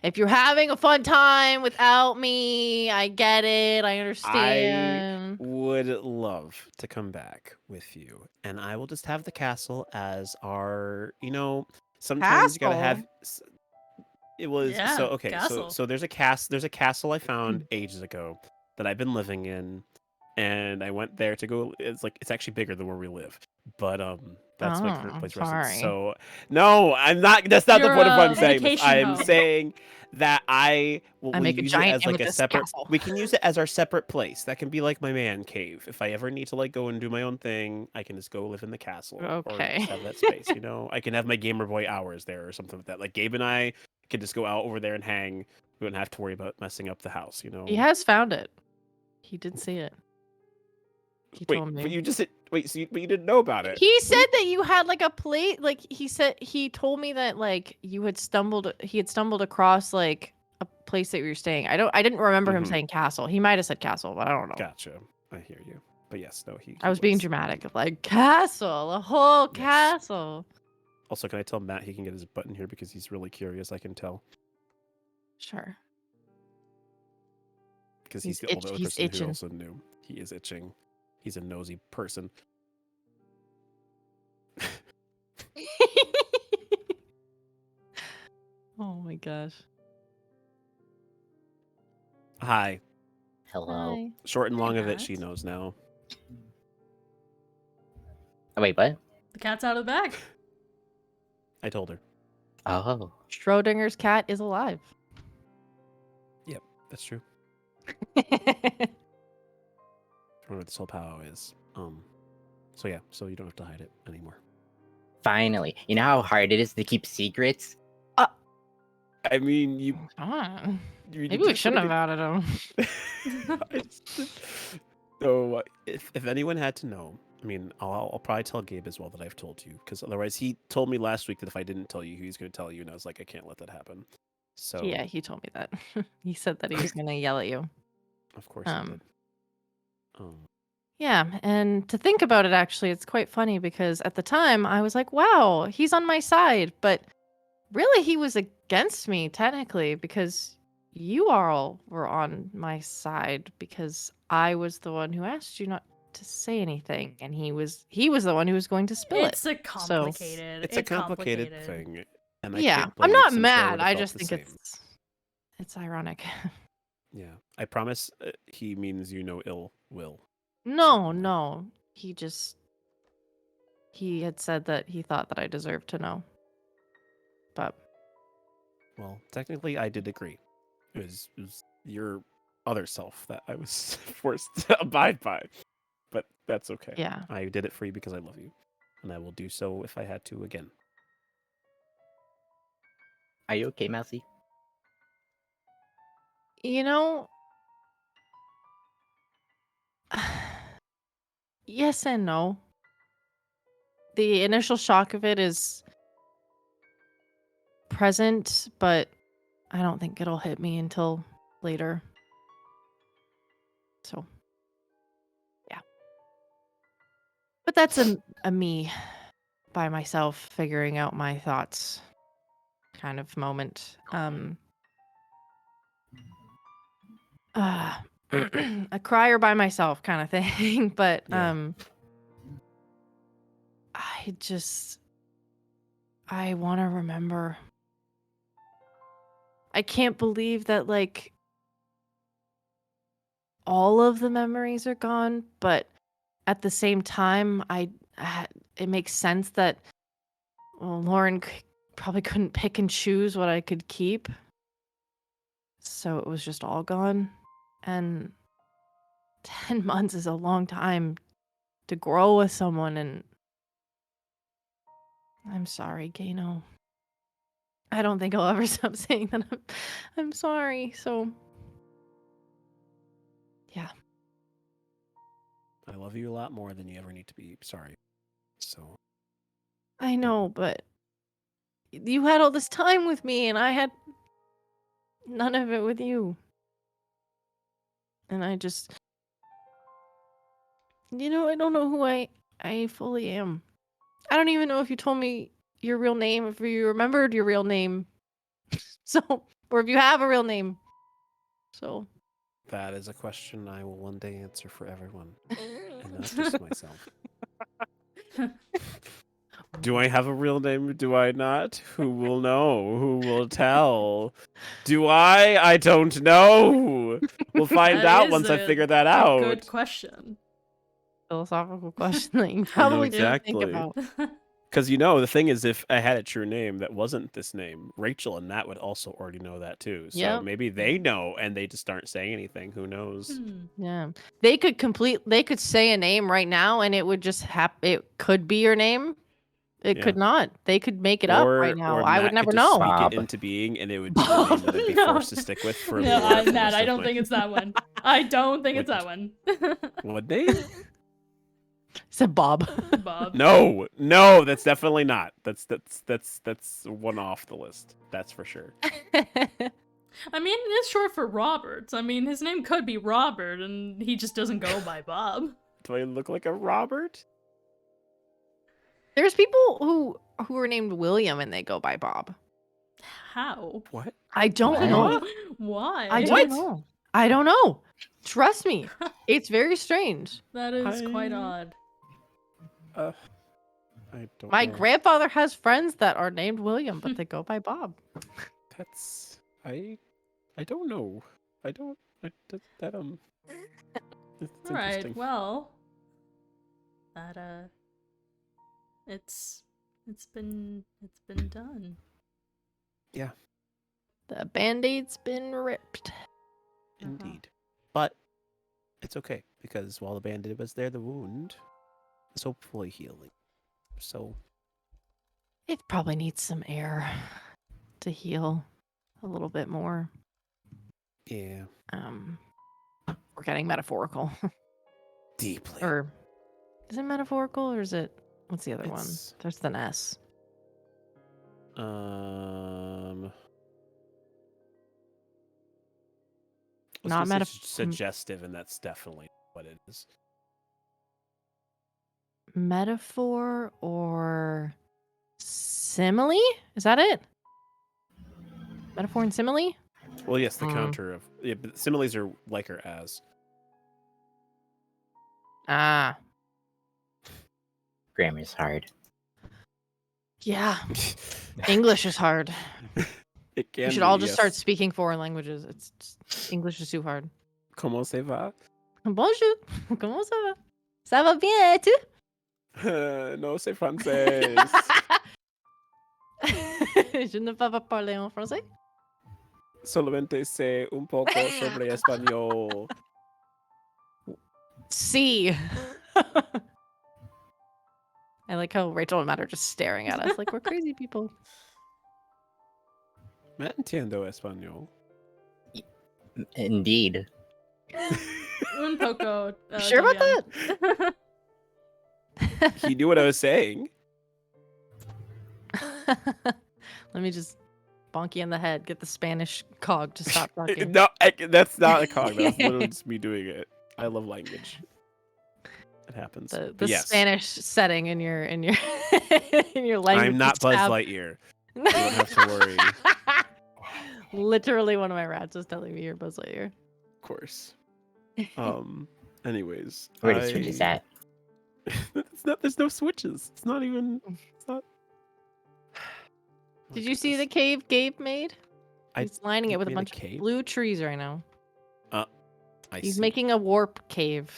if you're having a fun time without me, I get it. I understand. Would love to come back with you, and I will just have the castle as our. Sometimes you gotta have. Castle? It was Yeah, so okay. castle. So there's a castle I found ages ago that I've been living in, and I went there to go. It's actually bigger than where we live, but that's my current place residence. sorry. So no, I'm not. That's not the Your, point of what I'm saying. vacation I'm home. saying that I will I make a use giant it as like a amethyst separate. castle. We can use it as our separate place. That can be like my man cave. If I ever need to like go and do my own thing, I can just go live in the castle or Okay. just have that space. I can have my Gamer Boy hours there or something like that. Like Gabe and I could just go out over there and hang. We wouldn't have to worry about messing up the house. He has found it. He did see it. He Wait, told me. but you just but you didn't know about it. He said that you had like a plate. Like he told me that like he had stumbled across like a place that you were staying. I didn't remember him Mhm. saying castle. He might have said castle, but I don't know. Gotcha. I hear you. But yes, no, he. I was being dramatic of like castle, a whole Yes. castle. Also, can I tell Matt he can get his button here because he's really curious? I can tell Sure. because He's he's the only he's person itching. who also knew. He is itching. He's a nosy person. Oh my gosh. Hi. Hello. Hi. Short and Hey, long of it, she Matt. knows now. Oh, wait, what? The cat's out of the bag. I told her. Oh. Schrodinger's cat is alive. That's true. What this whole powwow is. So yeah, so you don't have to hide it anymore. Finally. You know how hard it is to keep secrets? I mean, you. Come on. you Maybe did we shouldn't pretty have good- outed him. So if anyone had to know, I mean, I'll probably tell Gabe as well that I've told you, because otherwise he told me last week that if I didn't tell you, he was going to tell you, and I was like, I can't let that happen. So Yeah, he told me that. He said that he was gonna yell at you. of course he Um, did. Yeah, and to think about it, actually, it's quite funny because at the time I was like, wow, he's on my side. But really, he was against me, technically, because you all were on my side because I was the one who asked you not to say anything, and he was the one who was going to spill It's a it. complicated. It's a complicated thing, and I Yeah, can't blame I'm you not because I'm sure I mad. would've I felt just the think same. it's ironic. Yeah, I promise he means you no ill will. No, Certainly. no. He had said that he thought that I deserved to know. But Well, technically, I did agree. It was your other self that I was forced to abide by. But that's okay. yeah. I did it for you because I love you. And I will do so if I had to again. Are you okay, Mousy? You know, yes and no. The initial shock of it is present, but I don't think it'll hit me until later. So, yeah. But that's a me by myself figuring out my thoughts kind of moment. A crier by myself kind of thing, but Yeah. I want to remember. I can't believe that like all of the memories are gone, but at the same time it makes sense that Lauren probably couldn't pick and choose what I could keep. So it was just all gone. And 10 months is a long time to grow with someone, and I'm sorry, Gano. I don't think I'll ever stop saying that I'm sorry. So yeah. I love you a lot more than you ever need to be sorry. So I know, but you had all this time with me and I had none of it with you. And I just I don't know who I fully am. I don't even know if you told me your real name, if you remembered your real name. So, or if you have a real name. So, that is a question I will one day answer for everyone, and not just myself. Do I have a real name? Do I not? Who will know? Who will tell? Do I? I don't know. We'll find That out is once I a figure that out. Good question. philosophical question that you I know probably didn't think exactly. about. Because the thing is, if I had a true name that wasn't this name, Rachel and Nat would also already know that too. So Yep. maybe they know and they just aren't saying anything. Who knows? Yeah. They could say a name right now and it would just it could be your name. It Yeah. could not. They could make it up right now. Or I would Matt never could just know. speak Bob. it into being, and it would be the name that I'd be No. forced to stick with for No, lore for the Matt, rest I of don't my- think it's that one. I don't think it's What- that one. What name? Said Bob. Bob. No, that's definitely not. That's one off the list. That's for sure. I mean, it's short for Roberts. I mean, his name could be Robert, and he just doesn't go by Bob. Do I look like a Robert? There's people who are named William and they go by Bob. How? What? I don't What? know. Why? I don't know. I don't know. Trust me. It's very strange. That is quite odd. I don't My know. grandfather has friends that are named William, but they go by Bob. That's I don't know. I don't that that's All right. interesting. Well, that it's been done. Yeah, The band-aid's been ripped. indeed. But it's okay because while the bandit was there, the wound is hopefully healing. So It probably needs some air to heal a little bit more. yeah, We're getting metaphorical. deeply. Or is it metaphorical or is it what's the other one? It's- There's an S. Not suggestive, and that's definitely what it is. Metaphor or simile? Is that it? Metaphor and simile? Well, yes, the counter of but similes are like or as. Ah. Grammar's hard. Yeah. English is hard. It We can should be, all just start yes. speaking foreign languages. English is too hard. Comment ça va? Bonjour. Comment ça va? Ça va bien, et tu? No, c'est français. Je ne peux pas parler en français. Solamente sé un poco sobre español. See. I like how Rachel and Matt are just staring at us like we're crazy people. Me entiendo español. Indeed. Un poco. You sure about that? He knew what I was saying. Let me just bonk you in the head. Get the Spanish cog to stop talking. No, that's not a cog. That's literally just me doing it. I love language. It happens. The But yes, Spanish setting in your in your language. I'm not Buzz tab. Lightyear. You don't have to worry. Literally, one of my rats is telling me you're Buzz Lightyear. Of course. Anyways, Where the switch is at? It's not. There's no switches. It's not even. It's not. Did you see the cave Gabe made? I He's lining it with a made a bunch of cave? blue trees right now. He's see. making a warp cave,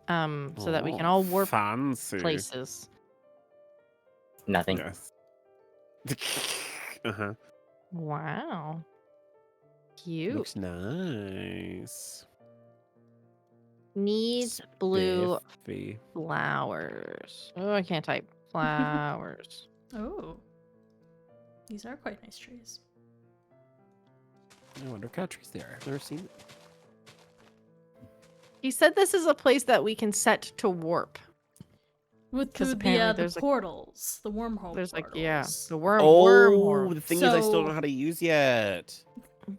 so that we can all warp fancy places. Nothing. Yes. Uh-huh. Wow. Cute. Looks nice. Needs blue Spiffy. flowers. Oh, I can't type. Flowers. Oh. These are quite nice trees. I wonder what kind of trees they are. I've never seen it. He said this is a place that we can set to warp. With 'Cause the apparently there's, like- portals, the wormhole There's portals. the worm. Oh, worm the thing is, I still don't So- know how to use yet.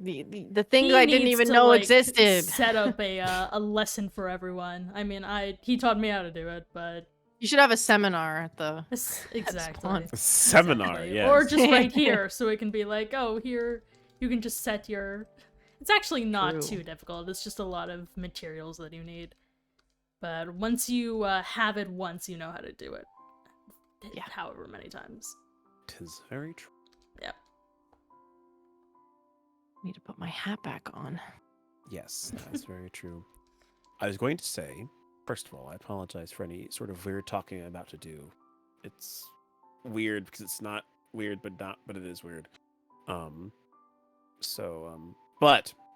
the things He I didn't needs even to, know like, existed. Set up a lesson for everyone. I mean, he taught me how to do it, but You should have a seminar at the. exactly. Spawn. A seminar, Exactly. yes. Or just right here, so it can be like, oh, here you can just set your. It's actually not True. too difficult. It's just a lot of materials that you need. But once you have it once, you know how to do it. Yeah. However many times. Tis very true. Yep. Need to put my hat back on. Yes, that's very true. I was going to say, first of all, I apologize for any sort of weird talking I'm about to do. It's weird because it's not weird, but it is weird. But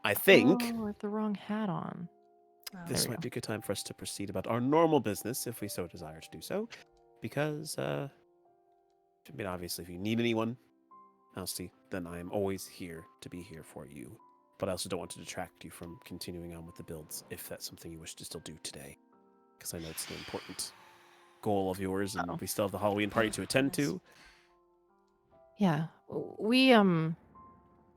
I think Oh, I have the wrong hat on. this There we might be a good time for us to proceed about our normal business, if we so desire to do so. Because, I mean, obviously, if you need anyone, Mousy, then I am always here to be here for you. But I also don't want to detract you from continuing on with the builds, if that's something you wish to still do today. Because I know it's an important goal of yours, and we still have the Halloween party to attend to. Yeah, we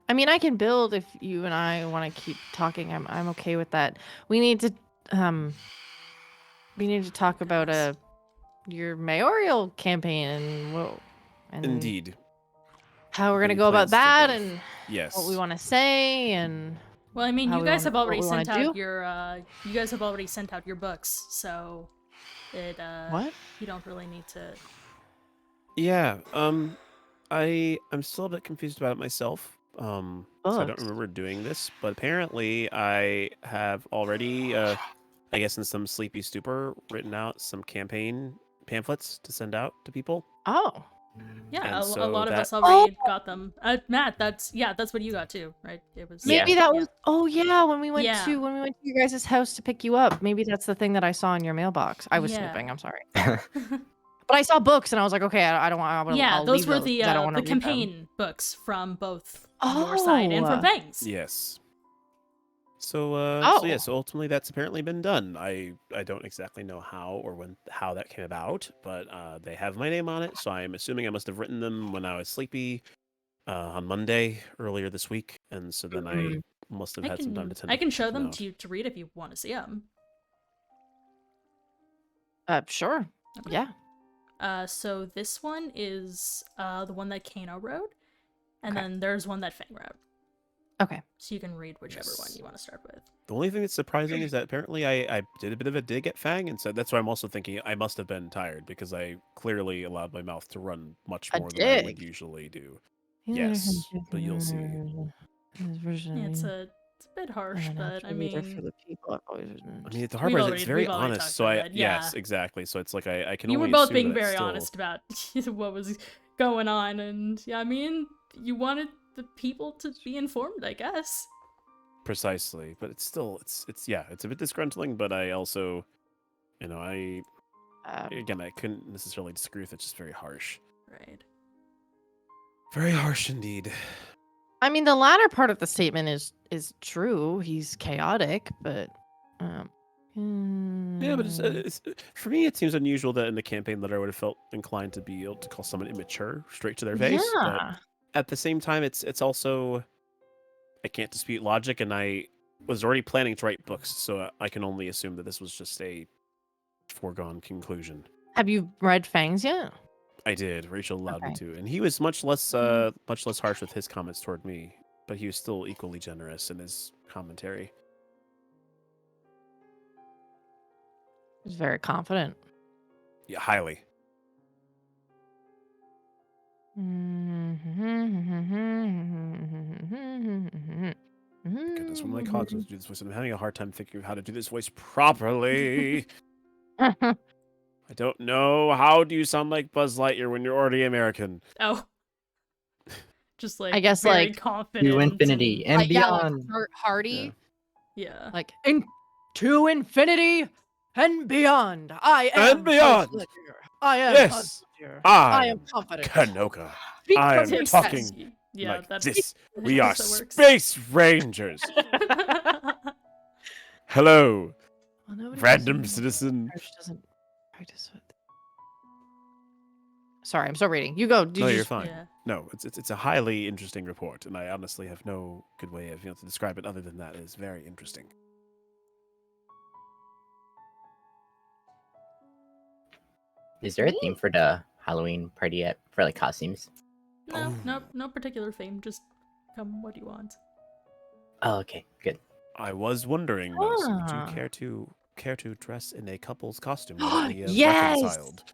I mean, I can build if you and I want to keep talking. I'm okay with that. We need to talk about your mayoral campaign and Indeed. how we're gonna Any go about plans to that both? and Yes. what we want to say and Well, I mean, how you we guys wanna- have already what we wanna sent out do? your you guys have already sent out your books, so it What? you don't really need to. Yeah, I'm still a bit confused about it myself. So I don't Books? remember doing this, but apparently I have already, I guess in some sleepy stupor, written out some campaign pamphlets to send out to people. Oh. Yeah, And a so lot of that- us already got them. Matt, that's what you got too, right? It was Maybe Yeah. that was when we went Yeah. to your guys' house to pick you up. Maybe that's the thing that I saw in your mailbox. I was Yeah. snooping. I'm sorry. But I saw books and I was like, okay, I don't want. yeah, I'll those leave were those the 'cause I don't wanna read them. campaign books from both your side and from Oh. Fangs. Yes. So, so ultimately that's apparently been done. I don't exactly know how that came about, but they have my name on it, so I'm assuming I must have written them when I was sleepy on Monday earlier this week, and so then I must have had some time to tend. I can show check them out. to you to read if you want to see them. Sure. Okay. Yeah. So this one is the one that Kano wrote, and Okay. then there's one that Fang wrote. Okay. So you can read whichever one Yes. you want to start with. The only thing that's surprising is that apparently I did a bit of a dig at Fang, and so that's why I'm also thinking I must have been tired because I clearly allowed my mouth to run much A more than I would dig? usually do. Yes, but you'll see. Yeah, it's a bit harsh, but I mean, for the people I've always I mean, the hard part is it's very we've already honest. talked So about I that, yeah. yes, exactly. So it's like I can you were only both assume being that it's very still... honest about what was going on, and yeah, I mean, you wanted the people to be informed, I guess. Precisely, but it's still it's yeah, it's a bit disgruntling, but I also, I again I couldn't necessarily disagree with it. It's just very harsh. Right. Very harsh indeed. I mean, the latter part of the statement is true. He's chaotic, but Yeah, but it's for me, it seems unusual that in the campaign that I would have felt inclined to be able to call someone immature straight to their face. But yeah. at the same time, it's also, I can't dispute logic, and I was already planning to write books, so I can only assume that this was just a foregone conclusion. Have you read Fangs yet? I did. Rachel allowed me Okay. to, and he was much less harsh with his comments toward me, but he was still equally generous in his commentary. He's very confident. Yeah, highly. Goodness, one of my cogs was to do this voice, and I'm having a hard time thinking of how to do this voice properly. I don't know. How do you sound like Buzz Lightyear when you're already American? Oh. Just like I guess, very like, confident. To infinity and yeah, like beyond. Hardy. Yeah. Like to infinity and beyond. I am And beyond. Buzz Lightyear. I am Yes. Buzz Lightyear. I am confident. Kanoka. Speak I for am yourself. talking Yeah, like that's this. I We guess are that works. space rangers. Hello, Well, nobody random doesn't- citizen. Arch doesn't practice with. Sorry, I'm still reading. You go. Did No, you you're just- fine. Yeah. No, it's a highly interesting report, and I honestly have no good way of to describe it other than that. It's very interesting. Is there a theme for the Halloween party yet for like costumes? No, Oh. no particular theme. Just come what you want. Oh, okay, good. I was wondering, Mousy, would Ah. you care to dress in a couple's costume now that we have Yes! reconciled?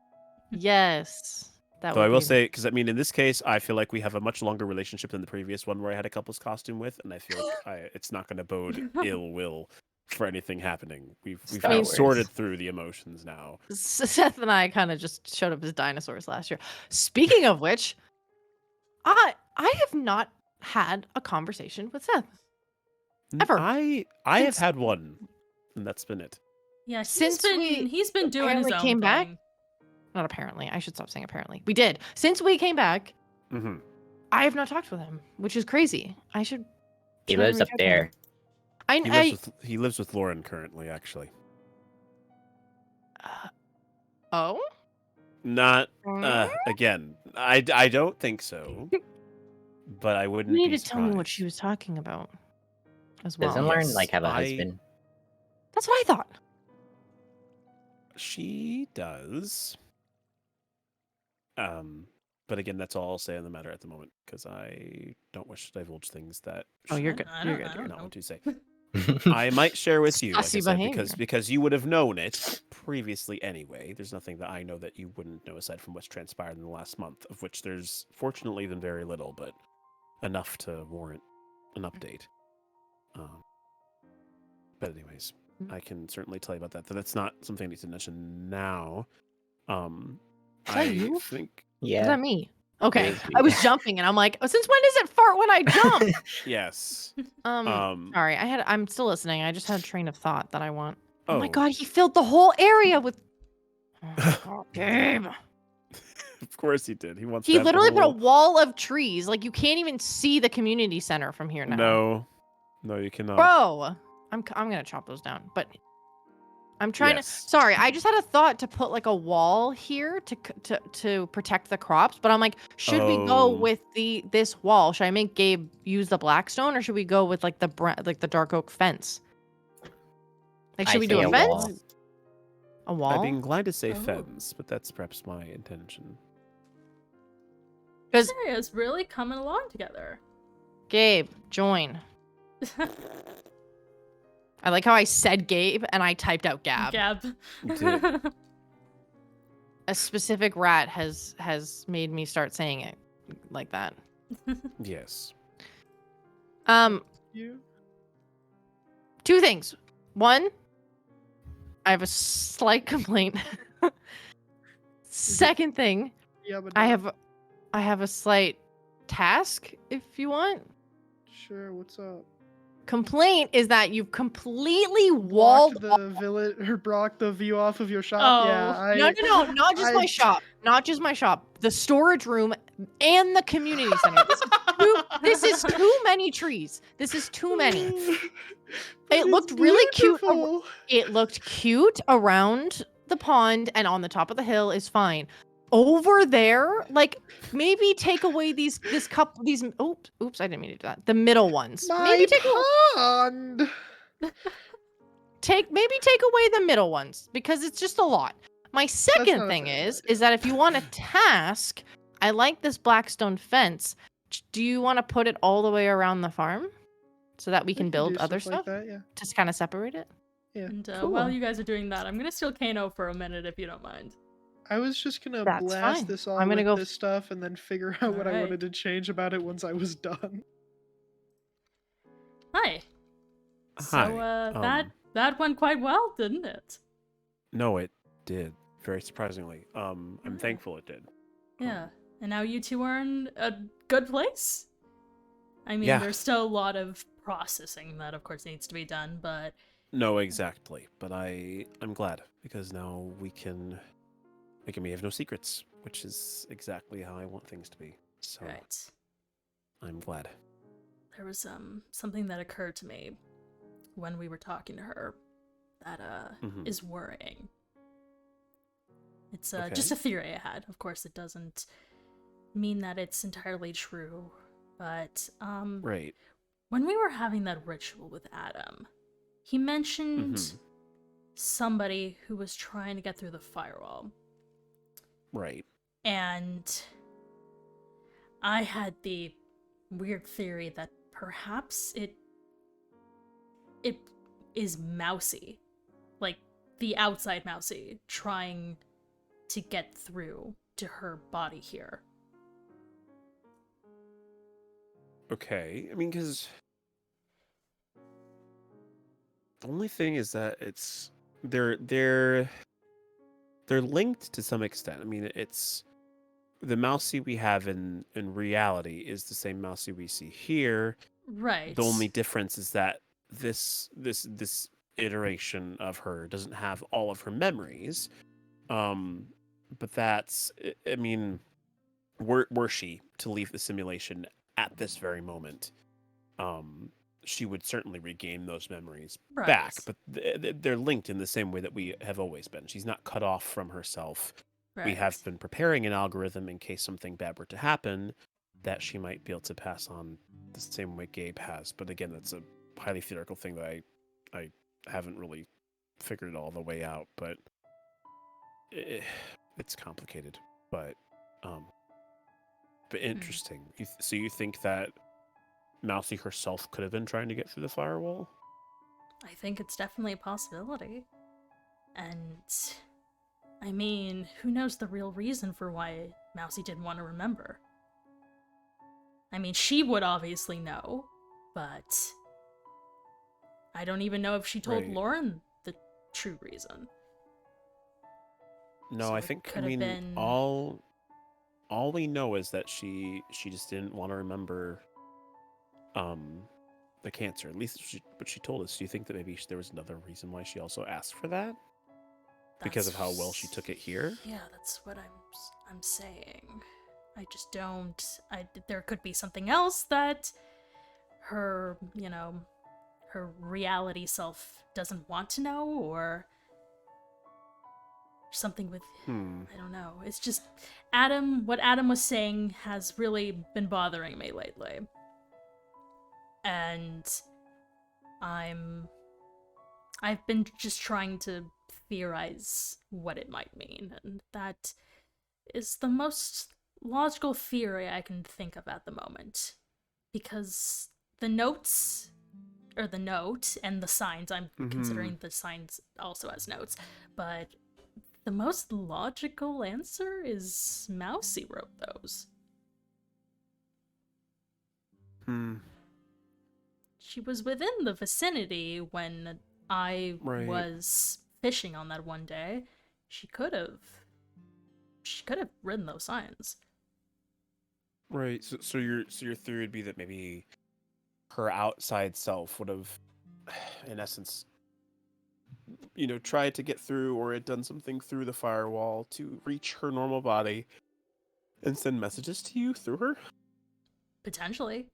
Yes. That Though would I will be- say, because I mean, in this case, I feel like we have a much longer relationship than the previous one where I had a couple's costume with, and I feel like it's not going to bode ill will for anything happening. We've Star Wars. sorted through the emotions now. Seth and I kind of just showed up as dinosaurs last year. Speaking of which, I have not had a conversation with Seth. Ever. I have Since- had one, and that's been it. Yeah, Since we he's been doing his apparently own came thing. back? Not apparently. I should stop saying apparently. We did. Since we came back, Mm-hmm. I have not talked with him, which is crazy. I should. He try and lives up reach out to him. there. He lives with Lauren currently, actually. Oh. Not again. I don't think so. But I wouldn't. You need be to tell me what surprised. she was talking about, as well. Doesn't Lauren Yes, like have a I- husband? That's what I thought. She does. But again, that's all I'll say on the matter at the moment because I don't wish to divulge things that. Oh, you're I- good. I You're don't- good. I You're don't good. Not know. what to say. I might share with you, like I Sussy said, behavior. because you would have known it previously anyway. There's nothing that I know that you wouldn't know aside from what's transpired in the last month, of which there's fortunately been very little, but enough to warrant an update. But anyways, I can certainly tell you about that. But that's not something I need to mention now. Is that I you? think Is Yeah. that me? Okay. is I you. was jumping, and I'm like, oh, since when does it fart when I jump? yes. Sorry. I'm still listening. I just had a train of thought that I want. Oh my Oh. god, he filled the whole area with. Oh, Gabe. Of course he did. He wants. He to have the literally put a whole- wall of trees. Like you can't even see the community center from here now. No, you cannot. Bro, I'm gonna chop those down. But I'm trying Yes. to. Sorry, I just had a thought to put like a wall here to protect the crops. But I'm like, should we go Oh. with this wall? Should I make Gabe use the blackstone, or should we go with like the dark oak fence? Like, should I we do say a a fence? wall. A wall? I'd be inclined to say Oh. fence, but that's perhaps my intention. Because This area is really coming along together. Gabe, join. I like how I said Gabe and I typed out Gab. Gab. You did. A specific rat has made me start saying it like that. Yes. You? Two things. One, I have a slight complaint. Second thing, Yeah, but I not- have a slight task if you want. Sure, what's up? Complaint is that you've completely walled Blocked the village or blocked the view off of your shop. Yeah, Oh. No, not just my shop. Not just my shop. The storage room and the community center. This is too many trees. This is too many. It looked really cute. It looked cute around the pond and on the top of the hill is fine. Over there, like maybe take away these oops, I didn't mean to do that. The middle ones. My pond. Take away the middle ones because it's just a lot. My second not a thing terrible is that if you want a task, I like this blackstone fence. Do you want to put it all the way around the farm so that we can build other stuff? Like that, yeah. Just kind of separate it. Yeah. And Cool. while you guys are doing that, I'm gonna steal Kano for a minute if you don't mind. I was just gonna That's blast fine. this all I'm gonna with go this stuff and then figure out what I Alright. wanted to change about it once I was done. Hi. So Hi. that went quite well, didn't it? No, it did. Very surprisingly. I'm thankful it did. Yeah. And now you two are in a good place? I mean, Yeah. there's still a lot of processing that, of course, needs to be done, but... No, exactly. But I'm glad because now we have no secrets, which is exactly how I want things to be. So Right. I'm glad. There was something that occurred to me when we were talking to her that Mhm. is worrying. It's Okay. just a theory I had. Of course, it doesn't mean that it's entirely true, but Right. when we were having that ritual with Adam, he mentioned Mhm. somebody who was trying to get through the firewall. Right. And I had the weird theory that perhaps it is Mousy. Like the outside Mousy trying to get through to her body here. Okay. I mean, because the only thing is that they're linked to some extent. I mean, it's the Mousy we have in reality is the same Mousy we see here. Right. The only difference is that this iteration of her doesn't have all of her memories. But that's, I mean, were she to leave the simulation at this very moment, she would certainly regain those memories back. But they're linked in the same way that we have always been. She's not cut off from herself. Right. We have been preparing an algorithm in case something bad were to happen that she might be able to pass on the same way Gabe has. But again, that's a highly theoretical thing that I haven't really figured it all the way out. But it's complicated. But interesting. So you think that Mousy herself could have been trying to get through the firewall? I think it's definitely a possibility. And I mean, who knows the real reason for why Mousy didn't want to remember? I mean, she would obviously know, but I don't even know if she told Right. Lauren the true reason. No, So I it think could have been- all we know is that she just didn't want to remember the cancer. At least what she told us. Do you think that maybe there was another reason why she also asked for that? Because of how well she took it here? Yeah, that's what I'm saying. I just don't. There could be something else that her, her reality self doesn't want to know, or something with I don't know. It's just what Adam was saying has really been bothering me lately. And I've been just trying to theorize what it might mean, and that is the most logical theory I can think of at the moment. Because the notes or the note and the signs. I'm Mhm. considering the signs also as notes, but the most logical answer is Mousy wrote those. Hmm. She was within the vicinity when I Right. was fishing on that one day. She could have written those signs. Right. So your theory would be that maybe her outside self would have, in essence, tried to get through or had done something through the firewall to reach her normal body and send messages to you through her. Potentially.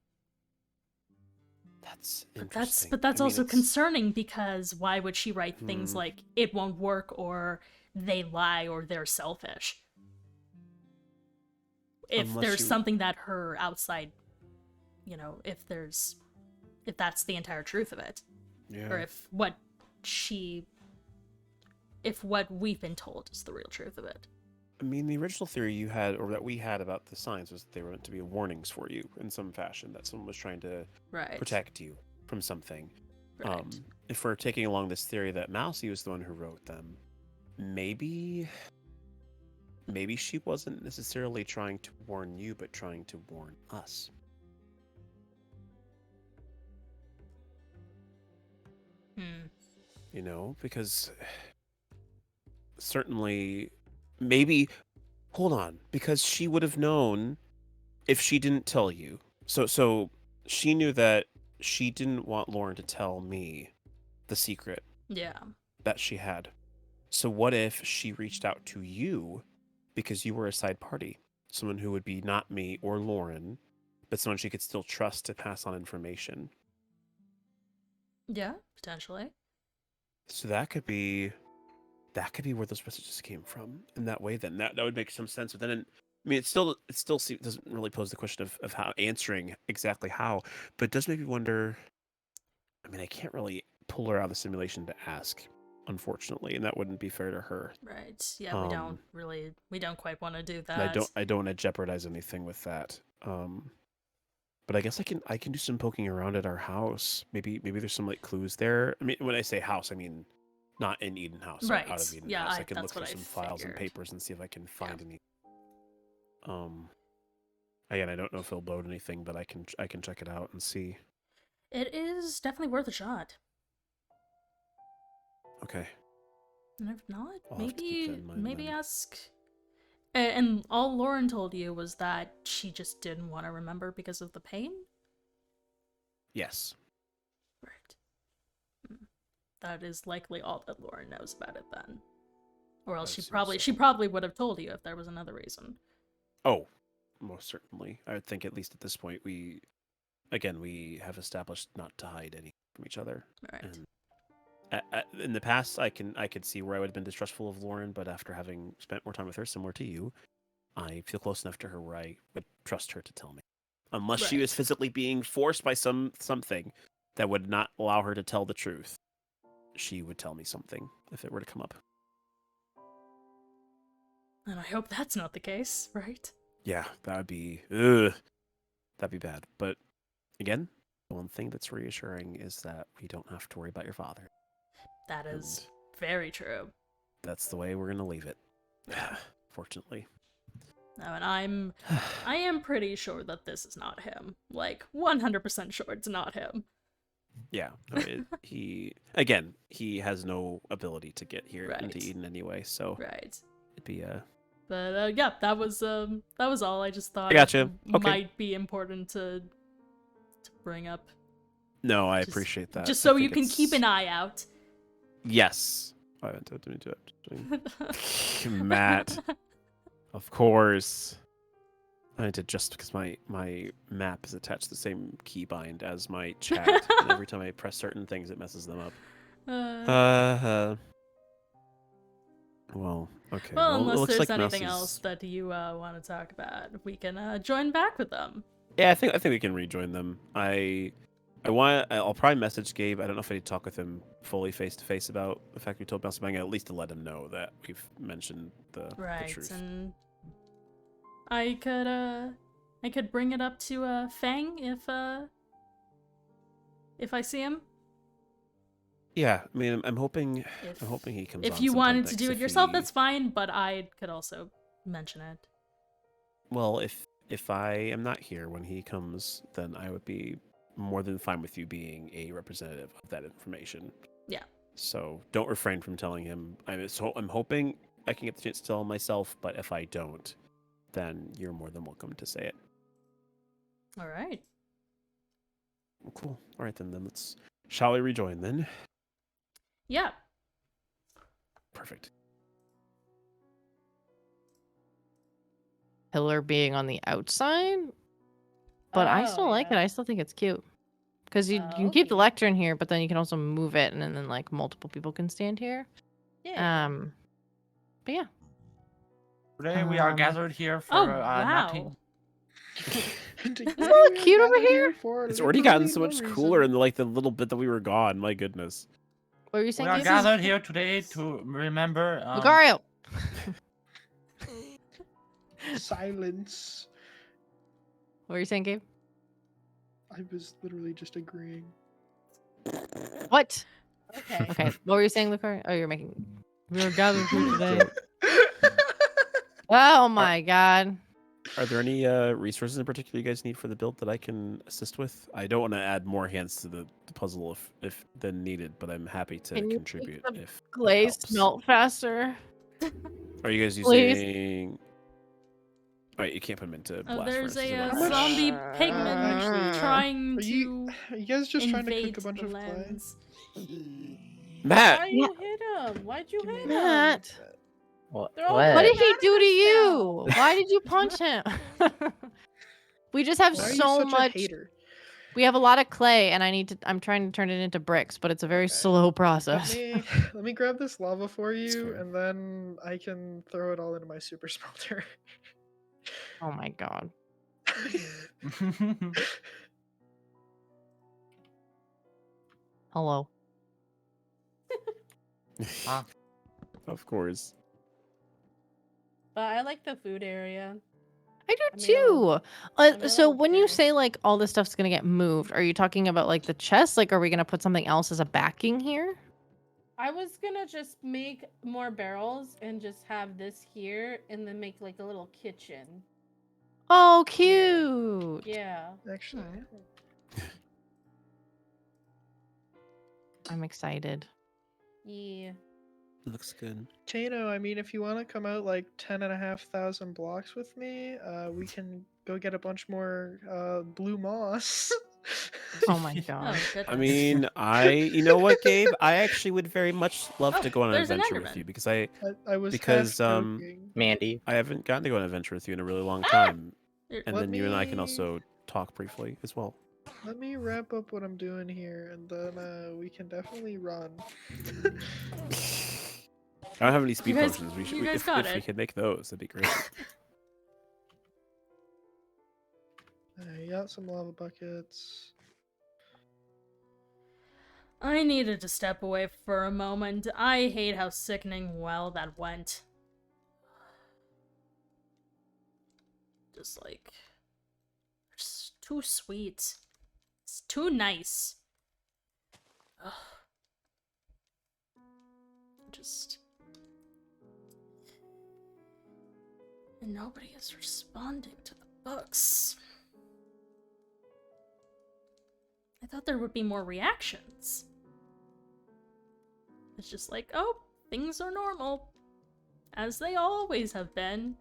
That's But interesting. that's I mean, also it's- concerning, because why would she write things Hmm. like "it won't work" or "they lie" or "they're selfish"? If Unless there's she- something that her outside, if that's the entire truth of it, Yeah. or if what we've been told is the real truth of it. I mean, the original theory you had, or that we had about the signs, was that they were meant to be warnings for you in some fashion, that someone was trying to Right. protect you from something. Right. If we're taking along this theory that Mousy was the one who wrote them, maybe she wasn't necessarily trying to warn you, but trying to warn us. Because certainly, maybe, hold on, because she would have known if she didn't tell you. So she knew that she didn't want Lauren to tell me the secret Yeah. that she had. So what if she reached out to you because you were a side party, someone who would be not me or Lauren, but someone she could still trust to pass on information? Yeah, potentially. So that could be where those messages came from. In that way, then that would make some sense. But then, I mean, it still doesn't really pose the question of how answering exactly how, but it does make me wonder. I mean, I can't really pull her out of the simulation to ask, unfortunately, and that wouldn't be fair to her. Right. Yeah, we don't quite want to do that. And I don't want to jeopardize anything with that. But I guess I can do some poking around at our house. Maybe there's some like clues there. I mean, when I say house, I mean not in Eden House, Right. out of Eden Yeah, House. I can that's look through what I some files and figured. papers and see if I can find any. Again, I don't know if it'll load anything, but I can check it out and see. It is definitely worth a shot. Okay. And if not, I'll have to keep that in mind maybe then. ask. And all Lauren told you was that she just didn't want to remember because of the pain? Yes. Right. That is likely all that Lauren knows about it then. Or else I she assume probably would have told you if there was another reason. Oh, most certainly. I would think at least at this point we have established not to hide any from each other. Right. And in the past, I could see where I would have been distrustful of Lauren, but after having spent more time with her, similar to you, I feel close enough to her where I would trust her to tell me, unless she was Right. physically being forced by something that would not allow her to tell the truth. She would tell me something if it were to come up. And I hope that's not the case, right? Yeah, that'd be bad. But again, the one thing that's reassuring is that we don't have to worry about your father. That is And very true. that's the way we're gonna leave it. Fortunately. No, and I am pretty sure that this is not him. Like 100% sure it's not him. Yeah, I mean, he has no ability to get here into Right. Eden anyway, so Right. it'd be But yeah, that was all. I just thought I gotcha. it Okay. might be important to bring up. No, I Just- appreciate that. Just I so you think can keep it's- an eye out. Yes. I went to do it. Matt. Of course. I need to adjust because my map is attached to the same keybind as my chat. And every time I press certain things, it messes them up. Well, okay. Well, it unless looks there's like anything Mouse else is- that you want to talk about, we can join back with them. Yeah, I think we can rejoin them. I'll probably message Gabe. I don't know if I need to talk with him fully face to face about the fact we told Mouse Bang, at least to let him know that we've mentioned the Right, truth. and I could bring it up to Fang if I see him. Yeah, I mean, I'm hoping If, he comes. if on you sometime wanted to next do it if yourself, he- that's fine, but I could also mention it. Well, if I am not here when he comes, then I would be more than fine with you being a representative of that information. Yeah. So don't refrain from telling him. I'm hoping I can get the chance to tell him myself, but if I don't, then you're more than welcome to say it. All right. Well, cool. All right, then let's. Shall we rejoin then? Yeah. Perfect. Pillar being on the outside, but I still like it. I still think it's cute because you can keep the lectern here, but then you can also move it, and then like multiple people can stand here. Yeah. But yeah. Today we are gathered here for Oh, wow. nothing. Isn't it look cute over here? It's already gotten so much cooler in the little bit that we were gone. My goodness. What were you We saying? are Gabe? gathered here today to remember. Lucario. Silence. What were you saying, Gabe? I was literally just agreeing. What? Okay. Okay. What were you saying, Lucario? Oh, you're making. We are gathered here today. Oh my god. Are there any resources in particular you guys need for the build that I can assist with? I don't want to add more hands to the puzzle if then needed, but I'm happy to Can you contribute make the if it glaze helps. melt faster? Are you guys Please. using? Oh, wait, you can't put them into Oh, blast there's furnaces, a is that right? zombie pigman Actually, trying Are you guys just trying to invade cook a bunch the of clay? lands. Matt. Why you hit him? Why'd you hit him? Matt. What? They're all What did he mad do to at us you? Why did you punch him? We just have Why are you so such much. a hater? We have a lot of clay, and I'm trying to turn it into bricks, but it's a very Okay. slow process. Let me grab this lava for you, fair. and then I can throw it all into my super smelter. Oh my god. Hello. Of course. But I like the food area. I do mean, too. I mean, a So little when you curious. say like all this stuff's gonna get moved, are you talking about like the chest? Like, are we gonna put something else as a backing here? I was gonna just make more barrels and just have this here and then make like a little kitchen. Oh, cute. Yeah. Actually, I'm excited. Yeah. Looks good. Kano, I mean, if you want to come out like 10,500 blocks with me, we can go get a bunch more blue moss. Oh my Oh, god. goodness. I mean, you know what, Gabe? I actually would very much love Oh, to go on an there's an adventure with Enderman. you because I was Because, half joking. Mandy. I haven't gotten to go on an adventure with you in a really long time, You're- and Let then you and I can me- also talk briefly as well. Let me wrap up what I'm doing here, and then we can definitely run. I don't have any speed guys- potions. you guys got if we it. could make those, that'd be great. I got some lava buckets. I needed to step away for a moment. I hate how sickening well that went. Just like... Just too sweet. It's too nice. Ugh. Just... And nobody is responding to the books. I thought there would be more reactions. It's just like, oh, things are normal. As they always have been.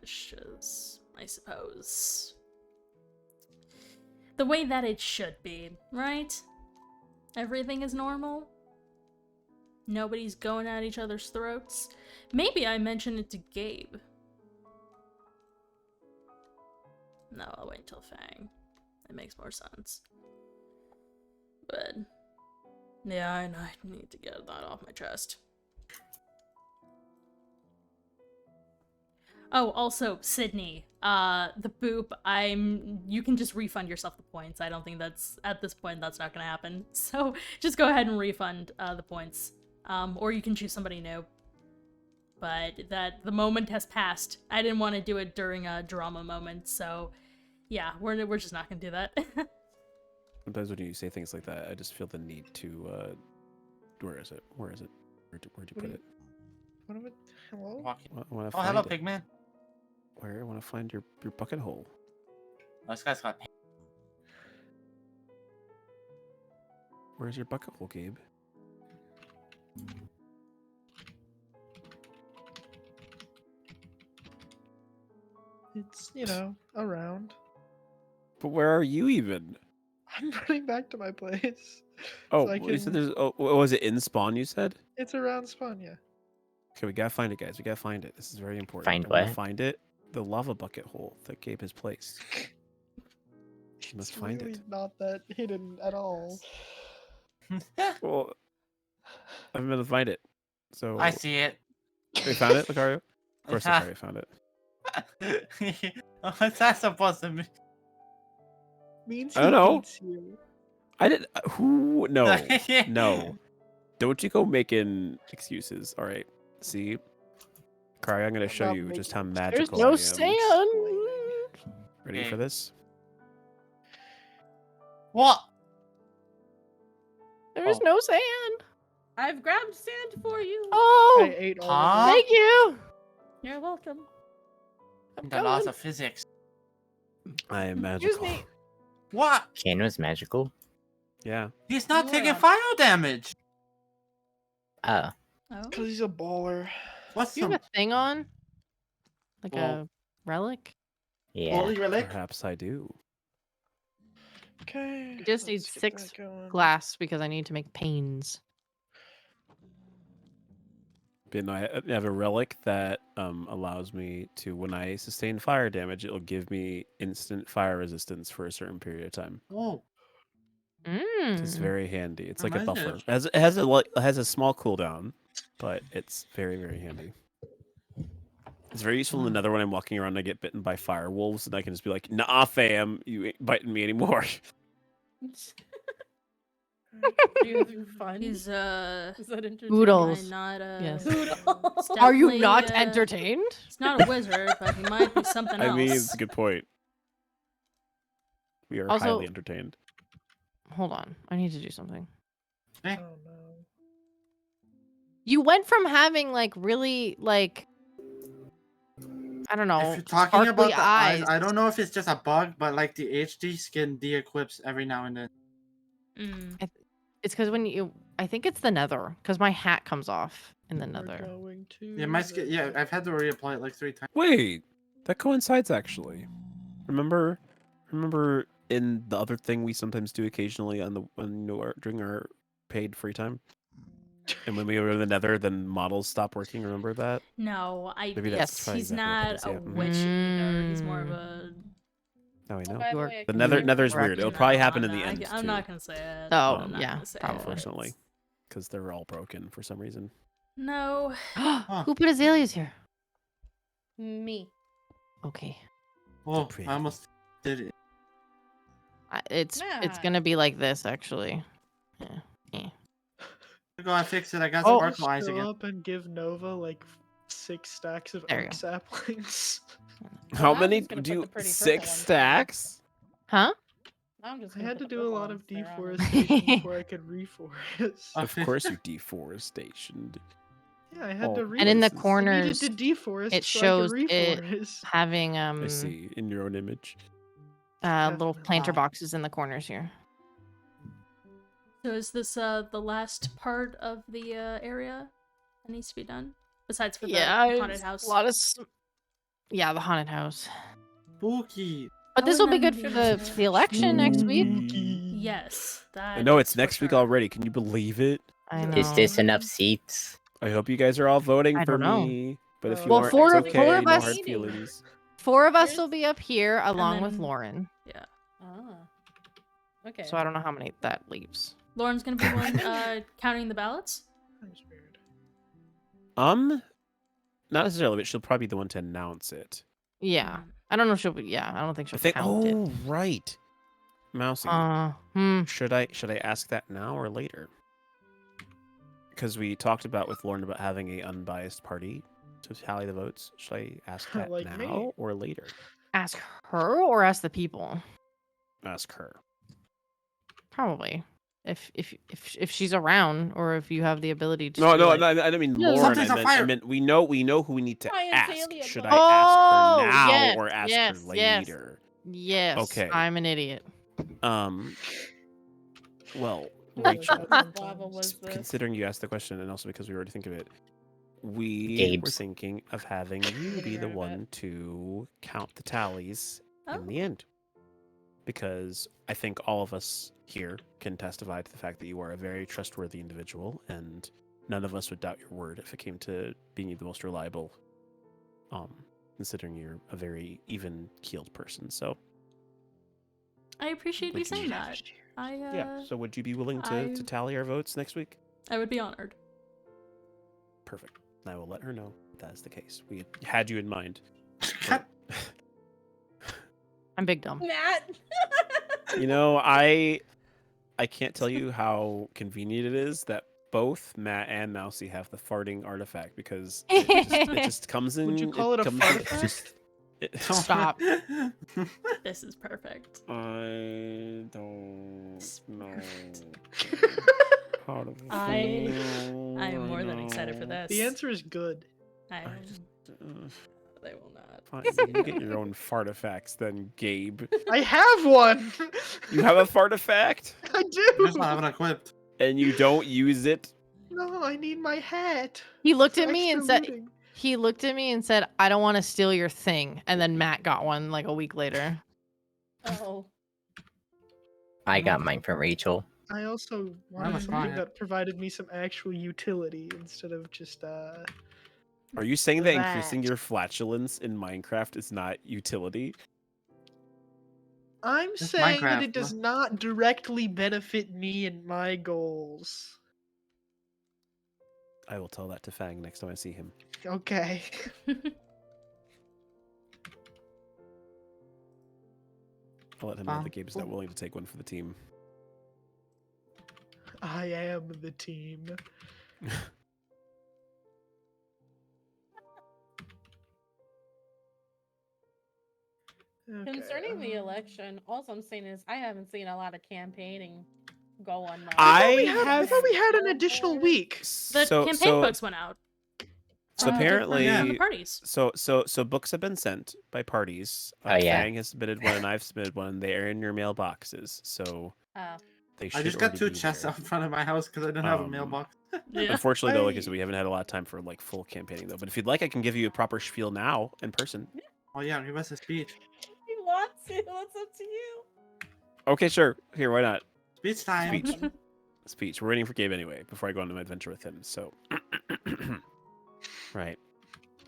Which is, I suppose, the way that it should be, right? Everything is normal. Nobody's going at each other's throats. Maybe I mentioned it to Gabe. No, I'll wait until Fang. It makes more sense. But yeah, I need to get that off my chest. Oh, also, Sydney, the boop, you can just refund yourself the points. I don't think at this point, that's not gonna happen. So, just go ahead and refund, the points. Or you can choose somebody new. But the moment has passed. I didn't want to do it during a drama moment, so yeah, we're just not gonna do that. Sometimes when you say things like that, I just feel the need to Where is it? Where'd you put it? What am I? Hello? Walking. I want to Oh, find hello, it. pigman. Where? I want to find your bucket hole. Oh, this guy's got. Where's your bucket hole, Gabe? It's, around. But where are you even? I'm running back to my place. Oh, So I you said can- there's. Oh, was it in spawn? You said. It's around spawn, yeah. Okay, we gotta find it, guys. We gotta find it. This is very important. Find I wanna what? Find it. The lava bucket hole that Gabe has placed. You must It's find really it. not that hidden at all. Well, I'm gonna find it. So I see it. we found it, Lucario. Of course, Lucario found it. What's that supposed to mean? Means I don't know. hates you. I did. Who? No, no. Don't you go making excuses. All right. See, Lucario, I'm gonna show not you just how making- There's magical no I am. sand. Ready Okay. for this? What? There's Oh. no sand. I've grabbed sand for you. Oh, I ate all Huh? of it. thank you. You're welcome. I'm The laws going. of physics. I am Excuse magical. me. What? Kano's magical. Yeah. He's not You taking are. fire damage. Oh. Oh. Because he's a baller. What's Do you some have a thing on? Like Well- a relic? Yeah. holy relic? Perhaps I do. Okay. I just need let's get 6 that going. glass because I need to make panes. But no, I have a relic that allows me to, when I sustain fire damage, it'll give me instant fire resistance for a certain period of time. Oh, It's Mm. very handy. It's like a Reminds me buffer. of- It has a small cooldown, but it's very, very handy. It's very useful in the Nether when I'm walking around and I get bitten by fire wolves, and I can just be like, "Nah, fam, you ain't biting me anymore." Are you having fun? He's Is that entertaining? Oodles. might not Yes. it's Are you definitely, not entertained? He's not a wizard, but he might be something else. I mean, it's a good point. We are Also- highly entertained. Hold on. I need to do something. Oh no. You went from having like really like I don't know. if you're talking about sparkly the eyes, I don't know if it's just a bug, but like the HD skin de-equips every now and then. Mm. It's because when you I think it's the nether because my hat comes off in the We're nether. going to Yeah, my skin. Yeah, I've had to reapply it like 3 times. Wait, that coincides actually. Remember in the other thing we sometimes do occasionally during our paid free time, and when we were in the Nether, then models stop working. Remember that? No, Maybe that's yes, probably he's exactly what not it a is, yeah. witch eater. He's more of Mm. a. Now we know. By You are- way, I The can Nether make Nether's correct. weird. It'll probably happen in the end I'm too. not gonna say it. Oh, I'm not yeah, gonna say it. probably. Unfortunately, because they're all broken for some reason. No. Who put azaleas here? me. Okay. Oh, pretty. I almost did it. It's Nah. gonna be like this actually. Yeah. Go and fix it. I got Oh. sparkle eyes Show again. up and give Nova like 6 stacks of There you oak go. saplings. How I'm many just gonna do put you? the pretty purple 6 ones down. stacks? Huh? I'm just I gonna had put to the do a purple lot of ones there, honestly. deforestation before I could reforest. Of course you deforestation. Yeah, I had Oh, to reforest. And in the I needed I needed corners, to deforest it so shows I could it reforest. having I see in your own image. little planter Wow. boxes in the corners here. So is this the last part of the area that needs to be done? Besides for the haunted it's house. a lot of the haunted house. Spooky. But Oh, this and will be then good for there's the election next week. Yes, that. I know it's is for next week sure. already. Can you believe it? I know. Is this enough seats? I hope you guys are all voting I for don't know. me. But if you Well, aren't, four it's of- okay. four of No us- hard feelings. 4 of us Here's- will be up here along with then- Lauren. Yeah. Ah. Okay. So I don't know how many that leaves. Lauren's gonna be one counting the ballots. That's weird. Not necessarily, but she'll probably be the one to announce it. Yeah. I don't know if she'll be I don't think she'll I think. count Oh, right. Mousy. it. Should I ask that now or later? Because we talked about with Lauren about having a unbiased party to tally the votes. Should I ask that Like now me. or later? Ask her or ask the people? Ask her. Probably. if she's around, or if you have the ability to. No, do, like... I don't mean No, Lauren. something's I on meant, I fire. meant we know who we need to Ryan ask. Talia Should got- I ask her Oh, now yes, or ask yes, her yes. later? Yes. Okay. I'm an idiot. Well, Who Rachel, lava was this? considering you asked the question, and also because we already think of it, we were Gabe's. thinking of having you be the Getting rid of one to count the tallies in the end. Because I think all of us here can testify to the fact that you are a very trustworthy individual, and none of us would doubt your word if it came to being the most reliable, considering you're a very even-keeled person. So I appreciate you Would you- saying that. yeah. So would you be willing to I- tally our votes next week? I would be honored. Perfect. I will let her know that is the case. We had you in mind. but- I'm big dumb. Matt. You know, I can't tell you how convenient it is that both Matt and Mousy have the farting artifact, because it just comes in. Would you call it a comes in- fartifact? just- Stop. This is perfect. I don't know. how to I feel am more right than excited for now. this. The answer is good. I I just, they will not. fine, you get your own fartifacts then, Gabe. I have one. You have a fartifact I I just do. don't have it equipped. and you don't use it. No, I need my hat. He looked at For me and extra said, looting. he looked at me and said, I don't want to steal your thing. And then Matt got one like a week later. Oh. I got mine from Rachel. I also That wanted was something fine. that provided me some actual utility instead of just Are you saying that increasing That. your flatulence in Minecraft is not utility? I'm It's saying that Minecraft, it does not directly benefit me and my goals. I will tell that to Fang next time I see him. Okay. I'll let him know that Gabe's not willing to take one for the team. I am the team. Okay, Concerning the election, all I'm saying is I haven't seen a lot of campaigning go on. I thought we had an additional week. The campaign books went out. So to apparently, the parties. so books have been sent by parties. Oh, yeah. Fang has submitted one, and I've submitted one. They are in your mailboxes, so they should. I just got already 2 be chests there. out in front of my house because I didn't have a mailbox. Yeah. Unfortunately, though, like I said, we haven't had a lot of time for like full campaigning though. But if you'd like, I can give you a proper spiel now in person. Oh yeah, give us a speech. He wants to. That's up to you. Okay, sure. Here, why not? Speech time. Speech. We're waiting for Gabe anyway before I go on my adventure with him. So, right.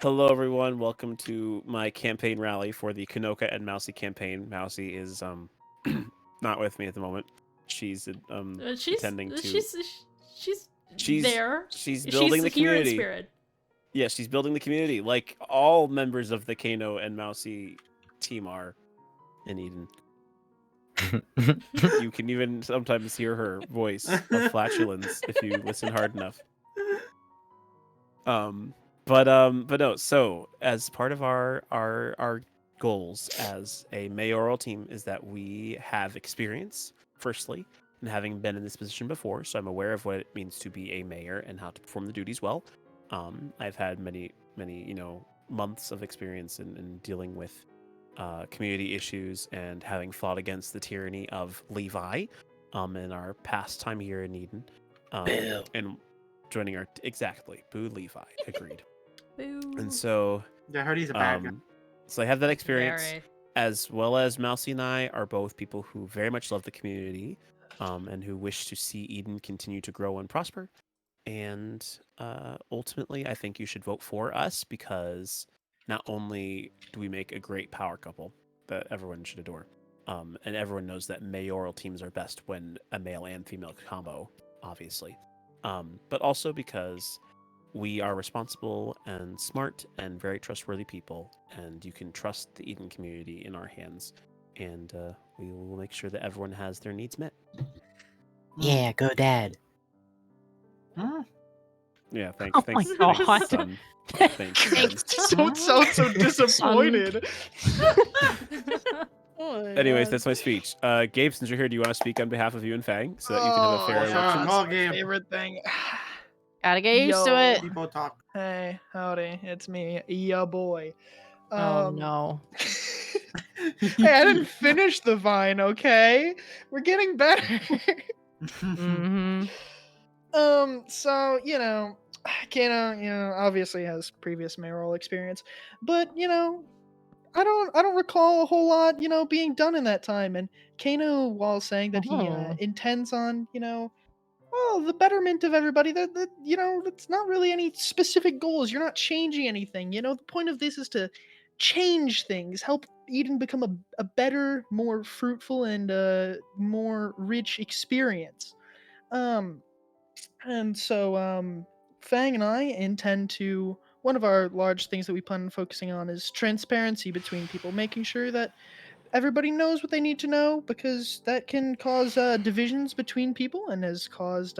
Hello, everyone. Welcome to my campaign rally for the Kanoka and Mousy campaign. Mousy is not with me at the moment. She's attending to. She's there. She's building the here in community. spirit. Yeah, she's building the community like all members of the Kano and Mousy team are in Eden. You can even sometimes hear her voice of flatulence if you listen hard enough. But no. So as part of our goals as a mayoral team is that we have experience, firstly, in having been in this position before. So I'm aware of what it means to be a mayor and how to perform the duties well. I've had many months of experience in dealing with community issues and having fought against the tyranny of Levi in our past time here in Eden. And joining our Boo Levi, agreed. Boo. And so Yeah, I heard he's a bad guy. so I have that experience, Very. as well as Mousy and I are both people who very much love the community, and who wish to see Eden continue to grow and prosper. And ultimately, I think you should vote for us because not only do we make a great power couple that everyone should adore, and everyone knows that mayoral teams are best when a male and female combo, obviously, but also because we are responsible and smart and very trustworthy people, and you can trust the Eden community in our hands, and we will make sure that everyone has their needs met. Yeah, go dad. Yeah, thanks. Oh thanks, my thanks, God. son. Thanks. son. Don't sound so disappointed. Anyways, that's my speech. Gabe, since you're here, do you want to speak on behalf of you and Fang so that you can have a fair sure. election? Go, My Gabe. favorite thing. Gotta get used to Yo. it. People talk. Hey, howdy, it's me, ya boy. Oh no. Hey, I didn't finish the vine, okay? We're getting better. Mm-hmm. So, Kano, obviously has previous mayoral experience, but, I don't recall a whole lot, being done in that time. And Kano, while saying that he Oh. intends on, the betterment of everybody, that's not really any specific goals. You're not changing anything. The point of this is to change things, help Eden become a better, more fruitful, and more rich experience. Um, and so, Fang and I intend to. One of our large things that we plan on focusing on is transparency between people, making sure that everybody knows what they need to know, because that can cause divisions between people and has caused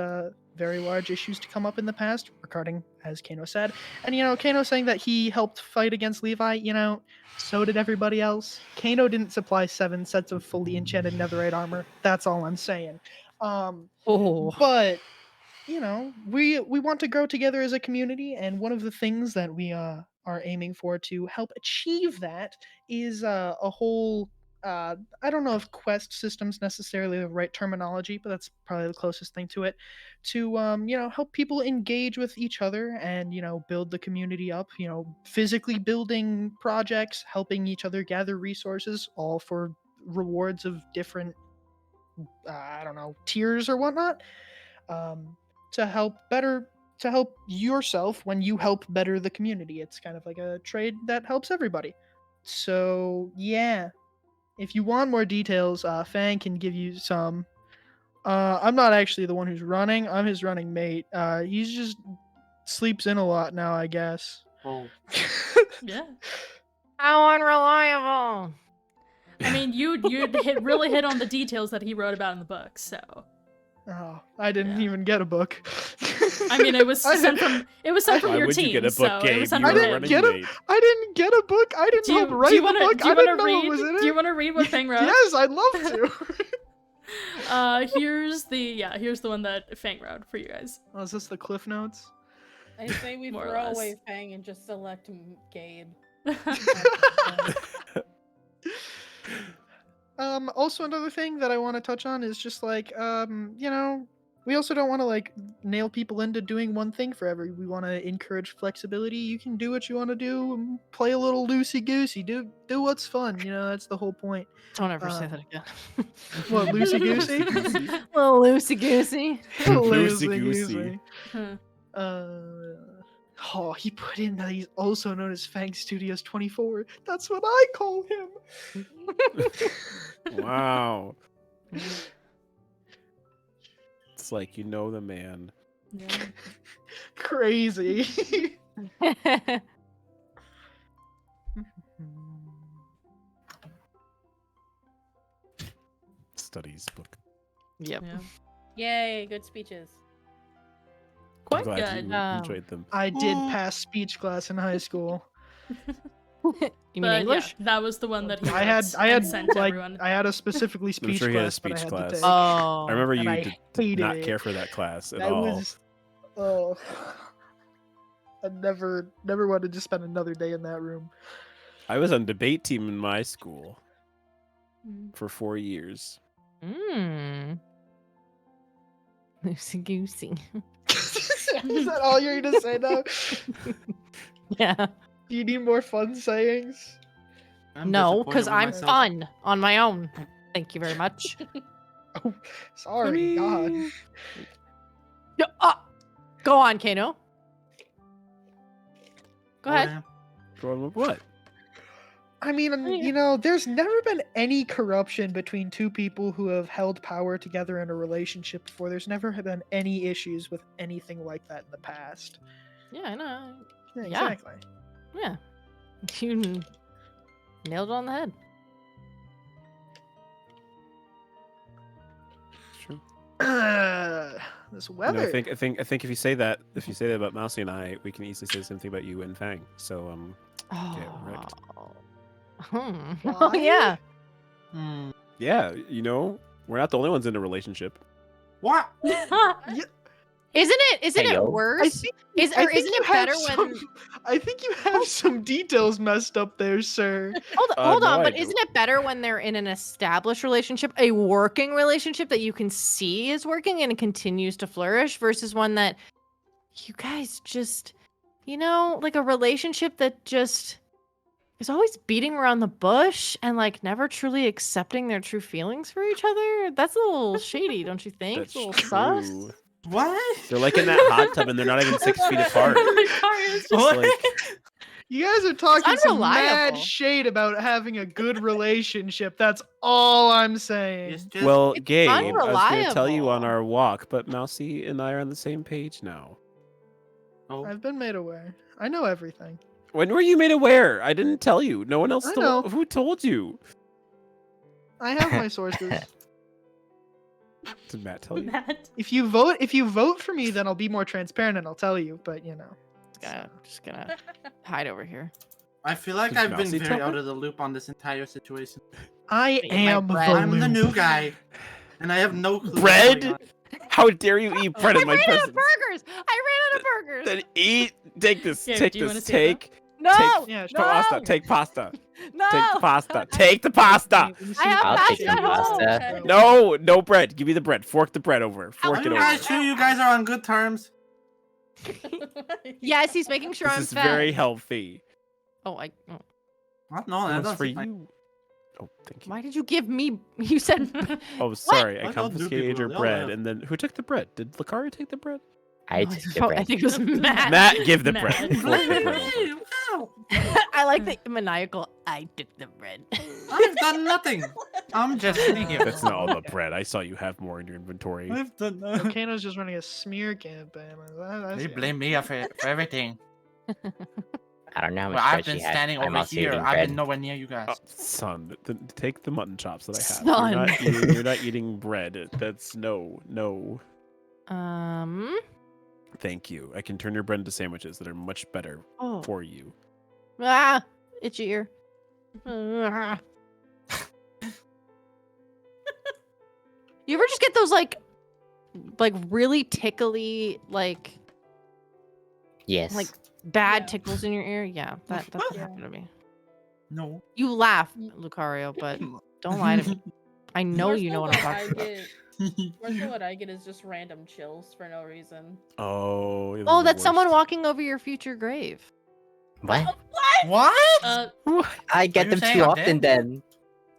very large issues to come up in the past regarding, as Kano said. And, Kano saying that he helped fight against Levi, so did everybody else. Kano didn't supply 7 sets of fully enchanted netherite armor. That's all I'm saying. But we want to grow together as a community, and one of the things that we are aiming for to help achieve that is a whole. I don't know if quest system's necessarily the right terminology, but that's probably the closest thing to it. To help people engage with each other and build the community up. Physically building projects, helping each other gather resources, all for rewards of different I don't know, tiers or whatnot. Um, to help yourself when you help better the community. It's kind of like a trade that helps everybody. So yeah, if you want more details, Fang can give you some. I'm not actually the one who's running. I'm his running mate. He's just sleeps in a lot now, I guess. Oh. Yeah. How unreliable. I mean, you really hit on the details that he wrote about in the book, so. Oh, I didn't even get a book. I mean, it was sent from Why your would team. you get a book, so Gabe? It was sent You from were him. running mate. I didn't get a book. I didn't help write the book. I didn't know what was in it. Do you want to read what Fang wrote? Yes, I'd love to. Here's the one that Fang wrote for you guys. Oh, is this the Cliff Notes? I say we More or throw less. away Fang and just select Gabe. Also another thing that I want to touch on is just like, we also don't want to like nail people into doing one thing forever. We want to encourage flexibility. You can do what you want to do, play a little loosey goosey, do what's fun. That's the whole point. Don't ever say that again. What, loosey goosey? Little loosey goosey. Loosey-goosey. Huh. Oh, he put in that he's also known as Fang Studios 24. That's what I call him. Wow. It's like you know the man. Yeah. Crazy. Studies book. Yep. Yeah. Yay, good speeches. I'm Quite glad good. you enjoyed them. I did pass speech class in high school. You mean But English? yeah, that was the one that he I wrote had and sent to like everyone. I had a specifically I'm speech sure he had a class that I speech had class. to take. Oh. I remember and you I did hated not it. care for that class at That all. was I never wanted to spend another day in that room. I was on debate team in my school Mm. for 4 years. Mmm. Loosey goosey. Is that all you're gonna say now? Yeah. Do you need more fun sayings? I'm No, disappointed because with I'm myself. fun on my own. Thank you very much. Oh, sorry, God. Yeah, go on, Kano. Go ahead. Damn. Going with what? I mean, there's never been any corruption between two people who have held power together in a relationship before. There's never been any issues with anything like that in the past. Yeah, I know. Yeah, Yeah. exactly. Yeah. You nailed it on the head. Sure. This You know, weather. I think if you say that about Mousy and I, we can easily say the same thing about you and Fang. So get wrecked. Oh, Why? yeah. Yeah, you know, we're not the only ones in a relationship. What? Isn't it Hey, yo. worse? Isn't it better when I think you have some details messed up there, sir. hold no, on, I but do. isn't it better when they're in an established relationship, a working relationship that you can see is working and it continues to flourish versus one that you guys just, you know, like a relationship that just is always beating around the bush and like never truly accepting their true feelings for each other? That's a little shady, don't you think? That's It's a little sus. true. What? They're like in that hot tub and they're not even 6 feet apart. It's It's like, You guys are talking some mad unreliable. shade about having a good relationship. That's all I'm saying. It's just well, It's Gabe, I was going to tell you on unreliable. our walk, but Mousy and I are on the same page now. oh, I've been made aware. I know everything. When were you made aware? I didn't tell you. No one else I told. know. Who told you? I have my sources. Did Matt tell you? Matt. If you vote for me, then I'll be more transparent and I'll tell you. But you know, Just gonna hide over here. I feel like Did I've been Mousy very tell out her? of the loop on this entire situation. I Eat my am the bread. I'm the new loop. guy, and I have no clue. what's Bread? going on. How dare you eat bread in my I ran out of presence? burgers. I ran out of burgers. Then eat. Take this. Gabe, Take do you wanna this. say that? Take. No, Take Yeah, no, pasta. Take pasta. no. Take the pasta. Take the pasta. I have I'll pasta take at some home. pasta. No, no bread. Give me the bread. Fork the bread over. Are Fork it you over. guys sure you guys are on good terms? Yes, he's making sure This I'm is fed. very healthy. Oh, What? No, that That was doesn't for seem like- you. Oh, thank you. why did you give me? You said Oh, sorry. Why I don't do confiscated people your know bread, that? and then who took the bread? Did Lucario take the bread? I No, took the I bread. think it was Matt. Matt, give the Matt. bread. Fork the bread over. I like the maniacal. I took the bread. I've done nothing. I'm just sitting here. That's not all the bread. I saw you have more in your inventory. I've done Volcano's just running a smear campaign. They blame me for everything. I don't know how much Well, I've bread she been had. standing I'm over also here. eating I've bread. been nowhere near you guys. Oh, son, take the mutton chops that I have. Son. You're not eating bread. That's no. Thank you. I can turn your bread into sandwiches that are much better Oh. for you. Ah, itchy ear. Ah. You ever just get those like really tickly Yes. like bad Yeah. tickles in your ear? Yeah, that's what Yeah. happened to me. No. You laugh, Lucario, but don't lie to me. I know More you so know what I'm what talking about. More so what I get is just random chills for no reason. Oh. those Oh, are the that's someone worst. walking over your future grave. What? What? I get you them saying too I'm often dead? then.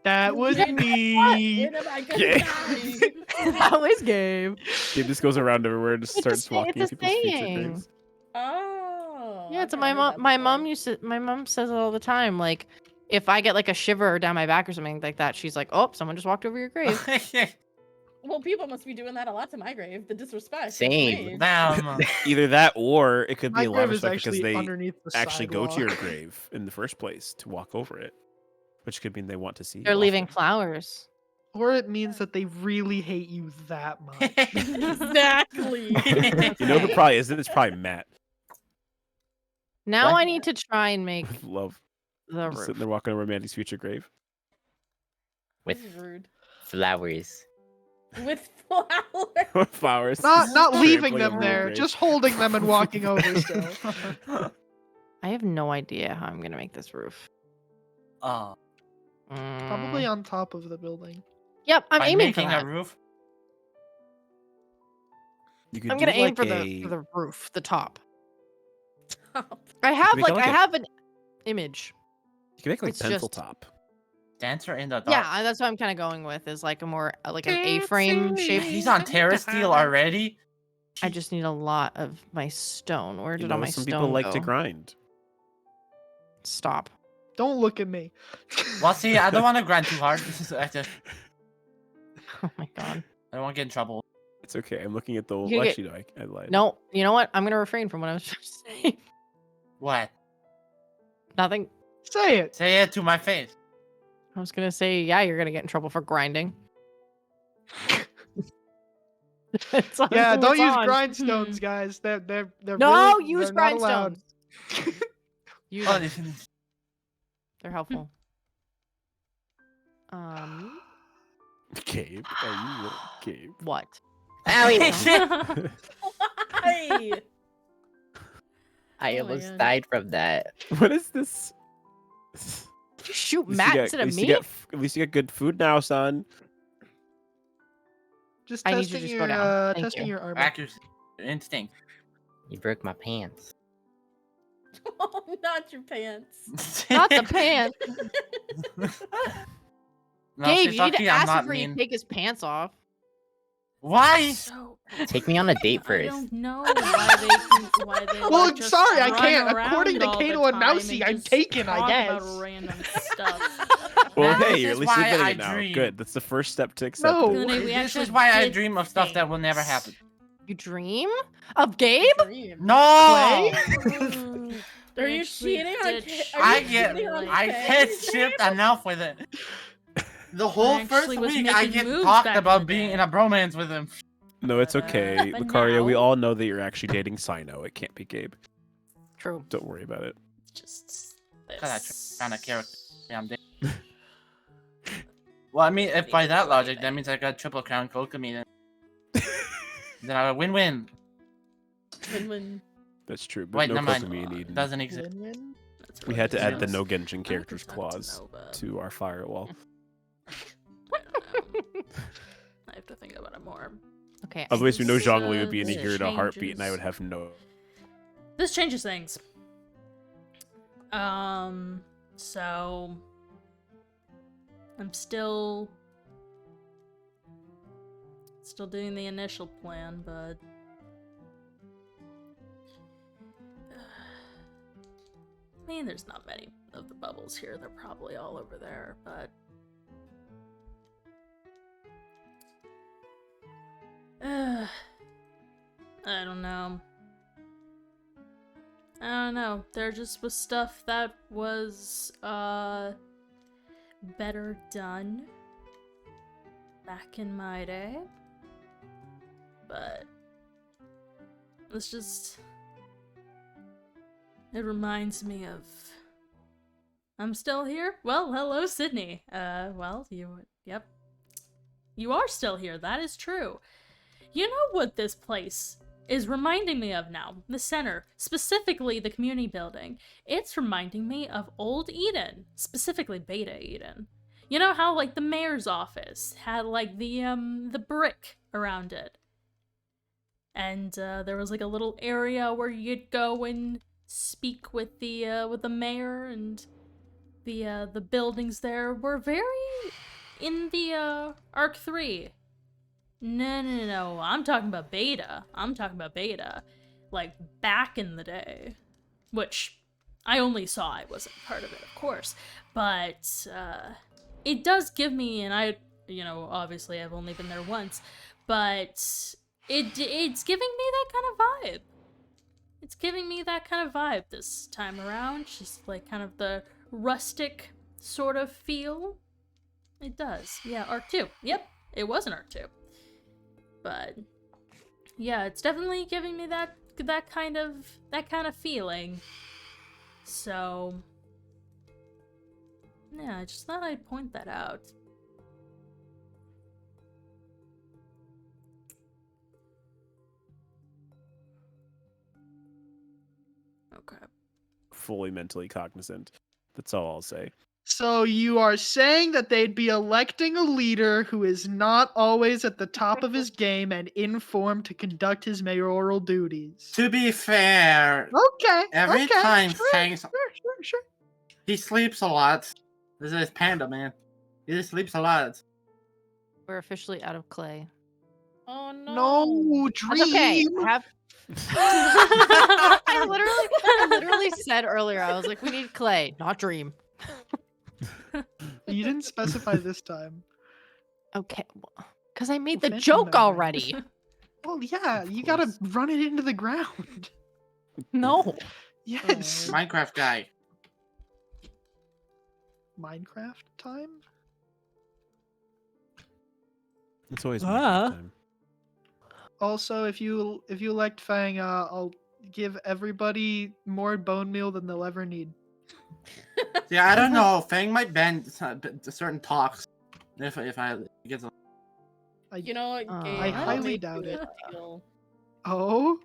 That was Where me. did I go? Yeah. That was game. Gabe just goes around everywhere and just It's a starts say- walking it's a people's future saying. graves. Oh. Yeah, I've it's never my heard mom. that My before. mom My mom says it all the time. Like, if I get like a shiver down my back or something like that, she's like, "Oh, someone just walked over your grave." Well, people must be doing that a lot to my grave. The disrespect. Same. Damn. Either that or it could My be a lot grave of is respect because actually they underneath the actually go to your sidewalk. grave in the first place to walk over it, which could mean they want to see you. They're leaving often. flowers. Or it means that they really hate you that much. Exactly. You know who probably isn't? It's probably Matt. Now What? I need to try and make With love. the Just roof. sitting there walking over Mandy's future grave. This With is rude. flowers. With flowers. Flowers. Not leaving Trampling them over your there, grave. just holding them and walking over still. I have no idea how I'm gonna make this roof. Oh, Probably Mm. on top of the building. Yep, I'm by aiming for making that. a roof. You could I'm do gonna aim like for a... the roof, the top. Stop. I have make it like like I a- have an image. You can make like It's pencil just- top. Dancer in the dark. Yeah, that's what I'm kind of going with. Is like a more like an A-frame shape. He's on Terra Steel already. I just need a lot of my stone. Where You did all know, my some stone people like go? to grind. Stop. Don't look at me. Well, see, I don't want to grind too hard. Oh my god. I don't want to get in trouble. It's okay. I'm looking at the. You Well, get- actually, no, I lied. No, you know what? I'm gonna refrain from what I was trying to say. What? Nothing. Say it. Say it to my face. I was gonna say, yeah, you're gonna get in trouble for grinding. It's on Yeah, who don't it's use on. grindstones, guys. They're No, really, use they're not allowed. grindstones. Use Oh, them. They're helpful. Gabe, are you really Gabe? What? Owie! Why? I Oh my almost God. died from that. What is this? Did you shoot At least Matt you instead got, of at least me? at least you got good food now, son. Just I need you testing to just your go down. Thank testing you. your armor. Accuracy. Instinct. You broke my pants. Oh, not your pants. Not the pants. No, Gabe, she's you need lucky to I'm ask not before you mean. take his pants off. Why? So Take me on a date I first. don't know why they Well, just sorry, I run can't. around According to all the Kano and time Mousy, and I'm just taken, I talk guess. about random stuff. Well, Man, hey, this you're is at least why admitting I it now. dream. Good. That's the first step to accept No. it. Luna, we This actually is why I did dream of stuff that will never things. happen. You dream of Gabe? No! Are you Actually cheating on? did I shit get, really like I that. get shipped enough with it. The whole actually first was week, I making get moves talked back in about the being day. in a bromance with him. No, it's okay. But Lucaria, we now- all know that you're actually dating Sino. It can't be Gabe. True. Don't worry about it. Just Because I kind of character. Yeah, I'm dating. Well, I mean, if by that logic, that means I got triple crown Kokomi, then I win-win. Win-win. That's true, but Wait, no never mind. Kokomi in Eden. Doesn't exist. Win-win? That's We what had to it add the is. no Genshin I characters have to clause know, but to our firewall. I don't know. I have to think about it more. Okay. Otherwise, we know This, Zhongli would be in this here in a heartbeat, and I changes- would have no. This changes things. So I'm still doing the initial plan, but I mean, there's not many of the bubbles here. They're probably all over there, but I don't know. I don't know. There just was stuff that was better done back in my day. But it's just, it reminds me of, I'm still here? Well, hello, Sydney. Well, yep. You are still here. That is true. You know what this place is reminding me of now? The center, specifically the community building. It's reminding me of old Eden, specifically Beta Eden. You know how like the mayor's office had like the brick around it, and there was like a little area where you'd go and speak with the mayor, and the buildings there were very in the Arc 3. No. I'm talking about Beta. Like, back in the day. Which, I only saw. I wasn't part of it, of course. But, it does give me, and I, obviously I've only been there once, but it's giving me that kind of vibe. It's giving me that kind of vibe this time around. Just, like, kind of the rustic sort of feel. It does. Yeah, Arc 2. Yep, it was an Arc 2. But yeah, it's definitely giving me that kind of feeling. So yeah, I just thought I'd point that out. Okay. Fully mentally cognizant. That's all I'll say. So you are saying that they'd be electing a leader who is not always at the top of his game and informed to conduct his mayoral duties. To be fair, Okay. every okay, time sure, things sure. he sleeps a lot. This is Panda Man. He just sleeps a lot. We're officially out of clay. Oh no. No, dream. That's okay. I literally said earlier, I was like, we need clay, not dream. You didn't specify this time. Okay, because I made Oh, the phantom joke memory. already. Well, yeah, you gotta run it into the ground. No. Yes. Minecraft guy. Minecraft time? It's always Minecraft time. Also, if you elect Fang, I'll give everybody more bone meal than they'll ever need. Yeah, I don't know. Fang might ban certain talks. If I get the You know what, Gabe? I I'll highly make doubt you it. a deal. Oh?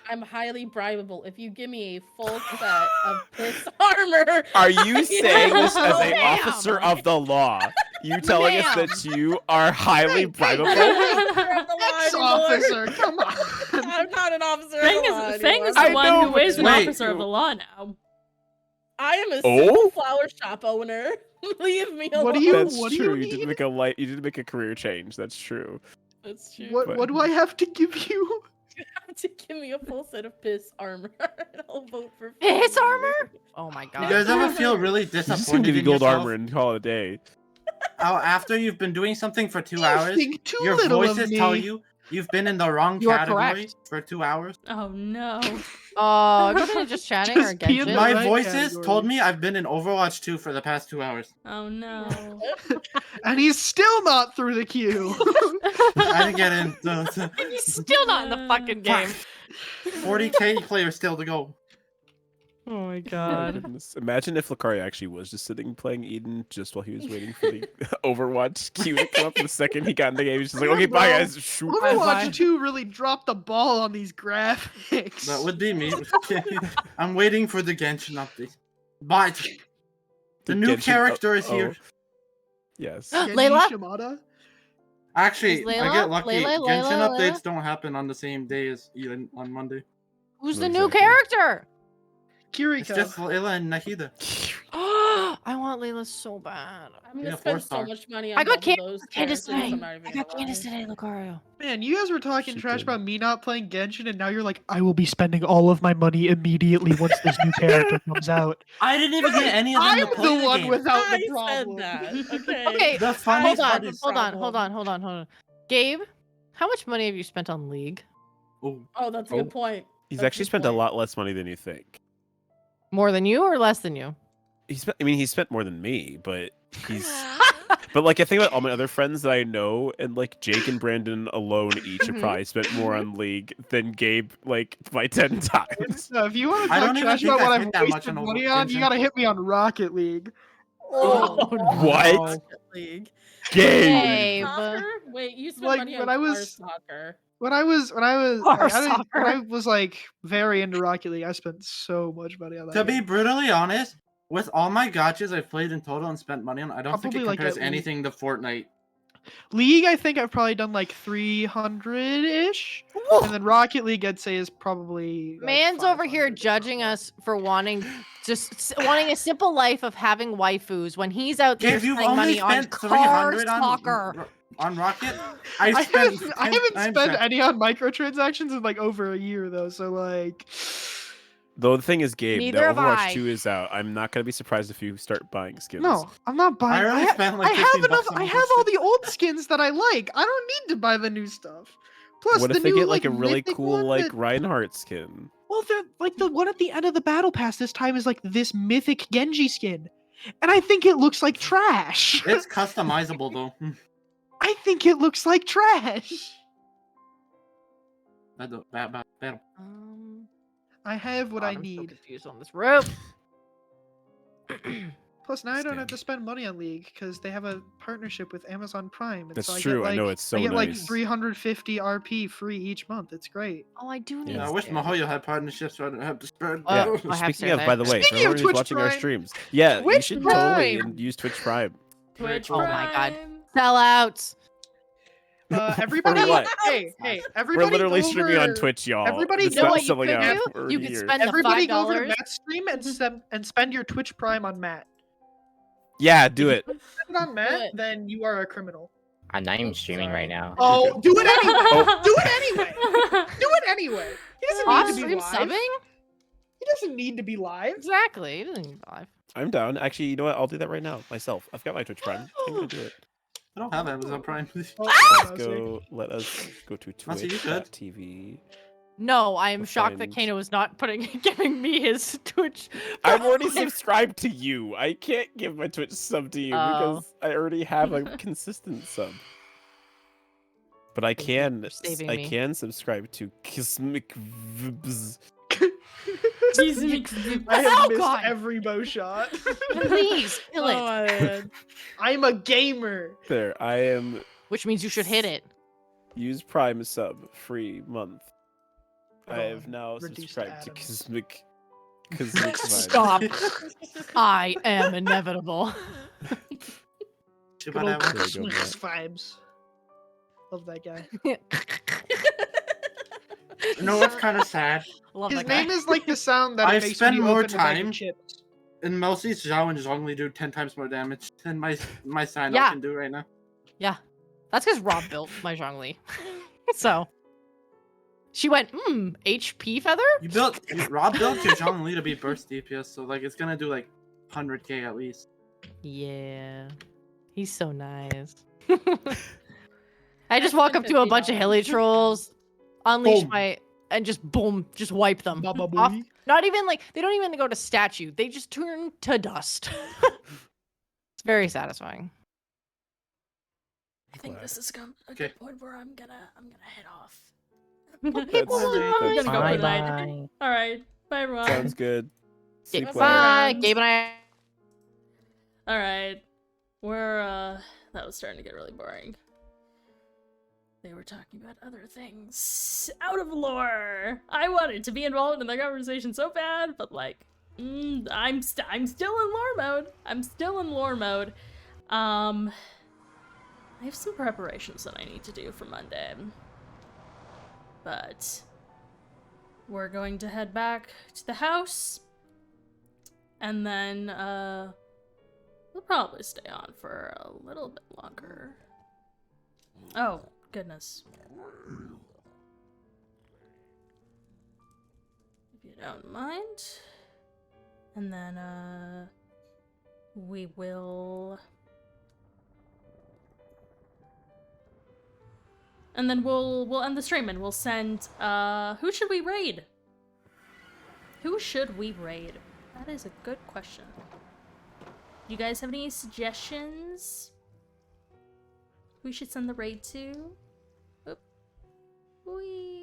I'm highly bribable. If you give me a full set of piss armor. Are you saying this as a Ma'am. officer of the law? You telling us that you are highly bribable? Ex-officer, come on. I'm not an officer Fang of the law is, Fang anymore. is the I one know, who but is an wait, officer of the law now. I am a Oh? simple flower shop owner. Leave me alone. What do you- That's what do true. you You did need? make you did make a career change. That's true. That's true. What do I have to give you? You have to give me a full set of piss armor, and I'll vote for Piss Fang. armor? Oh my You god. guys ever feel really You just disappointed give you in gold yourself? armor and call it a day. How after you've been doing something for 2 You hours, think too your little of voices tell me. you you've been in the wrong You are category correct. for 2 hours? Oh no. Oh, have you been just chatting or Just be in Genshin? the My right voices category. told me I've been in Overwatch 2 for the past 2 hours. Oh no. And he's still not through the queue. I didn't get in. So, He's still not in the fucking game. 40k players still to go. Oh my My god. goodness. Imagine if Lucario actually was just sitting playing Eden just while he was waiting for the Overwatch queue to come up. The second he got in the game, he's just like, okay, bye Bro, guys. Shoot. Bye. Overwatch 2 really dropped the ball on these graphics. That would be me. I'm waiting for the Genshin update. But the new Genshin- character is oh. here. Yes. Genji Layla? Shimada? Actually, Is I Layla? get lucky. Layla? Genshin Layla? updates don't happen on the same day as Eden on Monday. Who's No, the new exactly. character? Kiriko. It's just Layla and Nahida. I want Layla so bad. I'm gonna Yeah, spend so 4-star. much money on I got both of those Candace characters. today. I'm not even I got gonna Candace lie. today, Lucario. Man, you guys were talking She trash did. about me not playing Genshin, and now you're like, I will be spending all of my money immediately once this new character comes out. I didn't even get any of them I'm to play the one game. without I the problem. said that. Okay. Okay, The hold funniest on, part is hold on. Gabe, how much money have you spent on League? oh, Oh, that's a good point. He's That's a actually good spent a point. lot less money than you think. More than you or less than you? He spent more than me, but but like I think about all my other friends that I know, and like Jake and Brandon alone each have Mhm. probably spent more on League than Gabe, like by 10 times. So if you want to I talk don't even trash think about what I I've hit that much wasted on money Genshin. on, you gotta hit me on Rocket League. Oh, What? Rocket League. Gabe! Gabe. Soccer? Wait, you spent Like, money when on I car was- soccer. When I was Car when I soccer. was like very into Rocket League, I spent so much money on that. to be game. brutally honest, with all my gachas I've played in total and spent money on, I don't think Probably, it like, compares at least- anything to Fortnite. League, I think I've probably done like 300-ish, and then Rocket League, I'd say, is probably like Man's over here 500 or judging something. us for wanting wanting a simple life of having waifus when he's out there Gabe, you've spending only money on spent car 300 soccer. on Rocket. I spent haven't 10 spent times any on microtransactions in like over a year though, so like Though the thing is, Gabe, Neither now have Overwatch I. 2 is out. I'm not gonna be surprised if you start buying skins. no, I'm not buying. I already spent like I 15 have enough. bucks on I Overwatch have all 2. the old skins that I like. I don't need to buy the new stuff. Plus, What the if they new get like a really mythic cool one like that- Reinhardt skin? Well, the one at the end of the battle pass this time is like this mythic Genji skin, and I think it looks like trash. It's customizable though. I think it looks like trash. Battle. I have what I I'm so need. confused on this rope. Plus, now I don't have Stand. to spend money on League because they have a partnership with Amazon Prime. And That's so I true. Get, I know like- it's so I get like nice. 350 RP free each month. It's great. Oh, I do need. Yeah, I wish stand. Mahoyo had partnerships so I don't have to spread. Oh, Yeah. I have Speaking of, Stand by the way, for Speaking of everyone who's Twitch watching our Prime, streams, yeah, you Twitch should totally Prime! use Twitch Prime. Twitch Oh my God. Prime. Sellouts. Everybody, what? hey, everybody, We're literally go streaming on over- Twitch, y'all. everybody It's know not what you selling could out do? for You a could year. spend the Everybody go over to $5. Matt's stream and spend your Twitch Prime on Matt. Yeah, do it. If you spend it on Matt, it. then you are a criminal. I'm not even Oops, streaming sorry. right now. Oh, do it anyway. Oh. Do it anyway. Do it anyway. He doesn't Off need to be stream live. subbing? He doesn't need to be live. Exactly. He doesn't need live. I'm down. Actually, you know what? I'll do that right now myself. I've got my Twitch Prime. I'm gonna do it. I don't have Amazon Prime. Let us go to Matsu, you good? Twitch.tv. No, I am We'll shocked that find- Kano is not giving me his Twitch. I'm already subscribed to you. I can't give my Twitch sub to you Oh. because I already have a consistent sub. But I Thank you can for saving I me. can subscribe to Kismic Vibs. I have missed God. every bow shot. Please kill it. man. I'm a gamer. There, I am. Which means you should hit it. Use Prime sub free month. I Hold have on, now reduce subscribed to Adams. Cosmic Vibes. Stop. I am inevitable. Too Good bad I old went There you go, Christmas Matt. vibes. Love that guy. You know what's kind of sad? Love His that guy. name is like the sound that I it makes spend when you more open a bag time- of chips. And Melsie's Zhao and Zhongli do 10 times more damage than my sign Yeah. can do right now. Yeah. That's because Rob built my Zhongli. So. She went, HP feather? Rob built your Zhongli to be burst DPS, so like it's gonna do like 100k at least. Yeah. He's so nice. I just walk up to a bunch of hilly trolls, unleash Boom. my, and just boom, just wipe them. Baba Off. booey. Not even like, they don't even go to statue. They just turn to dust. It's very satisfying. I think this is a Okay. good point where I'm gonna head off. Okay, That's- I'm that's gonna go for the fine. night. All right, bye everyone. Sounds good. Sleep well. Bye. friends. Gabe and I. All right, that was starting to get really boring. They were talking about other things out of lore. I wanted to be involved in the conversation so bad, but like, I'm still in lore mode. I'm still in lore mode. I have some preparations that I need to do for Monday, but we're going to head back to the house, and then we'll probably stay on for a little bit longer. Oh, goodness. If you don't mind. And then, we will... And then we'll end the stream and we'll send, who should we raid? Who should we raid? That is a good question. You guys have any suggestions? We should send the raid to? Oop. Whee.